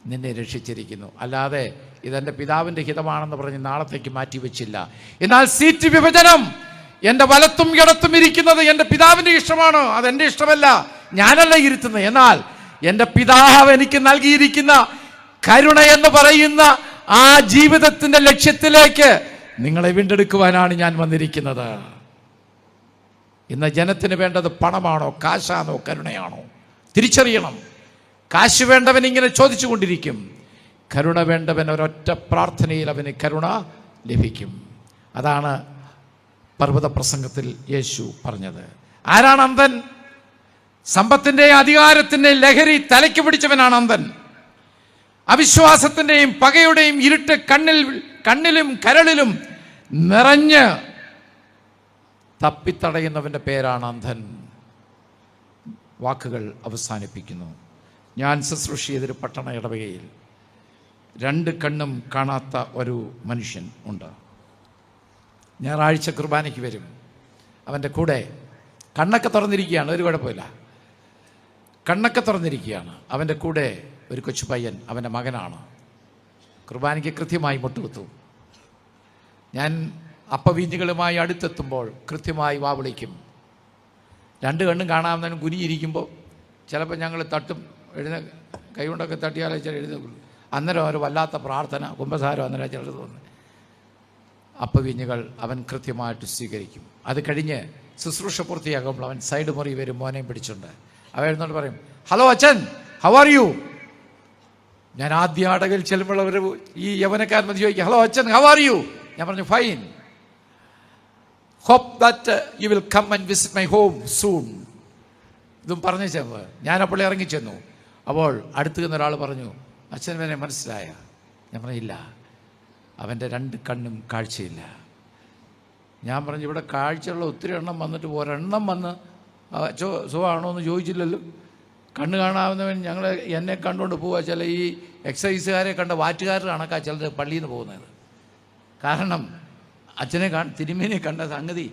നിന്നെ രക്ഷിച്ചിരിക്കുന്നു. അല്ലാതെ ഇതെൻ്റെ പിതാവിൻ്റെ ഹിതമാണെന്ന് പറഞ്ഞ് നാളത്തേക്ക് മാറ്റിവെച്ചില്ല. എന്നാൽ സീറ്റ് വിഭജനം, എൻ്റെ വലത്തും ഇടത്തും ഇരിക്കുന്നത് എൻ്റെ പിതാവിൻ്റെ ഇഷ്ടമാണ്, അതെൻ്റെ ഇഷ്ടമല്ല, ഞാനല്ല ഇരുത്തുന്നത്. എന്നാൽ എൻ്റെ പിതാവ് എനിക്ക് നൽകിയിരിക്കുന്ന കരുണ എന്ന് പറയുന്ന ആ ജീവിതത്തിൻ്റെ ലക്ഷ്യത്തിലേക്ക് നിങ്ങളെ വീണ്ടെടുക്കുവാനാണ് ഞാൻ വന്നിരിക്കുന്നത്. ഇന്ന് ജനത്തിന് വേണ്ടത് പണമാണോ, കാശാണോ, കരുണയാണോ? തിരിച്ചറിയണം. കാശ് വേണ്ടവൻ ഇങ്ങനെ ചോദിച്ചു കൊണ്ടിരിക്കും. കരുണ വേണ്ടവൻ ഒരൊറ്റ പ്രാർത്ഥനയിൽ അവന് കരുണ ലഭിക്കും. അതാണ് പർവ്വത പ്രസംഗത്തിൽ യേശു പറഞ്ഞത്. ആരാണ് അന്ധൻ? സമ്പത്തിൻ്റെയും അധികാരത്തിൻ്റെയും ലഹരി തലയ്ക്ക് പിടിച്ചവനാണ് അന്ധൻ. അവിശ്വാസത്തിൻ്റെയും പകയുടെയും ഇരുട്ട് കണ്ണിലും കരളിലും നിറഞ്ഞ് തപ്പിത്തടയുന്നവൻ്റെ പേരാണ് അന്ധൻ. വാക്കുകൾ അവസാനിപ്പിക്കുന്നു. ഞാൻ ശുശ്രൂഷ ചെയ്തൊരു പട്ടണ ഇടവകയിൽ 2 കണ്ണും കാണാത്ത ഒരു മനുഷ്യൻ ഉണ്ട്. ഞായറാഴ്ച കുർബാനയ്ക്ക് വരും. അവൻ്റെ കൂടെ കണ്ണൊക്കെ തുറന്നിരിക്കുകയാണ്, ഒരു കുഴപ്പമില്ല, കണ്ണൊക്കെ തുറന്നിരിക്കുകയാണ്. അവൻ്റെ കൂടെ ഒരു കൊച്ചു പയ്യൻ, അവൻ്റെ മകനാണ്. കുർബാനയ്ക്ക് കൃത്യമായി മുട്ടുകുത്തും. ഞാൻ അപ്പവീഞ്ഞുകളുമായി അടുത്തെത്തുമ്പോൾ കൃത്യമായി വാ വിളിക്കും. 2 കണ്ണും കാണാവുന്നതിനും കുനിയിരിക്കുമ്പോൾ ചിലപ്പോൾ ഞങ്ങൾ തട്ടും, കൈ കൊണ്ടൊക്കെ തട്ടിയാലേ ചില എഴുതുള്ളൂ. അന്നേരം ഒരു വല്ലാത്ത പ്രാർത്ഥന, കുമ്പസാരം അന്നേരം ചിലത് തോന്നുന്നു. അപ്പവീഞ്ഞുകൾ അവൻ കൃത്യമായിട്ട് സ്വീകരിക്കും. അത് കഴിഞ്ഞ് ശുശ്രൂഷ പൂർത്തിയാകുമ്പോൾ അവൻ സൈഡ് മുറി വരും, മോനെയും പിടിച്ചുണ്ട്. അവരെന്നോട് പറയും, ഹലോ അച്ഛൻ, ഹൗ ആർ യു? ഞാൻ ആദ്യ അടകിൽ ചെല്ലുമ്പോൾ അവർ ഈ യവനക്കാരൻ മതി ചോദിക്കുക, ഹലോ അച്ഛൻ, ഹൗ ആർ യു? ഞാൻ പറഞ്ഞു, fine. Hope that you will come and visit my home soon. ഇതും പറഞ്ഞു ചെന്ന് ഞാനപ്പോൾ ഇറങ്ങിച്ചെന്നു. അപ്പോൾ അടുത്ത് നിന്ന് ഒരാൾ പറഞ്ഞു, അച്ഛൻ എന്നെ മനസ്സിലായ? ഞാൻ പറഞ്ഞില്ല, അവൻ്റെ 2 കണ്ണും കാഴ്ചയില്ല. ഞാൻ പറഞ്ഞു, ഇവിടെ കാഴ്ചയുള്ള ഒത്തിരി എണ്ണം വന്നിട്ട് ഒരെണ്ണം വന്ന് സുഖമാണോ എന്ന് ചോദിച്ചില്ലല്ലോ. കണ്ണ് കാണാവുന്നവൻ എന്നെ കണ്ടുകൊണ്ട് പോവുക. ചില ഈ എക്സസൈസുകാരെ കണ്ട വാറ്റുകാർ കണക്കാ ചിലർ പള്ളിയിൽ നിന്ന് പോകുന്നത്. കാരണം അച്ഛനെ തിരുമേനെ കണ്ട സംഗതി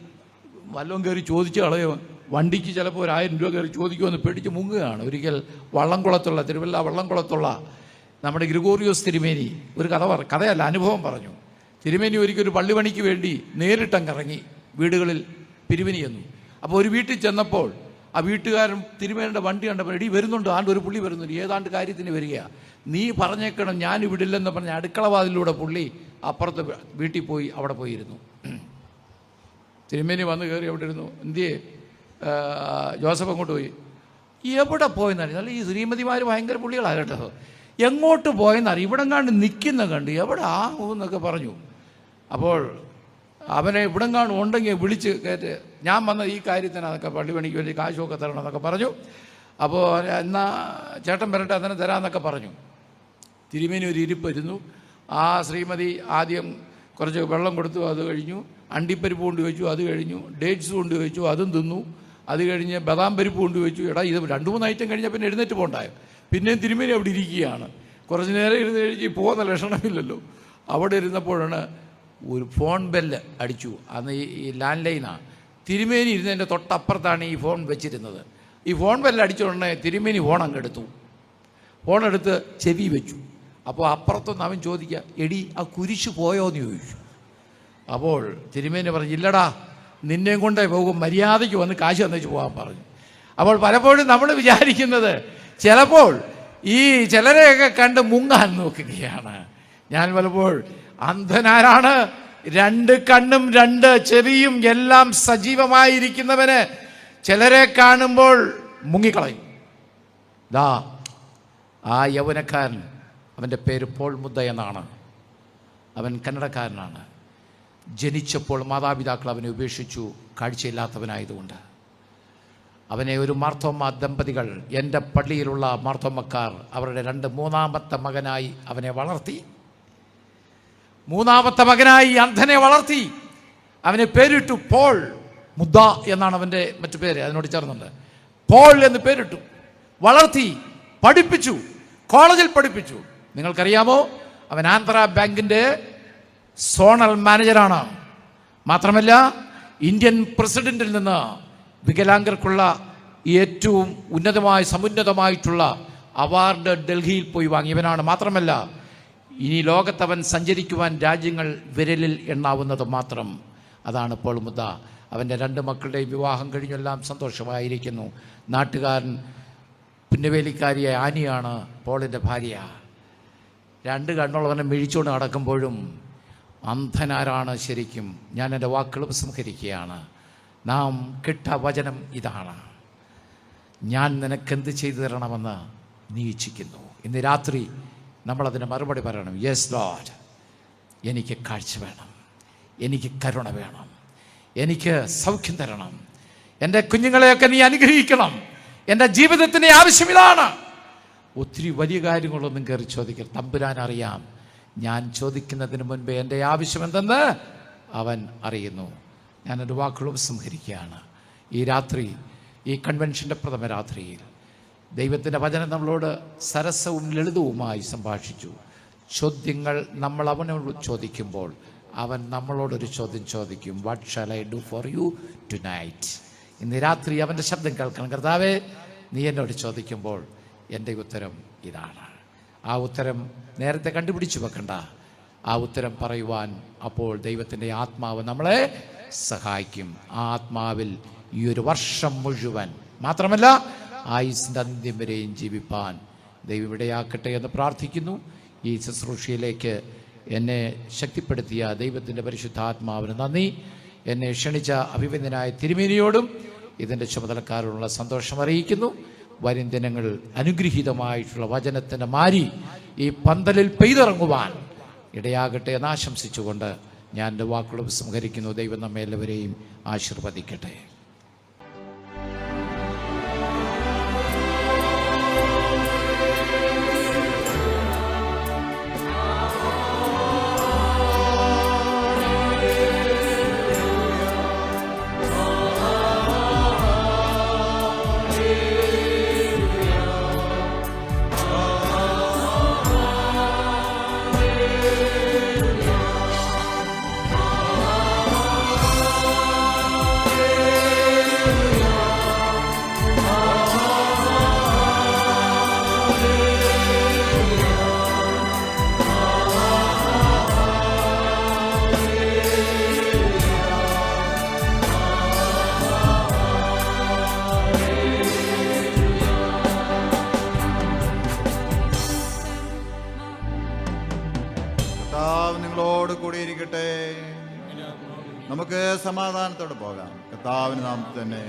വല്ലതും കയറി ചോദിച്ച് കളയോ. വണ്ടിക്ക് ചിലപ്പോൾ 1000 രൂപ കയറി ചോദിക്കുമെന്ന് പേടിച്ച് മുങ്ങുകയാണ്. ഒരിക്കൽ വള്ളംകുളത്തുള്ള, തിരുവല്ല വള്ളംകുളത്തുള്ള നമ്മുടെ ഗ്രിഗോറിയോസ് തിരുമേനി ഒരു കഥയല്ല, അനുഭവം പറഞ്ഞു. തിരുമേനി ഒരിക്കൽ പള്ളി പണിക്ക് വേണ്ടി നേരിട്ടങ്ങിറങ്ങി വീടുകളിൽ പിരിവിനി ചെന്നു. അപ്പോൾ ഒരു വീട്ടിൽ ചെന്നപ്പോൾ ആ വീട്ടുകാരൻ തിരുമേനിയുടെ വണ്ടി കണ്ടപ്പോൾ, എടി വരുന്നുണ്ട്, ഒരു പുള്ളി വരുന്നുണ്ട്, ഏതാണ്ട് കാര്യത്തിന് വരിക, നീ പറഞ്ഞേക്കണം ഞാൻ ഇവിടില്ലെന്ന് പറഞ്ഞ അടുക്കളവാതിലൂടെ പുള്ളി അപ്പുറത്ത് വീട്ടിൽ പോയി അവിടെ പോയിരുന്നു. തിരുമേനി വന്ന് കയറി അവിടെ ഇരുന്നു. എന്തിയേ ജോസഫ് അങ്ങോട്ട് പോയി. എവിടെ പോയെന്നറിയാം. ഈ ശ്രീമതിമാർ ഭയങ്കര പുള്ളികളാണ് കേട്ടോ. എങ്ങോട്ട് പോയെന്നറിയാം, ഇവിടെ കണ്ട് നിൽക്കുന്ന കണ്ട് എവിടെ എന്നൊക്കെ പറഞ്ഞു. അപ്പോൾ അവനെ ഇവിടെ കാണും ഉണ്ടെങ്കിൽ വിളിച്ച് കയറ്റ്, ഞാൻ വന്ന ഈ കാര്യത്തിന് അതൊക്കെ പള്ളി പണിക്ക് വേണ്ടി കാശുമൊക്കെ തരണം എന്നൊക്കെ പറഞ്ഞു. അപ്പോൾ എന്നാൽ ചേട്ടൻ വരട്ടെ, അതിനെ തരാമെന്നൊക്കെ പറഞ്ഞു. തിരുമേനി ഒരു ഇരിപ്പിരുന്നു. ആ ശ്രീമതി ആദ്യം കുറച്ച് വെള്ളം കൊടുത്തു, അത് കഴിഞ്ഞു. അണ്ടിപ്പരിപ്പ് കൊണ്ട് വെച്ചു, അത് കഴിഞ്ഞു. ഡേറ്റ്സ് കൊണ്ട് വെച്ചു, അതും തിന്നു. അത് കഴിഞ്ഞ് ബദാം പരിപ്പ് കൊണ്ട് വെച്ചു. എടാ, ഇത് 2-3 ഐറ്റം കഴിഞ്ഞാൽ പിന്നെ എഴുന്നേറ്റ് പോകണ്ടായോ? പിന്നെയും തിരുമേനി അവിടെ ഇരിക്കുകയാണ്. കുറച്ച് നേരം ഇരുന്ന് കഴിഞ്ഞ് പോകുന്ന ലക്ഷണമില്ലല്ലോ. അവിടെ ഇരുന്നപ്പോഴാണ് ഒരു ഫോൺ ബെല്ല് അടിച്ചു. അന്ന് ഈ ലാൻഡ് ലൈനാണ്. തിരുമേനി ഇരുന്നതിൻ്റെ തൊട്ടപ്പുറത്താണ് ഈ ഫോൺ വെച്ചിരുന്നത്. ഈ ഫോൺ ബെല്ല് അടിച്ച ഉടനെ തിരുമേനി ഫോൺ അങ്ങ് എടുത്തു. ഫോണെടുത്ത് ചെവി വെച്ചു. അപ്പോൾ അപ്പുറത്തൊന്ന് അവൻ ചോദിക്കുക, എടി ആ കുരിശ് പോയോ എന്ന് ചോദിച്ചു. അപ്പോൾ തിരുമേനി പറഞ്ഞു, ഇല്ലടാ, നിന്നെയും കൊണ്ടേ പോകും, മര്യാദയ്ക്ക് വന്ന് കാശ് തന്നേച്ച് പോകാൻ പറഞ്ഞു. അപ്പോൾ പലപ്പോഴും നമ്മൾ വിചാരിക്കുന്നത് ചിലപ്പോൾ ഈ ചിലരെയൊക്കെ കണ്ട് മുങ്ങാൻ നോക്കുകയാണ്. ഞാൻ പലപ്പോൾ അന്ധനാരാണ്? 2 കണ്ണും 2 ചെവിയും എല്ലാം സജീവമായിരിക്കുന്നവന് ചിലരെ കാണുമ്പോൾ മുങ്ങിക്കളയും. ദാ ആ യൗവനക്കാരൻ, അവൻ്റെ പേര് പോൾ മുദ്ദ എന്നാണ്. അവൻ കന്നഡക്കാരനാണ്. ജനിച്ചപ്പോൾ മാതാപിതാക്കൾ അവനെ ഉപേക്ഷിച്ചു, കാഴ്ചയില്ലാത്തവനായതുകൊണ്ട്. അവനെ ഒരു മാർത്തോമ്മ ദമ്പതികൾ, എൻ്റെ പള്ളിയിലുള്ള മാർത്തോമ്മക്കാർ, അവരുടെ 3-മൂന്നാമത്തെ മകനായി അവനെ വളർത്തി. 3-ാമത്തെ മകനായി അന്ധനെ വളർത്തി. അവനെ പേരിട്ടു പോൾ മുദ്ദ എന്നാണ് അവൻ്റെ മറ്റു പേര്, അതിനോട് ചേർന്നുണ്ട്. പോൾ എന്ന് പേരിട്ടു. വളർത്തി, പഠിപ്പിച്ചു, കോളേജിൽ പഠിപ്പിച്ചു. നിങ്ങൾക്കറിയാമോ, അവൻ ആന്ധ്ര ബാങ്കിൻ്റെ സോണൽ മാനേജറാണ്. മാത്രമല്ല ഇന്ത്യൻ പ്രസിഡന്റിൽ നിന്ന് വികലാംഗർക്കുള്ള ഏറ്റവും സമുന്നതമായിട്ടുള്ള അവാർഡ് ഡൽഹിയിൽ പോയി വാങ്ങിയവനാണ്. മാത്രമല്ല ഇനി ലോകത്തവൻ സഞ്ചരിക്കുവാൻ രാജ്യങ്ങൾ വിരലിൽ എണ്ണാവുന്നത് മാത്രം. അതാണ് പോൾ മുദ്ദ. അവൻ്റെ 2 മക്കളുടെയും വിവാഹം കഴിഞ്ഞെല്ലാം സന്തോഷമായിരിക്കുന്നു. നാട്ടുകാരൻ പുന്നവേലിക്കാരിയായ ആനിയാണ് പോളിൻ്റെ ഭാര്യ. 2 കണ്ണുള്ളവനെ മിഴിച്ചുകൊണ്ട് നടക്കുമ്പോഴും അന്ധനാരാണ് ശരിക്കും? ഞാൻ എൻ്റെ വാക്കുകൾ ഉപസംഹരിക്കുകയാണ്. നാം കേട്ട വചനം ഇതാണ്: ഞാൻ നിനക്കെന്ത് ചെയ്തു തരണമെന്ന് നീ ഇച്ഛിക്കുന്നു. ഇന്ന് രാത്രി നമ്മളതിന് മറുപടി പറയണം. യെസ് ലോർഡ്, എനിക്ക് കാഴ്ച വേണം, എനിക്ക് കരുണ വേണം, എനിക്ക് സൗഖ്യം തരണം, എൻ്റെ കുഞ്ഞുങ്ങളെയൊക്കെ നീ അനുഗ്രഹിക്കണം, എൻ്റെ ജീവിതത്തിൻ്റെ ആവശ്യം ഇതാണ്. ഒത്തിരി വലിയ കാര്യങ്ങളൊന്നും കയറി ചോദിക്കരുത്. തമ്പുരാൻ അറിയാം. ഞാൻ ചോദിക്കുന്നതിന് മുൻപേ എൻ്റെ ആവശ്യം എന്തെന്ന് അവൻ അറിയുന്നു. ഞാനൊരു വാക്കുകൾ ഉപസംഹരിക്കുകയാണ്. ഈ രാത്രി, ഈ കൺവെൻഷൻ്റെ പ്രഥമ രാത്രിയിൽ ദൈവത്തിൻ്റെ വചനം നമ്മളോട് സരസവും ലളിതവുമായി സംഭാഷിച്ചു. ചോദ്യങ്ങൾ നമ്മൾ അവനോട് ചോദിക്കുമ്പോൾ അവൻ നമ്മളോടൊരു ചോദ്യം ചോദിക്കും. What shall I do for you tonight? ഇന്ന് രാത്രി അവൻ്റെ ശബ്ദം കേൾക്കണം. കർത്താവേ, നീ എന്നോട് ചോദിക്കുമ്പോൾ എൻ്റെ ഉത്തരം ഇതാണ്. ആ ഉത്തരം നേരത്തെ കണ്ടുപിടിച്ചു വെക്കണ്ട. ആ ഉത്തരം പറയുവാൻ അപ്പോൾ ദൈവത്തിൻ്റെ ആത്മാവ് നമ്മളെ സഹായിക്കും. ആ ആത്മാവിൽ ഈ ഒരു വർഷം മുഴുവൻ, മാത്രമല്ല ആയുസിൻ്റെ അന്ത്യം വരെയും ജീവിപ്പാൻ ദൈവം ഇടയാക്കട്ടെ എന്ന് പ്രാർത്ഥിക്കുന്നു. ഈ ശുശ്രൂഷയിലേക്ക് എന്നെ ശക്തിപ്പെടുത്തിയ ദൈവത്തിൻ്റെ പരിശുദ്ധാത്മാവിന് നന്ദി. എന്നെ ക്ഷണിച്ച അഭിവന്ദനായ തിരുമേനിയോടും ഇതിൻ്റെ ചുമതലക്കാരോടുള്ള സന്തോഷം അറിയിക്കുന്നു. വരും ദിനങ്ങൾ അനുഗ്രഹീതമായിട്ടുള്ള വചനത്തിൻ്റെ മാരി ഈ പന്തലിൽ പെയ്തിറങ്ങുവാൻ ഇടയാകട്ടെ എന്ന് ആശംസിച്ചുകൊണ്ട് ഞാൻ എൻ്റെ വാക്കുകൾ ഉപസംഹരിക്കുന്നു. ദൈവം നമ്മെ എല്ലാവരെയും ആശീർവദിക്കട്ടെ. നിങ്ങളോട് കൂടിയിരിക്കട്ടെ. നമുക്ക് സമാധാനത്തോടെ പോകാം. കർത്താവിന് നാമത്തിൽ തന്നെ.